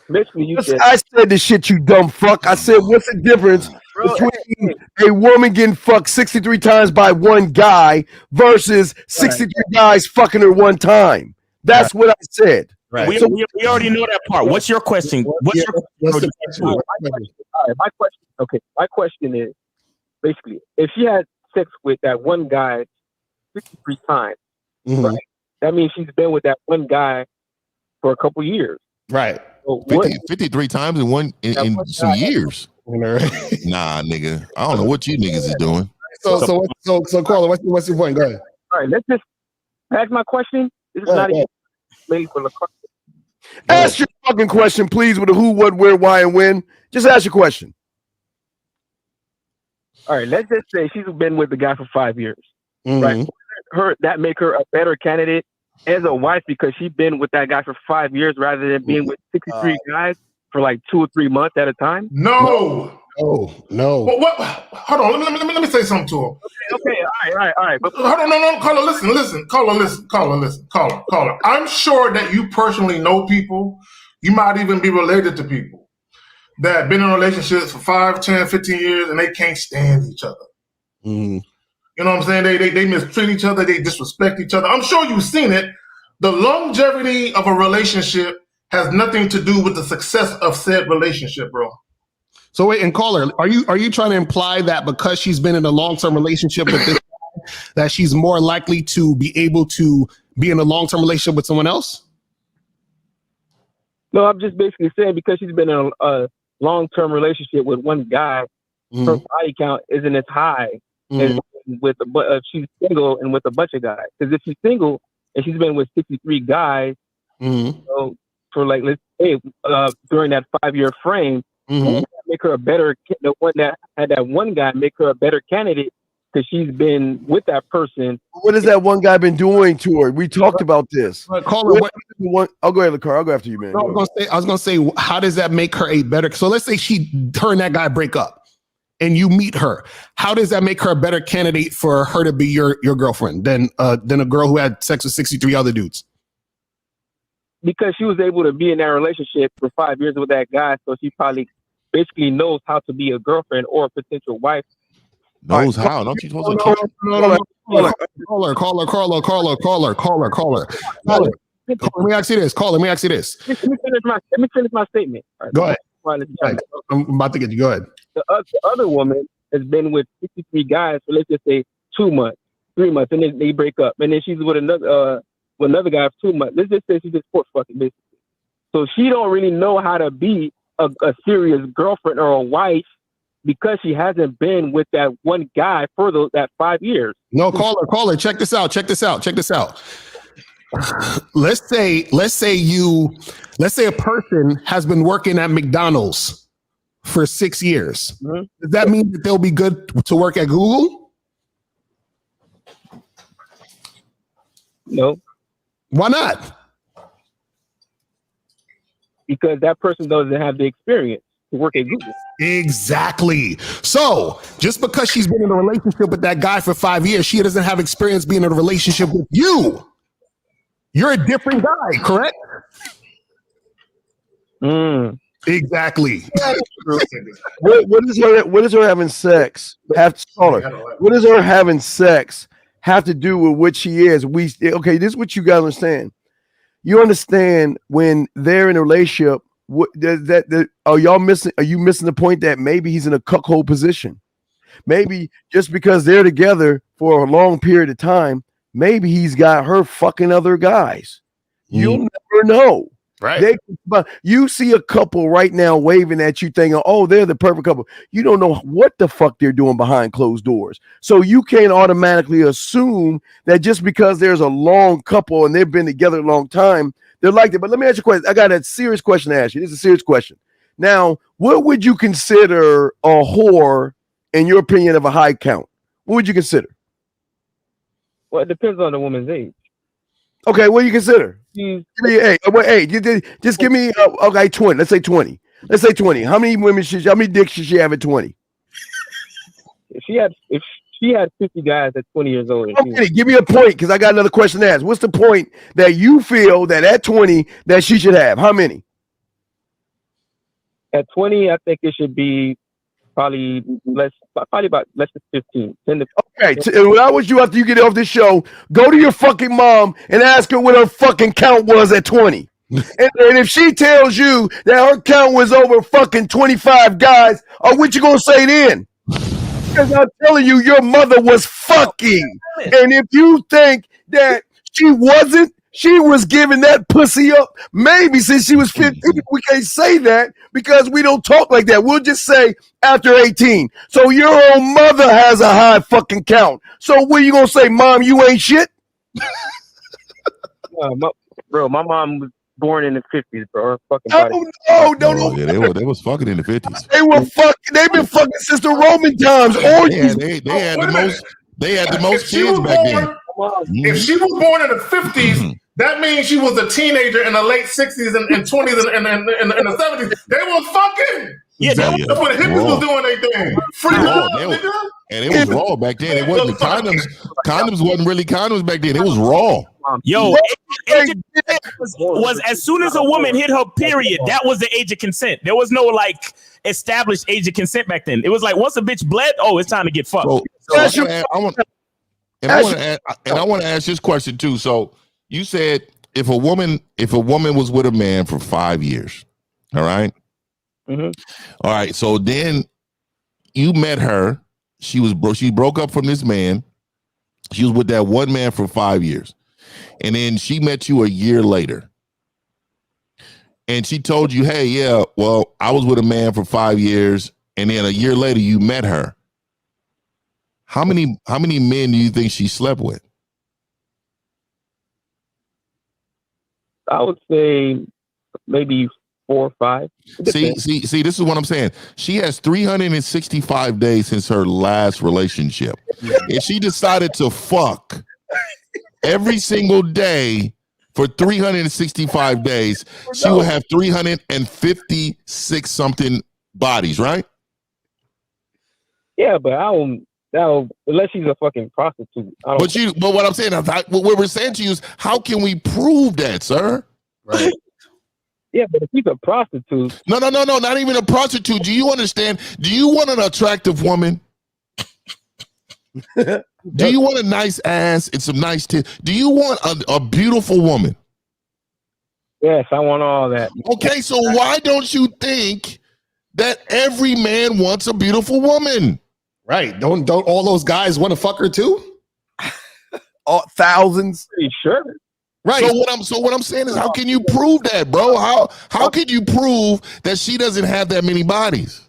Basically, you said I said this shit, you dumb fuck. I said, what's the difference between a woman getting fucked 63 times by one guy versus 63 guys fucking her one time? That's what I said. Right. We already know that part. What's your question? What's your question? All right, my question is basically, if she had sex with that one guy 63 times, right? That means she's been with that one guy for a couple years. Right. So 53 times in some years. Nah, nigga. I don't know what you niggas is doing. So Carla, what's your point? Go ahead. All right, let's just ask my question. This is not even mainly for the Ask your fucking question, please, with a who, what, where, why, and when. Just ask your question. All right, let's just say she's been with the guy for 5 years. Right? That make her a better candidate as a wife because she's been with that guy for 5 years rather than being with 63 guys for like 2 or 3 months at a time? No. No. What? Hold on. Let me say something to him. Okay. All right. But hold on. No. Caller, listen. Caller. I'm sure that you personally know people. You might even be related to people that have been in relationships for 5, 10, 15 years and they can't stand each other. You know what I'm saying? They mistreat each other. They disrespect each other. I'm sure you've seen it. The longevity of a relationship has nothing to do with the success of said relationship, bro. So wait, and caller, are you trying to imply that because she's been in a long-term relationship with this guy, that she's more likely to be able to be in a long-term relationship with someone else? No, I'm just basically saying because she's been in a long-term relationship with one guy, her body count isn't as high as with she's single and with a bunch of guys. Because if she's single and she's been with 63 guys, so for like let's say during that 5-year frame, make her a better. The one that had that one guy make her a better candidate because she's been with that person. What has that one guy been doing to her? We talked about this. Caller, I'll go ahead, Car. I'll go after you, man. No, I was gonna say, how does that make her a better? So let's say her and that guy break up, and you meet her. How does that make her a better candidate for her to be your girlfriend than a girl who had sex with 63 other dudes? Because she was able to be in that relationship for 5 years with that guy, so she probably basically knows how to be a girlfriend or a potential wife. Knows how? Don't you supposed to? Caller. Let me ask you this. Let me ask you this. Let me finish my statement. Right, go ahead. I'm about to get you. Go ahead. The other woman has been with 63 guys for, let's just say, 2 months, 3 months, and then they break up, and then she's with another guy for 2 months. Let's just say she's just sport fucking, basically. So she don't really know how to be a serious girlfriend or a wife because she hasn't been with that one guy for that 5 years. No, caller. Check this out. Let's say a person has been working at McDonald's for 6 years. Mm-hmm. Does that mean that they'll be good to work at Google? No. Why not? Because that person doesn't have the experience to work at Google. Exactly. So just because she's been in a relationship with that guy for 5 years, she doesn't have experience being in a relationship with you. You're a different guy, correct? Exactly. What is her having sex What does her having sex have to do with what she is? This is what you gotta understand. You understand when they're in a relationship, are you missing the point that maybe he's in a cuckold position? Maybe just because they're together for a long period of time, maybe he's got her fucking other guys. You'll never know. Right. You see a couple right now waving at you thinking, oh, they're the perfect couple. You don't know what the fuck they're doing behind closed doors. So you can't automatically assume that just because there's a long couple and they've been together a long time, they're like that. But let me ask you a question. I got a serious question to ask you. This is a serious question. Now, what would you consider a whore in your opinion of a high count? What would you consider? Well, it depends on the woman's age. Okay, what do you consider? Give me just give me 20. Let's say 20. Let's say 20. How many dicks should she have at 20? If she had 50 guys at 20 years old. Okay, give me a point because I got another question to ask. What's the point that you feel that at 20 that she should have? How many? At 20, I think it should be probably about less than 15. Okay, so when I was you after you get off this show, go to your fucking mom and ask her what her fucking count was at 20. and if she tells you that her count was over fucking 25 guys, what you gonna say then? Because I'm telling you, your mother was fucking. And if you think that she wasn't, she was giving that pussy up. Maybe since she was 15, we can't say that because we don't talk like that. We'll just say after 18. So your own mother has a high fucking count. So what are you going to say, Mom, you ain't shit? My mom was born in the 50s, bro. Her fucking body. Yeah, they was fucking in the 50s. They've been fucking since the Roman times. They had the most kids back then. If she was born in the 50s, that means she was a teenager in the late 60s and 20s and the 70s. They were fucking. Yeah, that's what hippies was doing their thing. Free love, nigga. And it was raw back then. It wasn't condoms. Condoms wasn't really condoms back then. It was raw. Yo, age of consent was as soon as a woman hit her period, that was the age of consent. There was no like established age of consent back then. It was like once a bitch bled, oh, it's time to get fucked. I want to ask this question too. So you said if a woman was with a man for 5 years, all right? Mm-hmm. All right. So then you met her. She broke up from this man. She was with that one man for 5 years. And then she met you a year later. And she told you, hey, yeah, well, I was with a man for 5 years. And then a year later you met her. How many men do you think she slept with? I would say maybe 4 or 5. See, this is what I'm saying. She has 365 days since her last relationship. If she decided to fuck every single day for 365 days, she will have 356 something bodies, right? Yeah, but unless she's a fucking prostitute. But what I'm saying, what we're saying to you is, how can we prove that, sir? Right. Yeah, but if she's a prostitute. No, not even a prostitute. Do you understand? Do you want an attractive woman? Do you want a nice ass and some nice tits? Do you want a beautiful woman? Yes, I want all that. Okay, so why don't you think that every man wants a beautiful woman? Right. Don't all those guys want to fuck her too? Thousands. Pretty sure. Right. So what I'm saying is, how can you prove that, bro? How can you prove that she doesn't have that many bodies?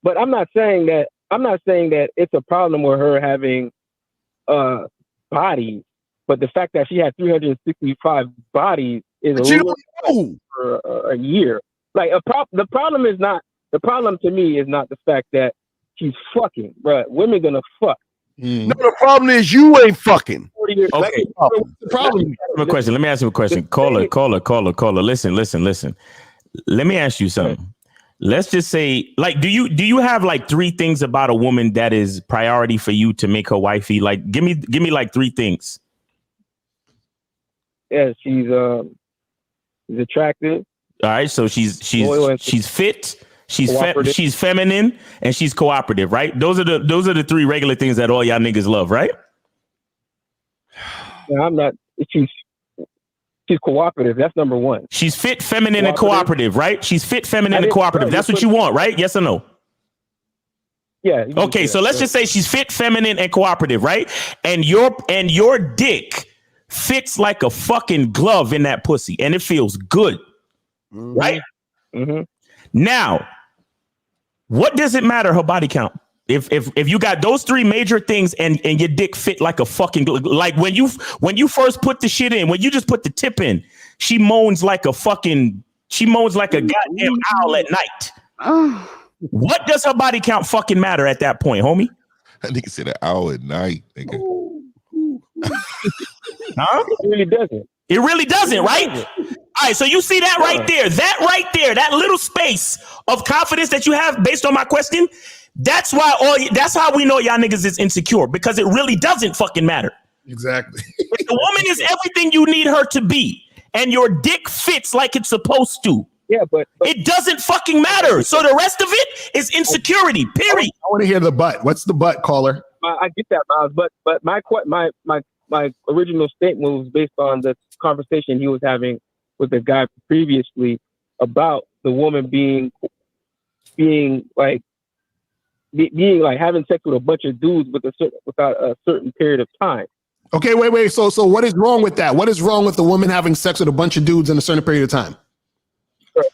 But I'm not saying that it's a problem with her having bodies. But the fact that she had 365 bodies is a little for a year. Like the problem to me is not the fact that she's fucking, bro. Women gonna fuck. No, the problem is you ain't fucking. Okay. The problem. Let me ask you a question. Caller. Listen. Let me ask you something. Let's just say, like, do you have like 3 things about a woman that is priority for you to make her wifey? Like, give me like 3 things. Yeah, she's attractive. All right, so she's fit, she's feminine, and she's cooperative, right? Those are the 3 regular things that all y'all niggas love, right? No, I'm not. She's cooperative. That's number 1. She's fit, feminine, and cooperative, right? She's fit, feminine, and cooperative. That's what you want, right? Yes or no? Yeah. Okay, so let's just say she's fit, feminine, and cooperative, right? And your dick fits like a fucking glove in that pussy, and it feels good, right? Mm-hmm. Now, what does it matter her body count? If you got those 3 major things and your dick fit like a fucking like when you first put the shit in, when you just put the tip in, she moans like a goddamn owl at night. What does her body count fucking matter at that point, homie? That nigga said an hour at night, nigga. Huh? It really doesn't. It really doesn't, right? All right, so you see that right there, that little space of confidence that you have based on my question. That's how we know y'all niggas is insecure, because it really doesn't fucking matter. Exactly. If the woman is everything you need her to be, and your dick fits like it's supposed to. Yeah, but it doesn't fucking matter. So the rest of it is insecurity. Period. I want to hear the but. What's the but, caller? I get that, Miles. But my original statement was based on the conversation he was having with the guy previously about the woman being like having sex with a bunch of dudes without a certain period of time. Okay, wait. So what is wrong with that? What is wrong with the woman having sex with a bunch of dudes in a certain period of time?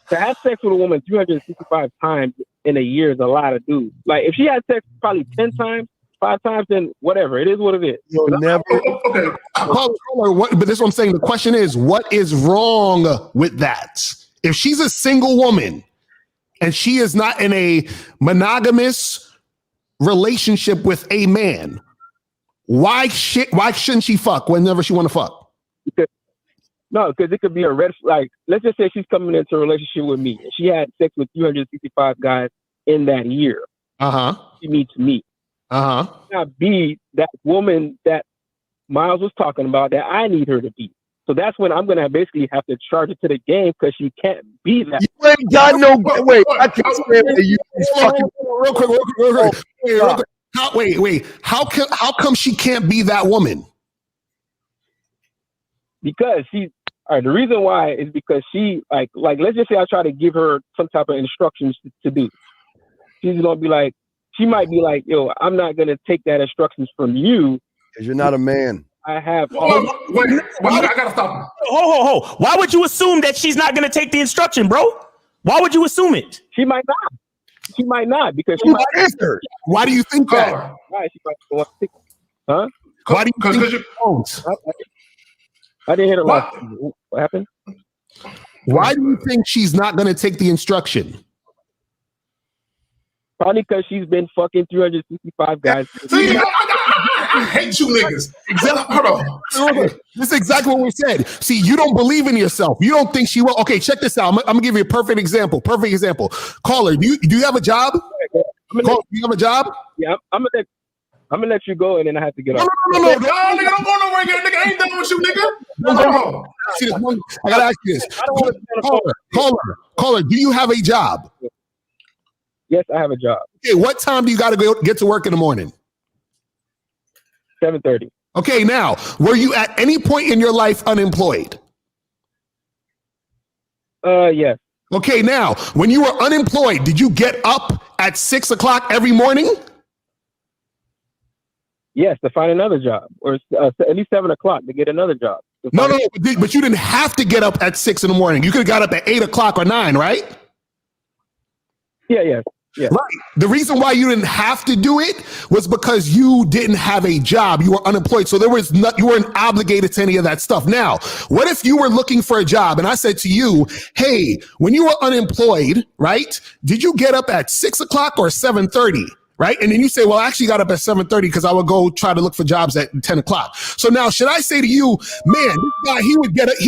To have sex with a woman 365 times in a year is a lot of dudes. Like if she had sex probably 10 times, 5 times, then whatever. It is what it is. You'll never. Okay. But this is what I'm saying. The question is, what is wrong with that? If she's a single woman and she is not in a monogamous relationship with a man, why shouldn't she fuck whenever she want to fuck? No, because it could be a red flag. Let's just say she's coming into a relationship with me. She had sex with 365 guys in that year. She meets me. Not be that woman that Miles was talking about that I need her to be. So that's when I'm gonna basically have to charge it to the game, because she can't be that. You ain't got no wait. I can't stand that you fucking real quick. Wait. How come she can't be that woman? Because the reason why is because she like let's just say I try to give her some type of instructions to do. She's gonna be like, she might be like, yo, I'm not gonna take that instructions from you because you're not a man. I have. Wait, I gotta stop. Ho. Why would you assume that she's not gonna take the instruction, bro? Why would you assume it? She might not. She might not, because she might answer. Why do you think that? Why she might want to take, huh? Why do you think I didn't hear the last. What happened? Why do you think she's not going to take the instruction? Probably because she's been fucking 365 guys. See, I hate you niggas. Exactly. Hold on. This is exactly what we said. See, you don't believe in yourself. You don't think she will. Okay, check this out. I'm gonna give you a perfect example. Caller, do you have a job? Do you have a job? Yeah, I'm gonna let you go, and then I have to get off. No, nigga, don't go nowhere again, nigga. I ain't done with you, nigga. No. See, I gotta ask you this. Caller, do you have a job? Yes, I have a job. Okay, what time do you gotta go get to work in the morning? 7:30. Okay, now, were you at any point in your life unemployed? Yes. Okay, now, when you were unemployed, did you get up at 6 o'clock every morning? Yes, to find another job, or at least 7 o'clock to get another job. No, but you didn't have to get up at 6 in the morning. You could have got up at 8 o'clock or 9, right? Yeah. Right. The reason why you didn't have to do it was because you didn't have a job. You were unemployed. So you weren't obligated to any of that stuff. Now, what if you were looking for a job and I said to you, hey, when you were unemployed, right, did you get up at 6 o'clock or 7:30? Right. And then you say, well, I actually got up at 7:30 because I would go try to look for jobs at 10 o'clock. So now should I say to you, man, this guy, he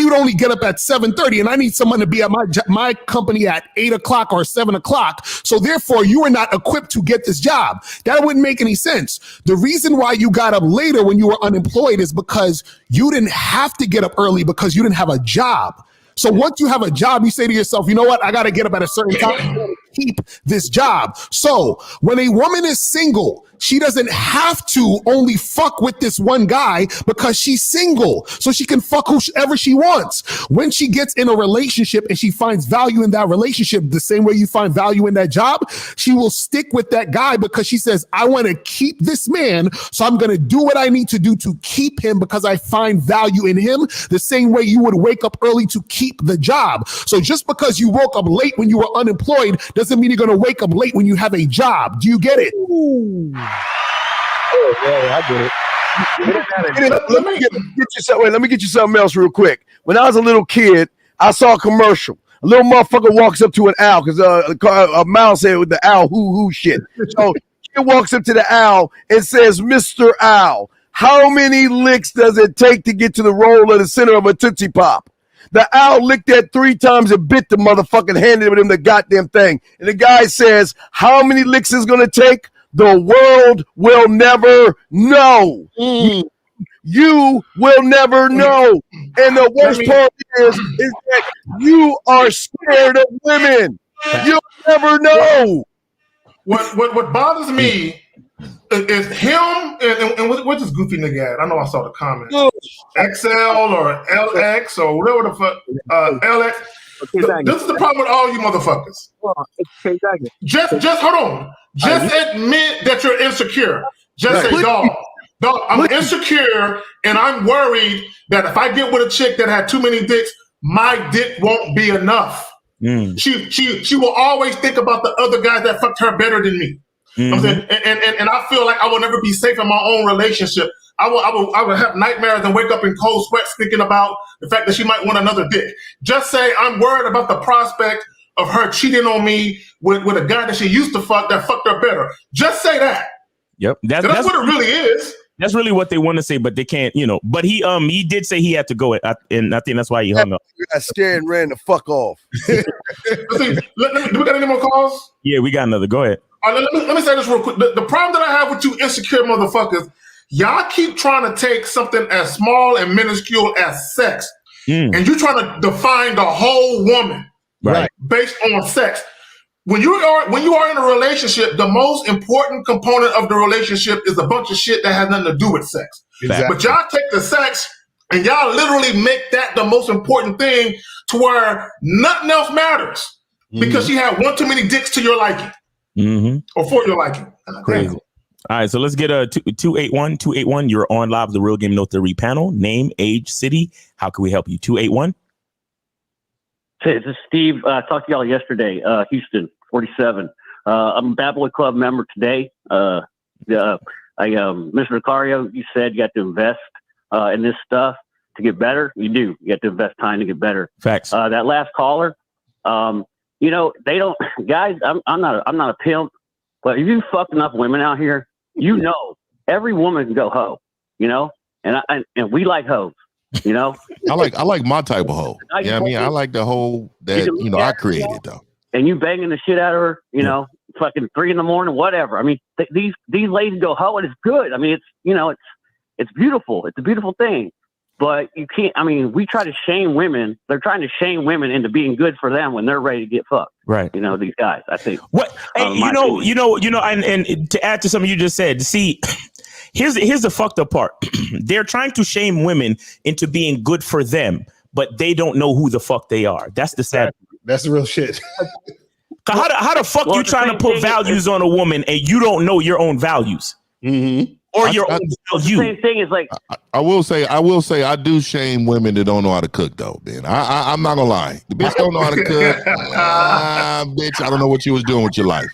would only get up at 7:30 and I need someone to be at my company at 8 o'clock or 7 o'clock. So therefore you are not equipped to get this job. That wouldn't make any sense. The reason why you got up later when you were unemployed is because you didn't have to get up early because you didn't have a job. So once you have a job, you say to yourself, you know what? I got to get up at a certain time to keep this job. So when a woman is single, she doesn't have to only fuck with this one guy because she's single. So she can fuck whoever she wants. When she gets in a relationship and she finds value in that relationship, the same way you find value in that job, she will stick with that guy because she says, I want to keep this man. So I'm going to do what I need to do to keep him because I find value in him, the same way you would wake up early to keep the job. So just because you woke up late when you were unemployed doesn't mean you're going to wake up late when you have a job. Do you get it? Ooh. Oh, yeah, I get it. Let me get you something else real quick. When I was a little kid, I saw a commercial. A little motherfucker walks up to an owl because a mouse said with the owl hoo shit. So he walks up to the owl and says, Mr. Owl, how many licks does it take to get to the roll of the center of a Tootsie Pop? The owl licked that 3 times and bit the motherfucker and handed him the goddamn thing. And the guy says, how many licks is going to take? The world will never know. You will never know. And the worst part is that you are scared of women. You'll never know. What bothers me is him and what's this goofy nigga at? I know I saw the comment. XL or LX or whatever the fuck. LX. This is the problem with all you motherfuckers. Just hold on. Just admit that you're insecure. Just say, dog, I'm insecure and I'm worried that if I get with a chick that had too many dicks, my dick won't be enough. She will always think about the other guys that fucked her better than me. I'm saying, and I feel like I will never be safe in my own relationship. I will have nightmares and wake up in cold sweats thinking about the fact that she might want another dick. Just say I'm worried about the prospect of her cheating on me with a guy that she used to fuck that fucked her better. Just say that. Yep, that's what it really is. That's really what they want to say, but they can't, But he did say he had to go, and I think that's why he hung up. You got scared and ran the fuck off. Do we got any more calls? Yeah, we got another. Go ahead. Let me say this real quick. The problem that I have with you insecure motherfuckers, y'all keep trying to take something as small and minuscule as sex, and you're trying to define the whole woman based on sex. When you are in a relationship, the most important component of the relationship is a bunch of shit that has nothing to do with sex. Exactly. But y'all take the sex and y'all literally make that the most important thing to where nothing else matters because she had one too many dicks to your liking or for your liking. Crazy. All right, so let's get a 281. You're on live the Real Game No Theory panel. Name, age, city. How can we help you? 281. Hey, this is Steve. I talked to y'all yesterday. Houston, 47. I'm a Bad Boy Club member today. Mr. Lucario, you said you got to invest in this stuff to get better. You do. You have to invest time to get better. Facts. That last caller, they don't. Guys, I'm not a pimp, but if you fuck enough women out here, every woman can go hoe. And we like hoes. I like my type of hoe. Yeah, I mean, I like the hoe that I created though. And you banging the shit out of her, fucking 3 a.m, whatever. I mean, these ladies go hoe, and it's good. I mean, it's beautiful. It's a beautiful thing. But you can't. I mean, we try to shame women. They're trying to shame women into being good for them when they're ready to get fucked. Right. These guys. I think. What? Hey, and to add to something you just said, see. Here's the fucked up part. They're trying to shame women into being good for them, but they don't know who the fuck they are. That's the sad part. That's the real shit. How the fuck you trying to put values on a woman and you don't know your own values or your own value? The same thing is like I will say I do shame women that don't know how to cook though, man. I'm not gonna lie. The bitch don't know how to cook. Bitch, I don't know what you was doing with your life.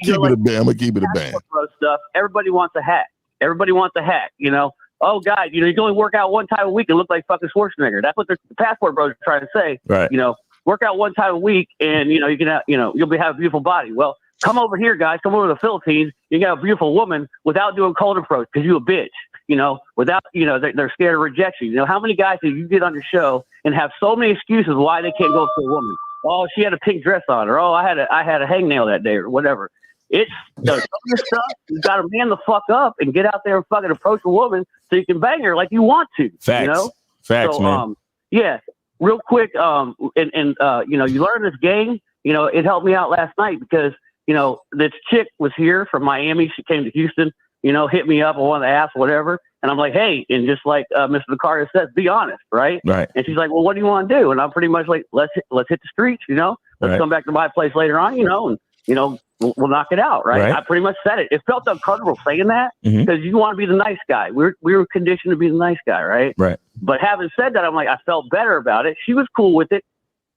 Keep it a band. I'm gonna keep it a band. Stuff. Everybody wants a hat. Everybody wants a hat. You know. Oh God, you know, you can only work out one time a week and look like fucking Schwarzenegger. That's what the passport bros are trying to say. Right. You know, work out one time a week and you know you can have, you'll have a beautiful body. Well, come over here, guys. Come over to the Philippines. You can have a beautiful woman without doing cold approach because you a bitch. You know, without they're scared of rejection. You know, how many guys do you get on your show and have so many excuses why they can't go up to a woman? Oh, she had a pink dress on, or oh, I had a hangnail that day, or whatever. It's some of this stuff. You got to man the fuck up and get out there and fucking approach a woman so you can bang her like you want to. Facts. You know? Facts, so, man. Yeah, real quick. You know, you learn this game. You know, it helped me out last night because you know this chick was here from Miami. She came to Houston. You know, hit me up. I wanted to ask whatever, and I'm like, hey, and just like Mr. Vicario says, be honest, right? Right. And she's like, well, what do you want to do? And I'm pretty much like, let's hit the streets. You know, let's come back to my place later on. You know, and you know. We'll knock it out, right? I pretty much said it. It felt uncomfortable saying that because you want to be the nice guy. We were conditioned to be the nice guy, right? Right. But having said that, I'm like, I felt better about it. She was cool with it.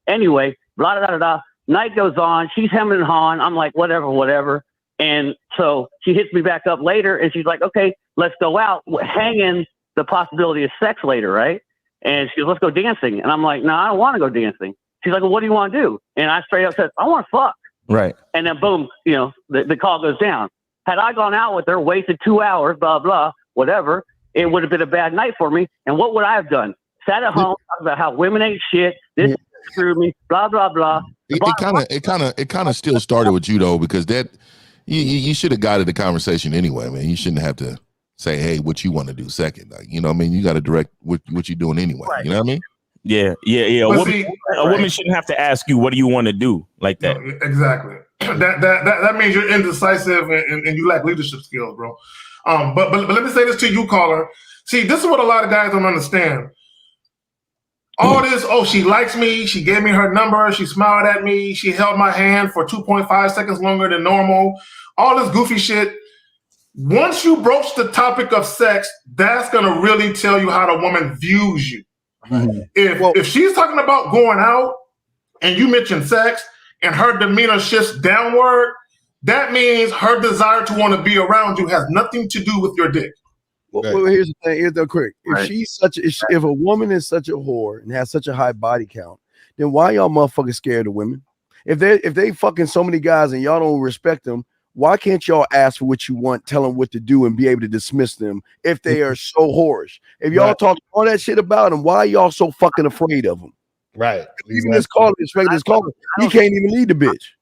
Anyway, blah, blah, blah, blah. Night goes on. She's hemming and hawing. I'm like, whatever. And so she hits me back up later and she's like, okay, let's go out. Hanging the possibility of sex later, right? And she goes, let's go dancing. And I'm like, no, I don't want to go dancing. She's like, well, what do you want to do? And I straight up said, I want to fuck. Right. And then boom, you know, the call goes down. Had I gone out with her, wasted 2 hours, blah, blah, whatever, it would have been a bad night for me. And what would I have done? Sat at home, talked about how women ain't shit, this screwed me, blah, blah, blah. It kind of still started with you though, because that you should have guided the conversation anyway, man. You shouldn't have to say, hey, what you want to do second. Like, you know what I mean? You got to direct what you're doing anyway. Right. You know what I mean? Yeah. A woman shouldn't have to ask you, what do you want to do like that? No, exactly. That means you're indecisive and you lack leadership skills, bro. But let me say this to you, caller. See, this is what a lot of guys don't understand. All this, she likes me. She gave me her number. She smiled at me. She held my hand for 2.5 seconds longer than normal. All this goofy shit. Once you broach the topic of sex, that's going to really tell you how the woman views you. If she's talking about going out and you mention sex and her demeanor shifts downward, that means her desire to want to be around you has nothing to do with your dick. Well, here's the thing. Here's the quick. If a woman is such a whore and has such a high body count, then why y'all motherfuckers scared of women? If they fucking so many guys and y'all don't respect them, why can't y'all ask for what you want, tell them what to do, and be able to dismiss them if they are so whorish? If y'all talk all that shit about them, why are y'all so fucking afraid of them? Right. Even this caller, he can't even lead the bitch.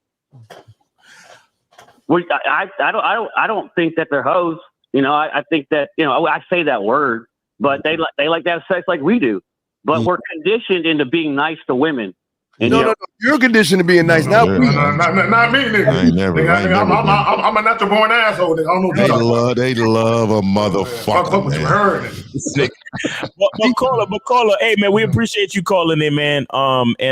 Well, I don't think that they're hoes. You know, I think that, you know, I say that word, but they like to have sex like we do. But we're conditioned into being nice to women. And no, you're conditioned to being nice. Not me, nigga. I'm a natural born asshole. Nigga. I don't know. They love a motherfucker. But caller, hey man, we appreciate you calling in, man. Stay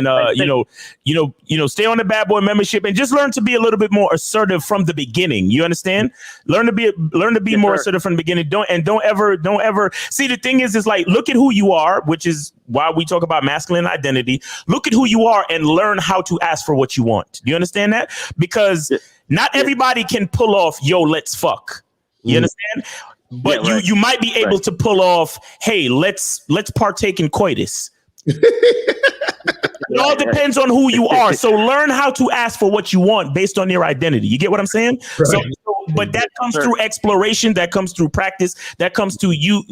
on the Bad Boy membership and just learn to be a little bit more assertive from the beginning. You understand? Learn to be more assertive from the beginning. Don't ever see. The thing is like, look at who you are, which is why we talk about masculine identity. Look at who you are and learn how to ask for what you want. Do you understand that? Because not everybody can pull off, yo, let's fuck. You understand? But you might be able to pull off, hey, let's partake in coitus. It all depends on who you are. So learn how to ask for what you want based on your identity. You get what I'm saying? Right. But that comes through exploration. That comes through practice. That comes through you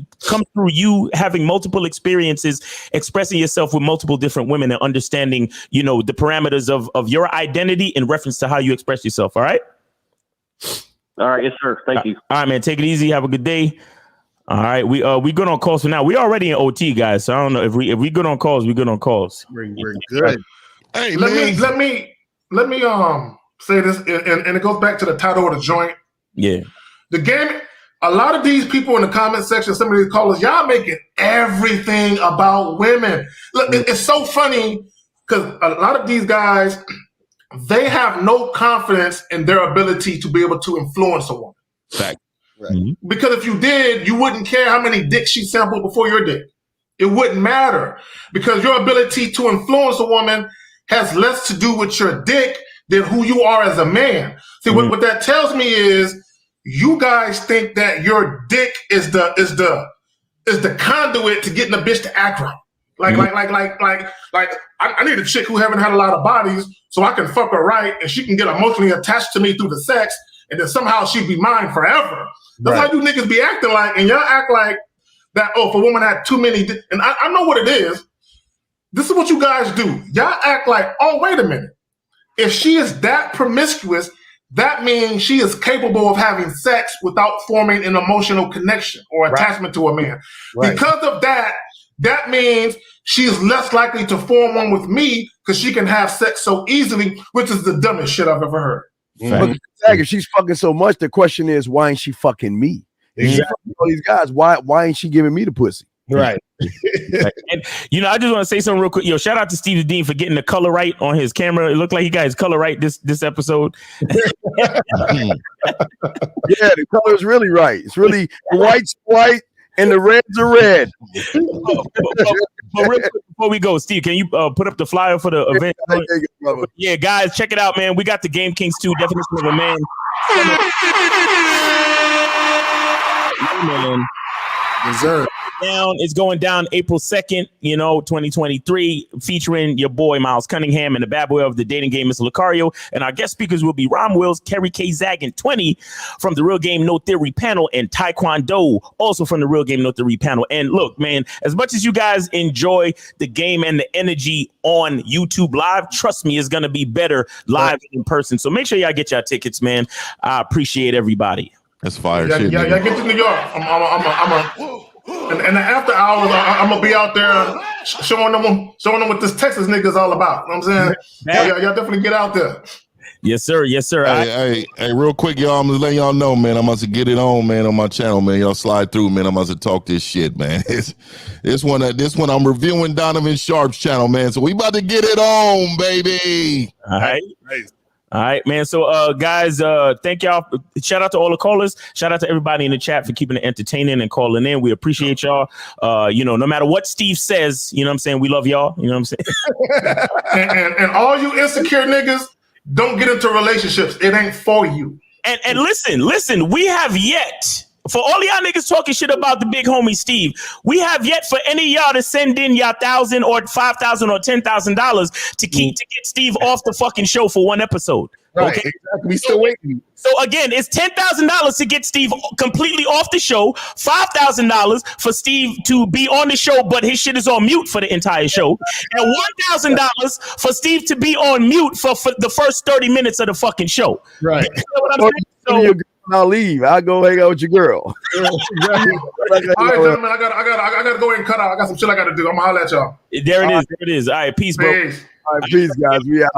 having multiple experiences, expressing yourself with multiple different women, and understanding, you know, the parameters of your identity in reference to how you express yourself. All right. All right. Yes, sir. Thank you. All right, man. Take it easy. Have a good day. All right, we good on calls for now. We already in OT, guys. So I don't know if we good on calls. We good on calls. We're good. Hey, let me say this, and it goes back to the title of the joint. Yeah, the game. a lot of these people in the comment section, some of these callers, y'all making everything about women. Look, it's so funny because a lot of these guys, they have no confidence in their ability to be able to influence a woman. Fact. Right. Because if you did, you wouldn't care how many dicks she sampled before your dick. It wouldn't matter because your ability to influence a woman has less to do with your dick than who you are as a man. See, what that tells me is you guys think that your dick is the conduit to getting a bitch to act right. I need a chick who haven't had a lot of bodies so I can fuck her right and she can get emotionally attached to me through the sex and then somehow she'd be mine forever. That's how you niggas be acting like, and y'all act like that, oh, if a woman had too many, and I know what it is. This is what you guys do. Y'all act like, oh, wait a minute. If she is that promiscuous, that means she is capable of having sex without forming an emotional connection or attachment to a man. Right. Because of that, that means she's less likely to form one with me because she can have sex so easily, which is the dumbest shit I've ever heard. But if she's fucking so much, the question is, why ain't she fucking me? If she fucking all these guys, why ain't she giving me the pussy? Right. And I just want to say something real quick. Yo, shout out to Steve Dean for getting the color right on his camera. It looked like he got his color right this episode. Yeah, the color is really right. It's really the white's white and the red's are red. But real quick before we go, Steve, can you put up the flyer for the event? Yeah, guys, check it out, man. We got the Game Kings 2 definition of a man. Deserve. It's going down April 2nd, 2023, featuring your boy Miles Cunningham and the bad boy of the dating game, Mr. Lucario. And our guest speakers will be Ron Wills, Kerry K. Zagan, 20 from the Real Game No Theory panel, and Taekwondo, also from the Real Game No Theory panel. And look, man, as much as you guys enjoy the game and the energy on YouTube Live, trust me, it's going to be better live in person. So make sure y'all get your tickets, man. I appreciate everybody. That's fire shit. Yeah, get to New York. And the after hours, I'm gonna be out there showing them what this Texas nigga is all about. You know what I'm saying? Y'all definitely get out there. Yes, sir. Yes, sir. Hey, real quick, y'all, I'm just letting y'all know, man. I'm about to get it on, man, on my channel, man. Y'all slide through, man. I'm about to talk this shit, man. This one I'm reviewing Donovan Sharp's channel, man. So we about to get it on, baby. All right. All right, man. So, guys, thank y'all. Shout out to all the callers. Shout out to everybody in the chat for keeping it entertaining and calling in. We appreciate y'all. No matter what Steve says, you know what I'm saying? We love y'all. You know what I'm saying? and all you insecure niggas, don't get into relationships. It ain't for you. And listen, we have yet, for all y'all niggas talking shit about the big homie Steve, we have yet for any of y'all to send in y'all $1,000 or $5,000 or $10,000 to get Steve off the fucking show for one episode. Right, okay? Exactly. We still waiting. So again, it's $10,000 to get Steve completely off the show, $5,000 for Steve to be on the show, but his shit is on mute for the entire show, and $1,000 for Steve to be on mute for the first 30 minutes of the fucking show. Right. You know what I'm saying? I'll leave. I'll go hang out with your girl. All right, gentlemen, I gotta go ahead and cut out. I got some shit I gotta do. I'm gonna holler at y'all. There it is. All right, peace, bro. All right, peace, guys. We out.